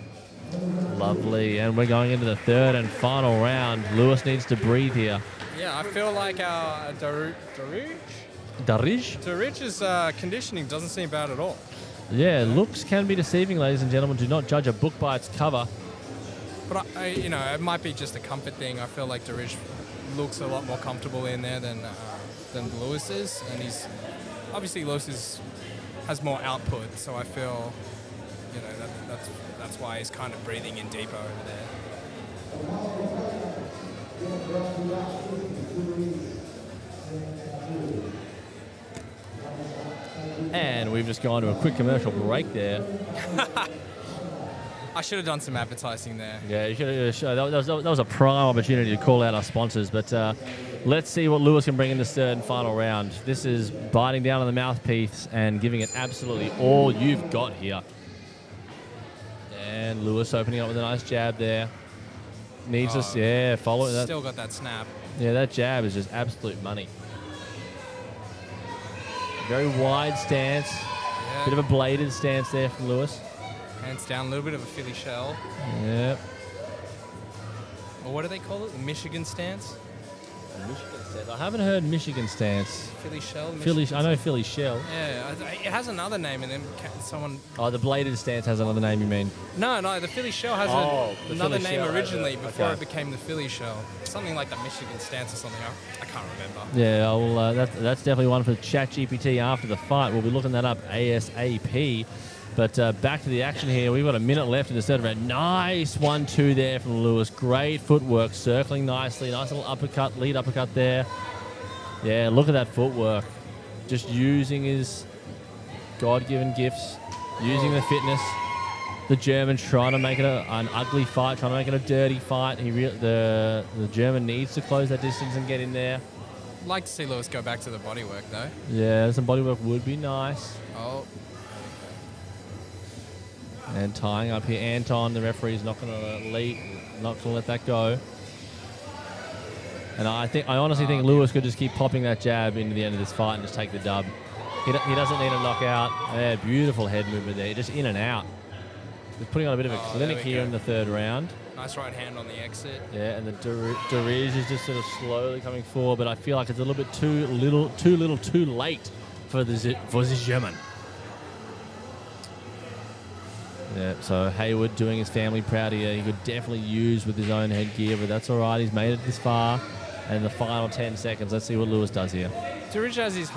Lovely. And we're going into the third and final round. Lewis needs to breathe here. Yeah, I feel like our Darij's conditioning doesn't seem bad at all. Yeah, looks can be deceiving, ladies and gentlemen. Do not judge a book by its cover. But it might be just a comfort thing. I feel like Derij looks a lot more comfortable in there than Lewis is, and he's obviously Lewis has more output. So I feel, that's why he's kind of breathing in deeper over there. And we've just gone to a quick commercial break there. I should have done some advertising there. Yeah, you should have. That was a prime opportunity to call out our sponsors. But let's see what Lewis can bring in this third and final round. This is biting down on the mouthpiece and giving it absolutely all you've got here. And Lewis opening up with a nice jab there. Needs us, follow that. Still got that snap. Yeah, that jab is just absolute money. Very wide stance. Yeah. Bit of a bladed stance there from Lewis. Hands down, a little bit of a Philly shell. Yep. Or what do they call it? The Michigan stance? Michigan stance. I haven't heard Michigan stance. Philly shell? I know Philly shell. Yeah, it has another name, and then someone... Oh, the bladed stance has another name, you mean? No, the Philly shell has another name originally before it became the Philly shell. Something like the Michigan stance or something. I can't remember. Yeah, well, that's definitely one for ChatGPT after the fight. We'll be looking that up ASAP. But back to the action here. We've got a minute left in the third round. Nice 1-2 there from Lewis. Great footwork, circling nicely. Nice little uppercut, lead uppercut there. Yeah, look at that footwork. Just using his God-given gifts, using the fitness. The German trying to make it an ugly fight, trying to make it a dirty fight. The German needs to close that distance and get in there. I'd like to see Lewis go back to the bodywork, though. Yeah, some bodywork would be nice. Oh. And tying up here, Anton, the referee's not going to let that go. And I honestly think Lewis could just keep popping that jab into the end of this fight and just take the dub. He doesn't need a knockout. Yeah, beautiful head movement there, just in and out. He's putting on a bit of a clinic here in the third round. Nice right hand on the exit. Yeah, and the Derij is just sort of slowly coming forward, but I feel like it's a little bit too late for the German. Yeah, so Haywood doing his family proud here. He could definitely use with his own headgear, but that's all right. He's made it this far. And the final 10 seconds, let's see what Lewis does here. Derij has his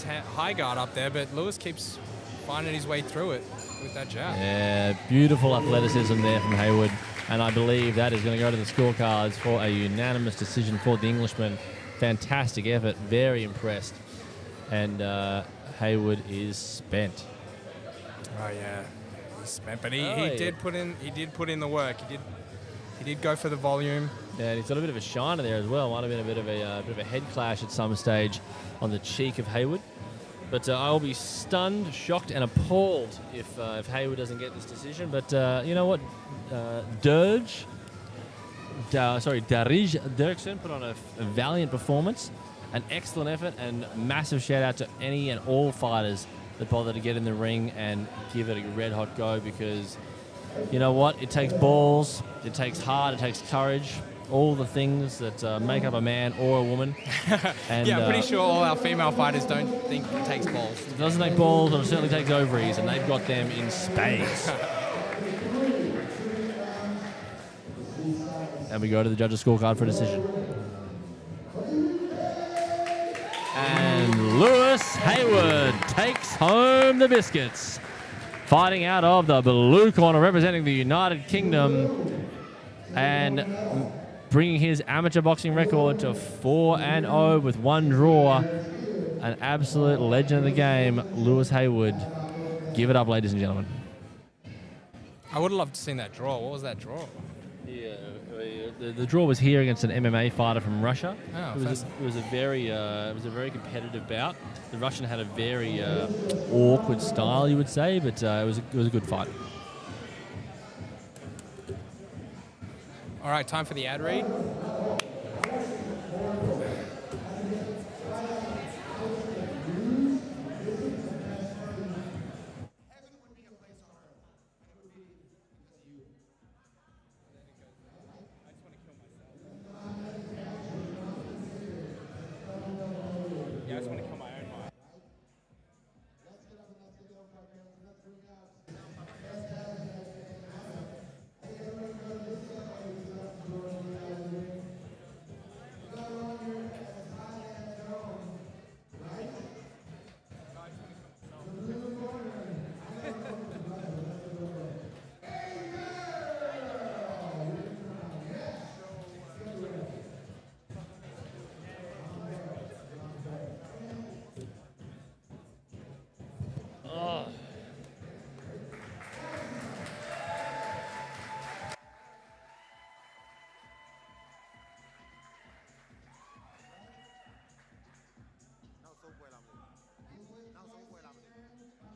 high guard up there, but Lewis keeps finding his way through it with that jab. Yeah, beautiful athleticism there from Haywood. And I believe that is going to go to the scorecards for a unanimous decision for the Englishman. Fantastic effort. Very impressed. And Haywood is spent. Oh, yeah. Spent, but he did put in the work. He did go for the volume. Yeah, and he's got a bit of a shiner there as well. Might have been a bit of a head clash at some stage on the cheek of Haywood. But I'll be stunned, shocked, and appalled if Haywood doesn't get this decision. But you know what, Derij Durken put on a valiant performance, an excellent effort, and massive shout out to any and all fighters that bother to get in the ring and give it a red hot go, because you know what? It takes balls, it takes heart, it takes courage, all the things that make up a man or a woman. And, yeah, I'm pretty sure all our female fighters don't think it takes balls. It doesn't take balls, but it certainly takes ovaries, and they've got them in spades. And we go to the judges' scorecard for a decision. And Lewis Haywood takes home the biscuits. Fighting out of the blue corner, representing the United Kingdom, and bringing his amateur boxing record to 4-0 with 1 draw. An absolute legend of the game, Lewis Haywood. Give it up, ladies and gentlemen. I would have loved to seen that draw. What was that draw? Yeah, the draw was here against an MMA fighter from Russia. Oh, it was a very competitive bout. The Russian had a very awkward style, you would say, but it was a good fight. All right, time for the ad read.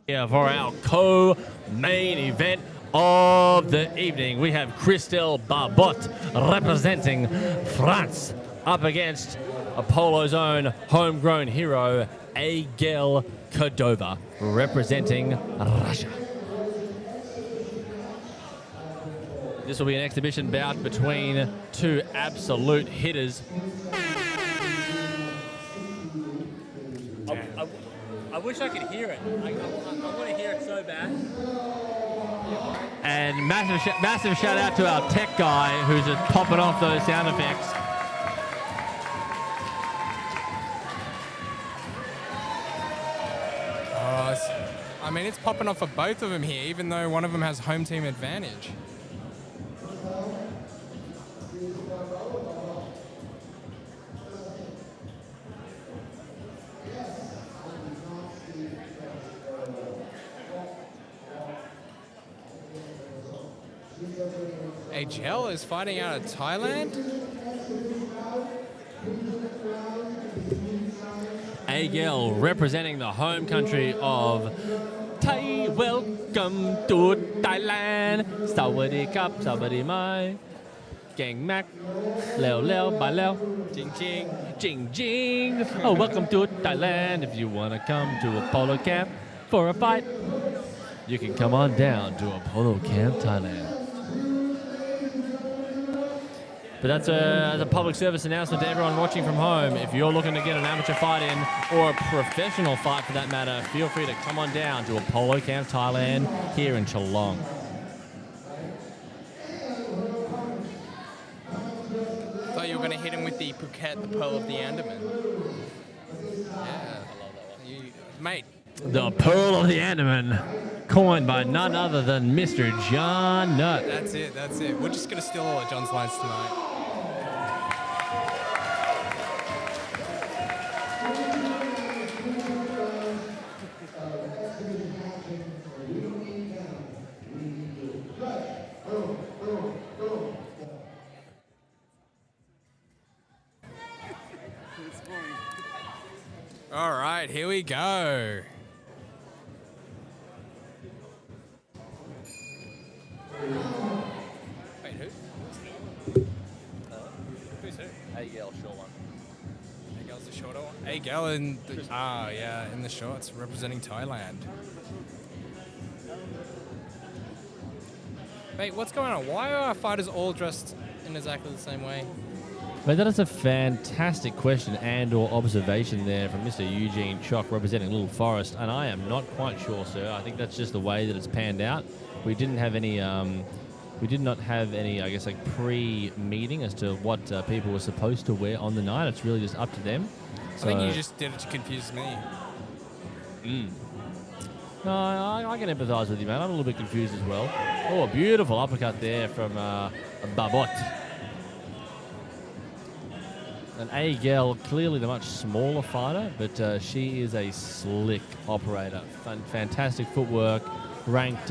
Yeah, for our co-main event of the evening, we have Christelle Babbot representing France up against Apollo's own homegrown hero, Agel Kadova, representing Russia. This will be an exhibition bout between two absolute hitters. I wish I could hear it. I want to hear it so bad. And massive shout out to our tech guy who's just popping off those sound effects. I mean, it's popping off for both of them here, even though one of them has home team advantage. Agel is fighting out of Thailand. Agel representing the home country of Thai. Welcome to Thailand. Sawadee Kap, Sawadee Mai. Gang Mac. Leo Leo, Ba Leo. Jing Jing. Jing Jing. Oh, welcome to Thailand. If you want to come to Apollo Camp for a fight, you can come on down to Apollo Camp, Thailand. But that's a public service announcement to everyone watching from home. If you're looking to get an amateur fight in, or a professional fight for that matter, feel free to come on down to Apollo Camp Thailand here in Geelong. Thought you were going to hit him with the Phuket, the Pearl of the Andaman. Yeah, mate. The Pearl of the Andaman, coined by none other than Mr. John Nutt. That's it, that's it. We're just going to steal all of John's lines tonight. All right, here we go. Wait, who? Who's who? Agel, short one. Agel's the shorter one. Agel in the, in the shorts, representing Thailand. Mate, what's going on? Why are our fighters all dressed in exactly the same way? But that is a fantastic question and/or observation there from Mr. Eugene Chock representing Little Forest, and I am not quite sure, sir. I think that's just the way that it's panned out. We didn't have any, we did not have any, I guess, like pre-meeting as to what people were supposed to wear on the night. It's really just up to them. So, I think you just did it to confuse me. No, I can empathise with you, man. I'm a little bit confused as well. Oh, a beautiful uppercut there from Babbot. And Agel, clearly the much smaller fighter, but she is a slick operator. Fantastic footwork, ranked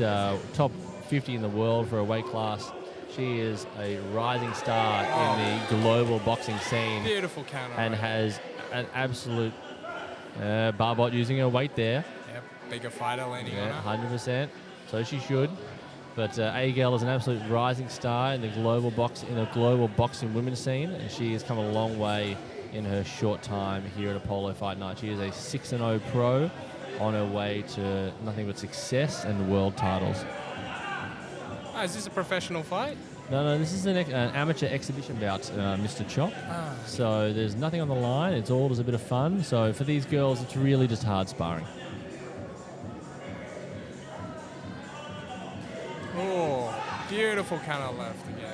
top 50 in the world for a weight class. She is a rising star in the global boxing scene. Beautiful counter. And has an absolute Babbot using her weight there. Yep, bigger fighter landing on her. 100%. So she should. But Agel is an absolute rising star in the global boxing women's scene, and she has come a long way in her short time here at Apollo Fight Night. She is a 6-0 pro on her way to nothing but success and world titles. Oh, is this a professional fight? No, this is an amateur exhibition bout, Mr. Chock. So there's nothing on the line. It's all just a bit of fun. So for these girls, it's really just hard sparring. Oh, beautiful counter left again.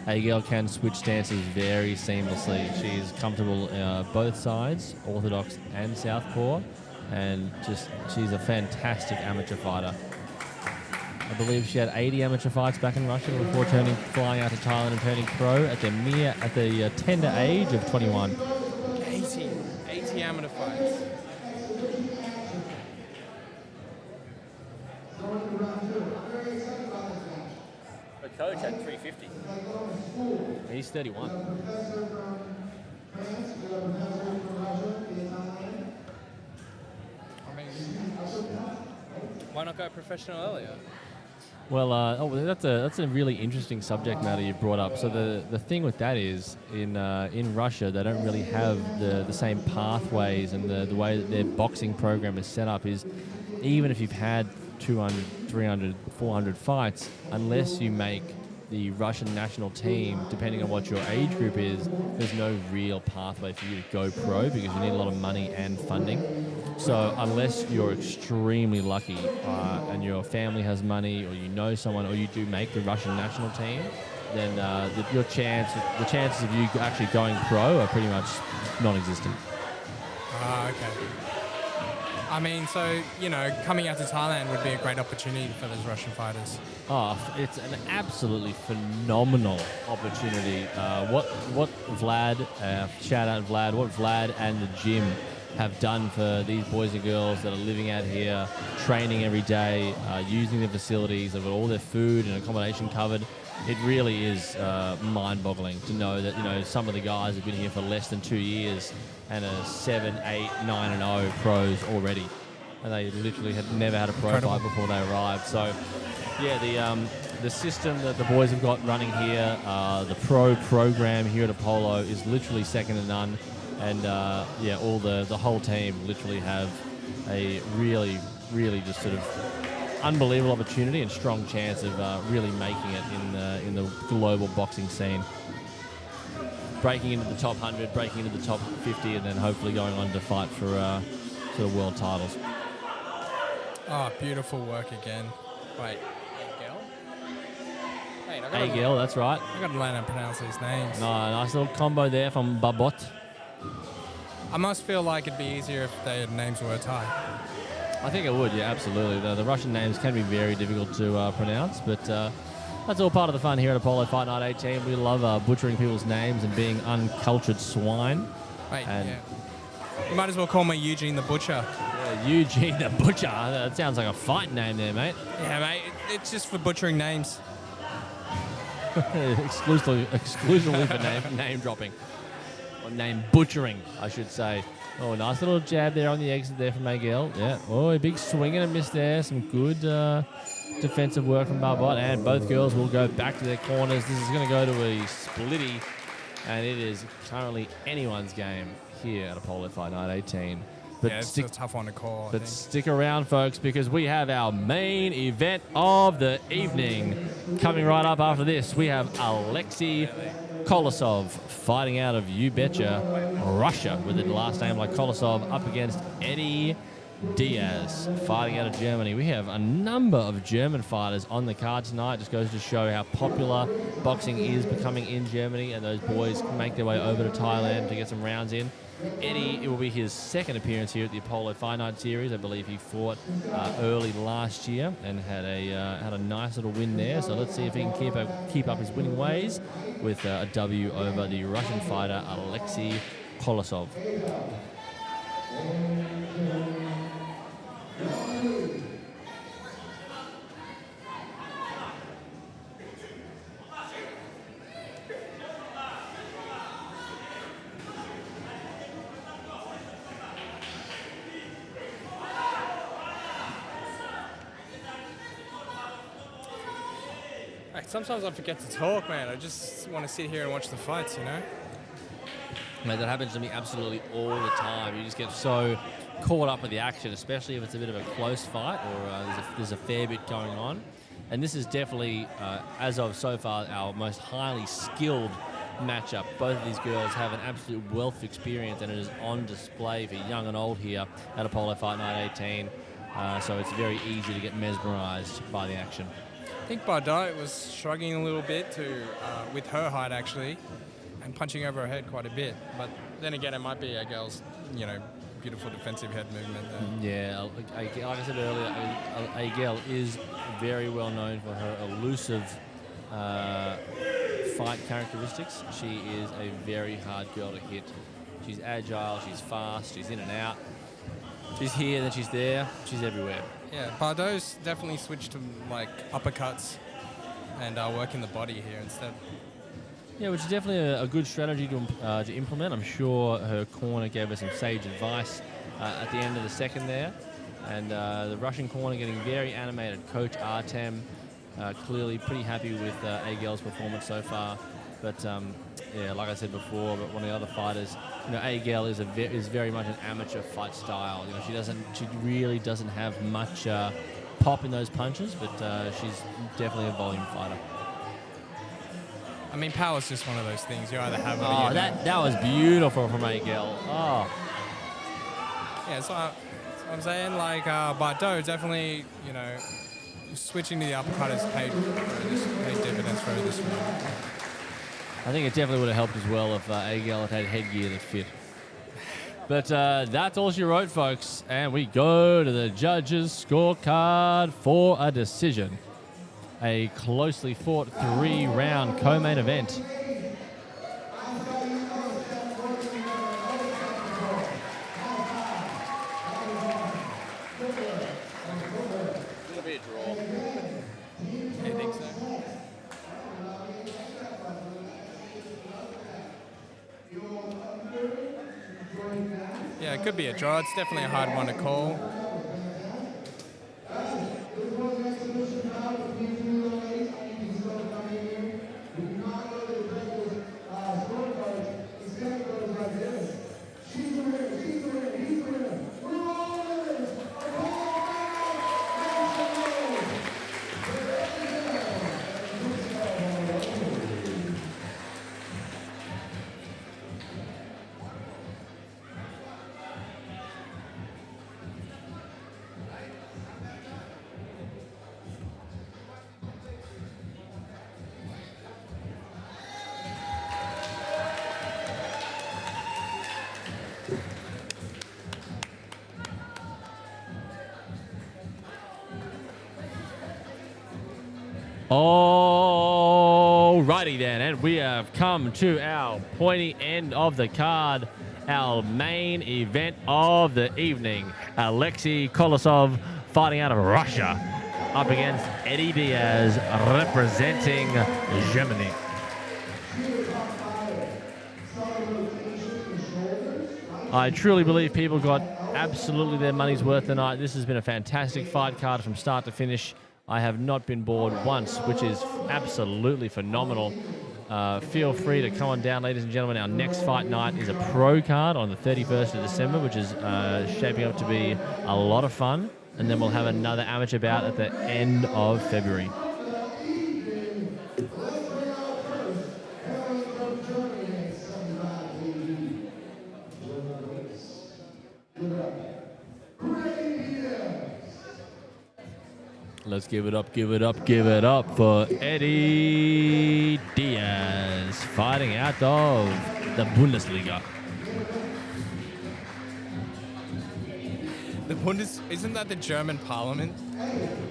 Agel can switch stances very seamlessly. She's comfortable both sides, orthodox and southpaw, and she's a fantastic amateur fighter. I believe she had 80 amateur fights back in Russia before flying out to Thailand and turning pro at the tender age of 21. 80 amateur fights. The coach had 350. He's 31. I mean, why not go professional earlier? Well, that's a really interesting subject matter you brought up. So the thing with that is in Russia they don't really have the same pathways, and the way that their boxing program is set up is even if you've had 200, 300, 400 fights, unless you make the Russian national team, depending on what your age group is, there's no real pathway for you to go pro because you need a lot of money and funding. So unless you're extremely lucky and your family has money, or you know someone, or you do make the Russian national team, then the chances of you actually going pro are pretty much non-existent. Okay. I mean, so, coming out to Thailand would be a great opportunity for those Russian fighters. Oh, it's an absolutely phenomenal opportunity. What Vlad, shout out Vlad, what Vlad and the gym have done for these boys and girls that are living out here, training every day, using the facilities, they've got all their food and accommodation covered. It really is mind-boggling to know that, some of the guys have been here for less than 2 years and are 7, 8, 9-0 pros already. And they literally had never had a pro fight before they arrived. So, yeah, the system that the boys have got running here, the pro program here at Apollo is literally second to none. And, the whole team literally have a really, really just sort of unbelievable opportunity and strong chance of really making it in the global boxing scene. Breaking into the top 100, breaking into the top 50, and then hopefully going on to fight for sort of world titles. Oh, beautiful work again. Wait, Agel? Agel, that's right. I got to learn how to pronounce these names. No, nice little combo there from Babbot. I must feel like it'd be easier if their names were Thai. I think it would, yeah, absolutely. The Russian names can be very difficult to pronounce, but that's all part of the fun here at Apollo Fight Night 18. We love butchering people's names and being uncultured swine. Wait, yeah. You might as well call me Eugene the Butcher. Yeah, Eugene the Butcher. That sounds like a fight name there, mate. Yeah, mate. It's just for butchering names. exclusively for name dropping. Or name butchering, I should say. Oh, nice little jab there on the exit there from Agel. Yeah. Oh, a big swing and a miss there. Some good defensive work from Babbot. And both girls will go back to their corners. This is going to go to a splitty. And it is currently anyone's game here at Apollo Fight Night 18 But yeah, it's a tough one to call. But stick around, folks, because we have our main event of the evening. Coming right up after this, we have Alexei Kolosov fighting out of, you betcha, Russia, with the last name like Kolosov, up against Eddie Diaz fighting out of Germany. We have a number of German fighters on the card tonight. Just goes to show how popular boxing is becoming in Germany, and those boys can make their way over to Thailand to get some rounds in. Eddie, it will be his second appearance here at the Apollo Fight Night Series. I believe he fought early last year and had a nice little win there. So let's see if he can keep up his winning ways with a W over the Russian fighter Alexei Kolosov. Sometimes I forget to talk, man. I just want to sit here and watch the fights, you know? Mate, that happens to me absolutely all the time. You just get so caught up with the action, especially if it's a bit of a close fight or there's a fair bit going on. And this is definitely, as of so far, our most highly skilled matchup. Both of these girls have an absolute wealth of experience, and it is on display for young and old here at Apollo Fight Night 18. So it's very easy to get mesmerized by the action. I think Babbot was struggling a little bit with her height, actually, and punching over her head quite a bit. But then again, it might be a girl's, beautiful defensive head movement there. Yeah, like I said earlier, Agel is very well known for her elusive fight characteristics. She is a very hard girl to hit. She's agile, she's fast, she's in and out. She's here, then she's there, she's everywhere. Yeah, Babbot's definitely switched to uppercuts and working the body here instead. Yeah, which is definitely a good strategy to implement. I'm sure her corner gave her some sage advice at the end of the second there. And the Russian corner getting very animated. Coach Artem clearly pretty happy with Agel's performance so far. But yeah, like I said before, but one of the other fighters, Agel is very much an amateur fight style. She really doesn't have much pop in those punches, but she's definitely a volume fighter. I mean, power's just one of those things. You either have it or Oh, you that was beautiful from Agel. Oh. Yeah, so I'm saying, like, Babbot definitely, switching to the uppercut has paid dividends for her this round. I think it definitely would have helped as well if Agel had headgear that fit. But that's all she wrote, folks. And we go to the judges' scorecard for a decision. A closely fought 3-round co-main event. It'll be a draw. You think so? Yeah, it could be a draw. It's definitely a hard one to call. Alrighty then, and we have come to our pointy end of the card, our main event of the evening. Alexei Kolosov fighting out of Russia up against Eddie Diaz representing Germany. I truly believe people got absolutely their money's worth tonight. This has been a fantastic fight card from start to finish. I have not been bored once, which is absolutely phenomenal. feel free to come on down, ladies and gentlemen. Our next fight night is a pro card on the 31st of December, which is shaping up to be a lot of fun. And then we'll have another amateur bout at the end of February. Let's give it up for Eddie Diaz, fighting out of the Bundesliga. Isn't that the German parliament?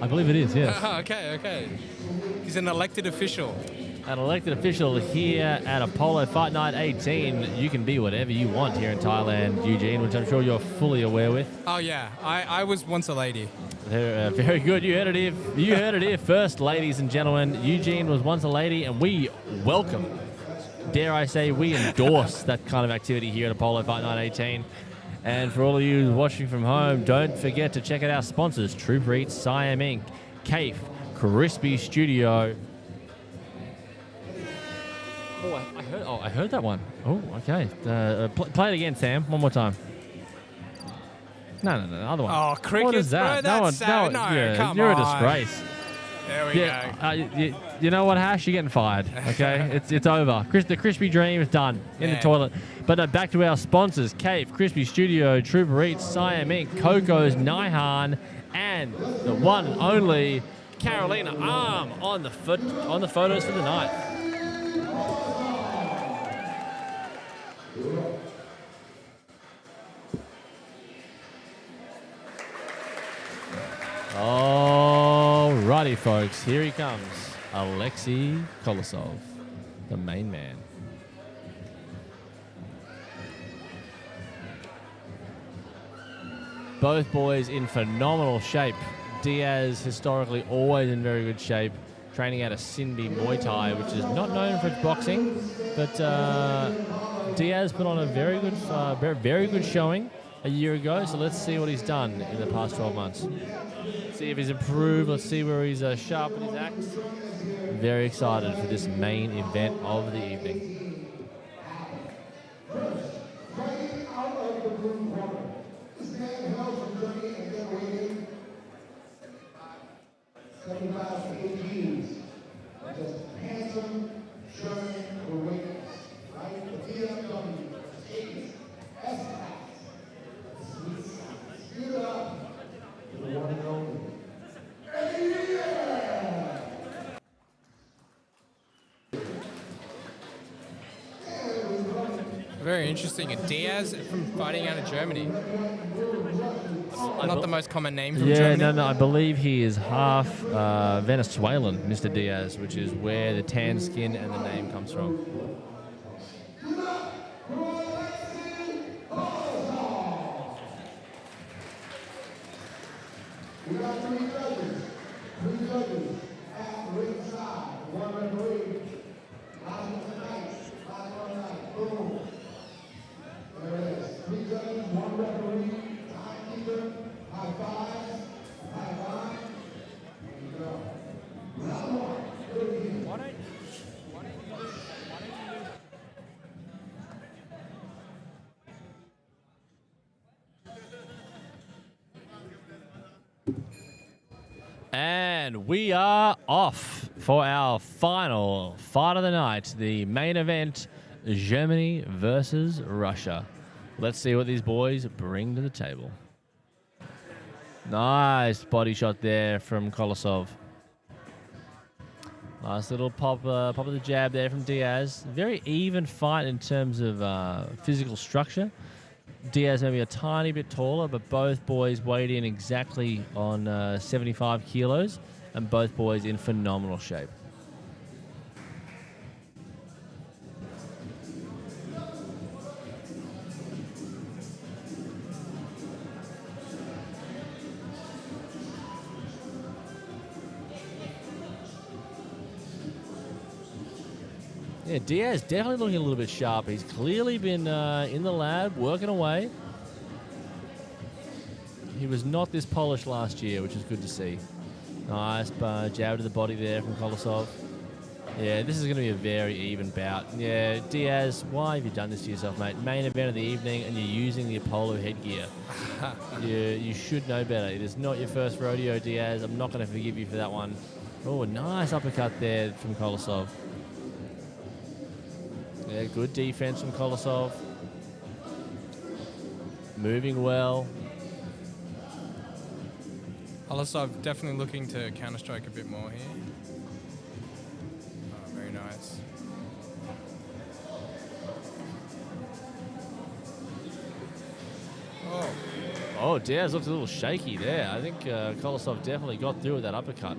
I believe it is, yes. Okay. He's an elected official. An elected official here at Apollo Fight Night 18. You can be whatever you want here in Thailand, Eugene, which I'm sure you're fully aware with. Oh, yeah. I was once a lady. Very good. You heard it here. You heard it here first, ladies and gentlemen. Eugene was once a lady, and we welcome, dare I say, we endorse that kind of activity here at Apollo Fight Night 18. And for all of you watching from home, don't forget to check out our sponsors, Trooper Eats, Siam Inc., Cafe, Crispy Studio. I heard that one. Oh, okay. Play it again, Sam. One more time. No, other one. Oh, cricket. What is that? Bro, come you're on. a disgrace. There we go. You know what, Hash? You're getting fired. Okay, it's over. The Crispy Dream is done in the toilet. But back to our sponsors: Cave, Crispy Studio, Trooper Eats, Siam Inc., Coco's, Naihan, and the one and only Carolina Arm on the photos for the night. Alrighty, folks. Here he comes. Alexei Kolosov, the main man. Both boys in phenomenal shape. Diaz, historically always in very good shape, training out of Sinbi Muay Thai, which is not known for its boxing, but Diaz put on a very good showing a year ago, so let's see what he's done in the past 12 months. See if he's improved. Let's see where he's sharpened his axe. Very excited for this main event of the evening. Fighting out of the blue corner. This man hails from Germany and then weighing 75 kgs. Just handsome German awareness, right? The BMW, Mercedes, S-Class, sweet sounds. Give it up to the one and only Eddie Diaz. Very interesting. A Diaz from fighting out of Germany. Not the most common name from Germany. No, I believe he is half Venezuelan, Mr. Diaz, which is where the tan skin and the name comes from. We got three judges at ringside, one referee. Last one night, boom. There it is. Three judges, one referee, timekeeper, high fives, high five. There you go. Round one. And we are off for our final fight of the night, the main event, Germany versus Russia. Let's see what these boys bring to the table. Nice body shot there from Kolosov. Nice little pop of the jab there from Diaz. Very even fight in terms of physical structure. Diaz maybe a tiny bit taller, but both boys weighed in exactly on 75 kilos, and both boys in phenomenal shape. Yeah, Diaz definitely looking a little bit sharp. He's clearly been in the lab, working away. He was not this polished last year, which is good to see. Nice jab to the body there from Kolosov. Yeah, this is going to be a very even bout. Yeah, Diaz, why have you done this to yourself, mate? Main event of the evening, and you're using the Apollo headgear. You should know better. It is not your first rodeo, Diaz. I'm not going to forgive you for that one. Oh, nice uppercut there from Kolosov. Yeah, good defense from Kolosov. Moving well. Kolosov definitely looking to counter-strike a bit more here. Oh, very nice. Oh, Diaz looks a little shaky there. I think Kolosov definitely got through with that uppercut.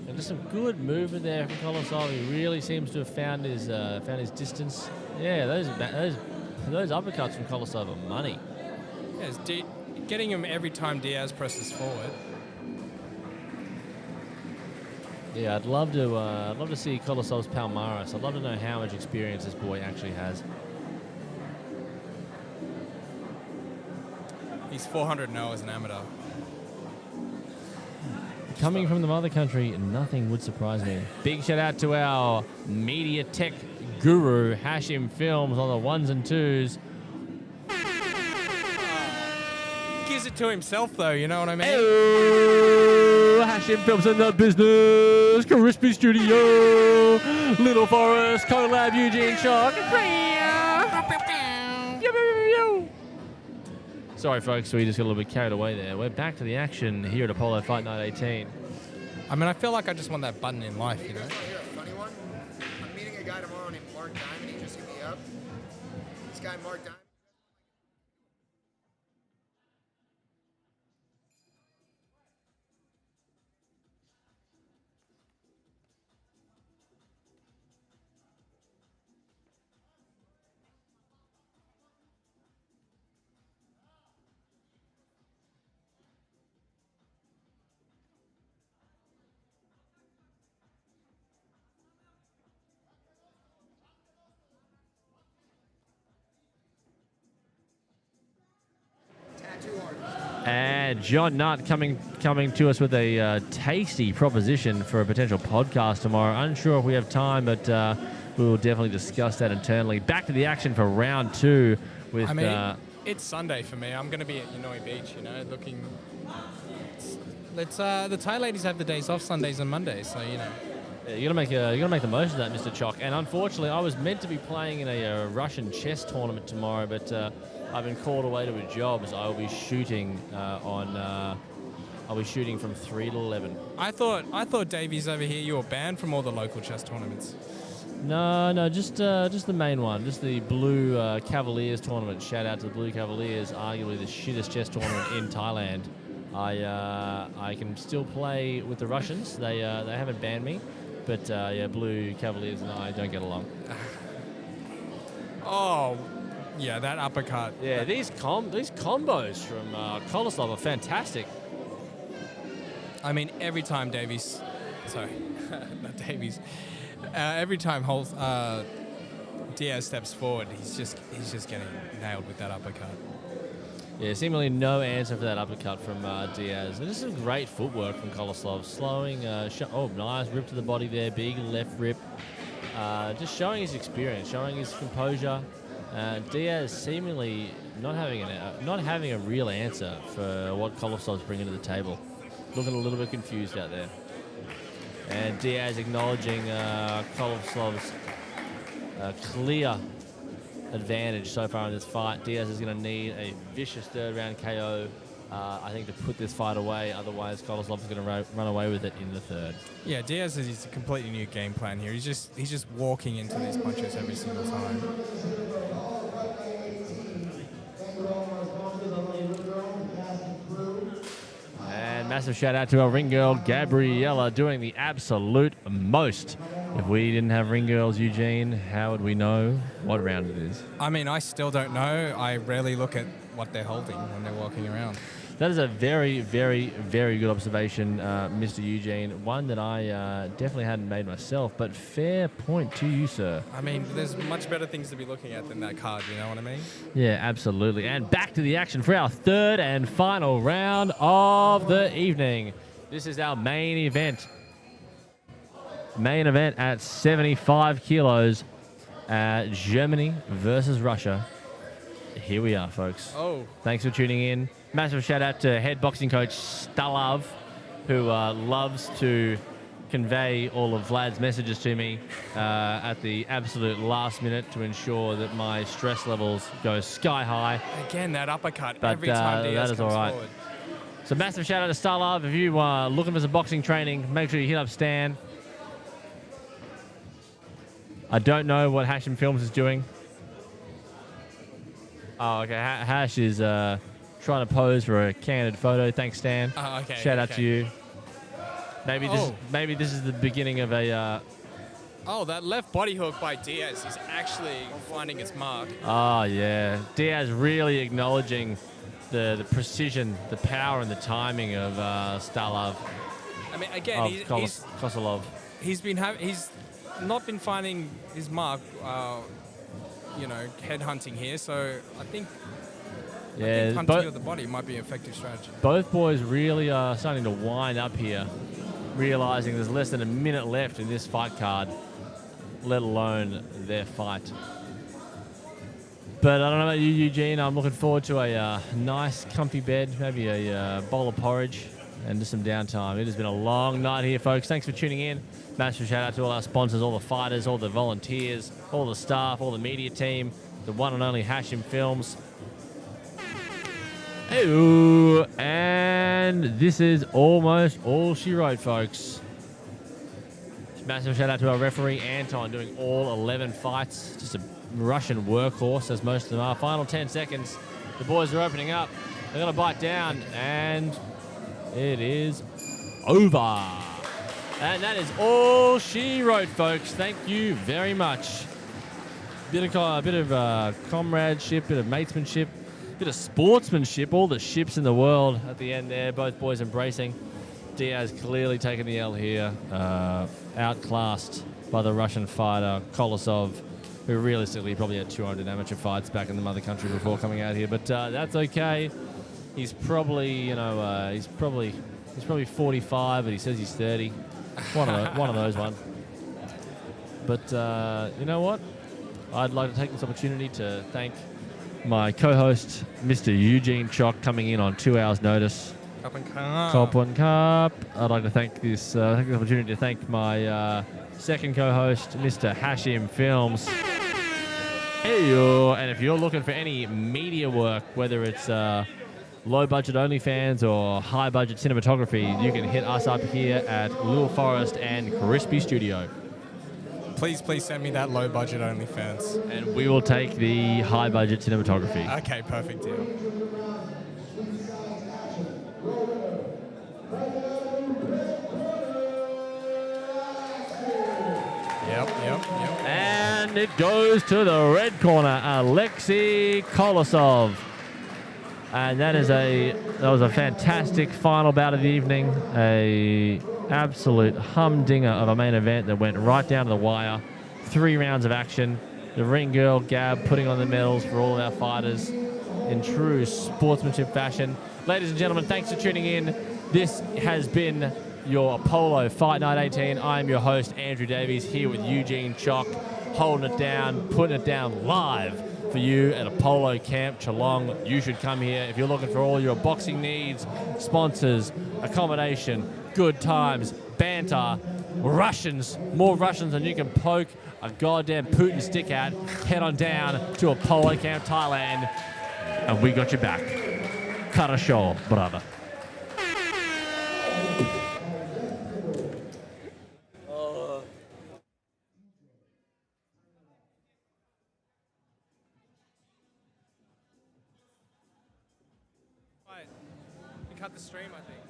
And just some good movement there from Kolosov. He really seems to have found his distance. Yeah, those uppercuts from Kolosov are money. Yeah, it's getting him every time Diaz presses forward. Yeah, I'd love to see Kolosov's Palmaris. I'd love to know how much experience this boy actually has. He's 400-0 as an amateur. Coming from the mother country, nothing would surprise me. Big shout out to our media tech guru, Hashim Films, on the ones and twos. Gives it to himself, though, you know what I mean? Hey, Hashim Films in the business. Crispy Studio. Little Forest. Collab Eugene Shock. Sorry, folks, we just got a little bit carried away there. We're back to the action here at Apollo Fight Night 18. I mean, I feel like I just want that button in life, you know? I hear a funny one. I'm meeting a guy tomorrow named Mark Diamond. He just hit me up. This guy, Mark Diamond. And John Nutt coming to us with a tasty proposition for a potential podcast tomorrow. Unsure if we have time, but we will definitely discuss that internally. Back to the action for round two. With I mean, it's Sunday for me. I'm going to be at Yanoi Beach, you know, looking. The Thai ladies have the days off Sundays and Mondays, so you know. Yeah, you gotta make the most of that, Mr. Chock. And unfortunately, I was meant to be playing in a Russian chess tournament tomorrow, but I've been called away to a job, so I'll be shooting I'll be shooting from 3 to 11. I thought Davies over here, you were banned from all the local chess tournaments. No, just the main one, just the Blue Cavaliers tournament. Shout out to the Blue Cavaliers, arguably the shittest chess tournament in Thailand. I can still play with the Russians. They haven't banned me, but yeah, Blue Cavaliers and I don't get along. Oh. Yeah, that uppercut. Yeah, these combos from Kolosov are fantastic. I mean, every time Davies, sorry, not Davies, every time Diaz steps forward, he's just getting nailed with that uppercut. Yeah, seemingly no answer for that uppercut from Diaz. And this is some great footwork from Kolosov, slowing. Oh, nice rip to the body there, big left rip. Just showing his experience, showing his composure. Diaz seemingly not having a real answer for what Kolosov's bringing to the table. Looking a little bit confused out there. And Diaz acknowledging Kolosov's clear advantage so far in this fight. Diaz is going to need a vicious third round KO, I think, to put this fight away. Otherwise, Kolosov is going to run away with it in the third. Yeah, Diaz is a completely new game plan here. He's just walking into these punches every single time. And massive shout out to our ring girl, Gabriella, doing the absolute most. If we didn't have ring girls, Eugene, how would we know what round it is? I mean, I still don't know. I rarely look at what they're holding when they're walking around. That is a very, very, very good observation, Mr. Eugene. One that I definitely hadn't made myself, but fair point to you, sir. I mean, there's much better things to be looking at than that card, you know what I mean? Yeah, absolutely. And back to the action for our third and final round of the evening. This is our main event. Main event at 75 kilos. Germany versus Russia. Here we are, folks. Oh. Thanks for tuning in. Massive shout out to head boxing coach Stalav, who loves to convey all of Vlad's messages to me at the absolute last minute to ensure that my stress levels go sky high. Again, that uppercut But every time Diaz that is comes all right. forward. So massive shout out to Stalav. If you are looking for some boxing training, make sure you hit up Stan. I don't know what Hashim Films is doing. Oh, okay. Hash is trying to pose for a candid photo. Thanks, Stan. Okay. Shout out to you. Maybe this is the beginning of a. Oh, that left body hook by Diaz is actually finding its mark. Oh yeah, Diaz really acknowledging the precision, the power, and the timing of Stalav. I mean, again, Kolosov. He's not been finding his mark, head hunting here. So I think hunting of the body might be an effective strategy. Both boys really are starting to wind up here, realizing there's less than a minute left in this fight card, let alone their fight. But I don't know about you, Eugene. I'm looking forward to a nice, comfy bed, maybe a bowl of porridge, and just some downtime. It has been a long night here, folks. Thanks for tuning in. Massive shout out to all our sponsors, all the fighters, all the volunteers, all the staff, all the media team, the one and only Hashim Films. Hey, and this is almost all she wrote, folks. Massive shout out to our referee, Anton, doing all 11 fights. Just a Russian workhorse, as most of them are. Final 10 seconds. The boys are opening up. They're going to bite down, and it is over. And that is all she wrote, folks. Thank you very much. Bit of comradeship, bit of matesmanship, bit of sportsmanship, all the ships in the world at the end there. Both boys embracing. Diaz clearly taking the L here, outclassed by the Russian fighter Kolosov, who realistically probably had 200 amateur fights back in the mother country before coming out here. But that's okay. He's probably, he's probably 45, but he says he's 30. One of those ones. But you know what? I'd like to take this opportunity to thank my co-host, Mr. Eugene Chock, coming in on 2 hours' notice. Cup and cup. Cup and cup. I'd like to take this opportunity to thank my second co-host, Mr. Hashim Films. Hey-yo. And if you're looking for any media work, whether it's low-budget OnlyFans or high-budget cinematography, you can hit us up here at Little Forest and Crispy Studio. Please send me that low-budget OnlyFans. And we will take the high-budget cinematography. Okay, perfect deal. Yep. And it goes to the red corner, Alexei Kolosov. And that was a fantastic final bout of the evening. A absolute humdinger of a main event that went right down to the wire. 3 rounds of action. The ring girl, Gab, putting on the medals for all of our fighters in true sportsmanship fashion. Ladies and gentlemen, thanks for tuning in. This has been your Apollo Fight Night 18. I'm your host, Andrew Davies, here with Eugene Chock, holding it down, putting it down live for you at Apollo Camp Geelong. You should come here if you're looking for all your boxing needs, sponsors, accommodation, good times, banter, Russians, more Russians than you can poke a goddamn Putin stick at. Head on down to Apollo Camp, Thailand, and we got your back. Хорошо, brother. Right. We cut the stream, I think.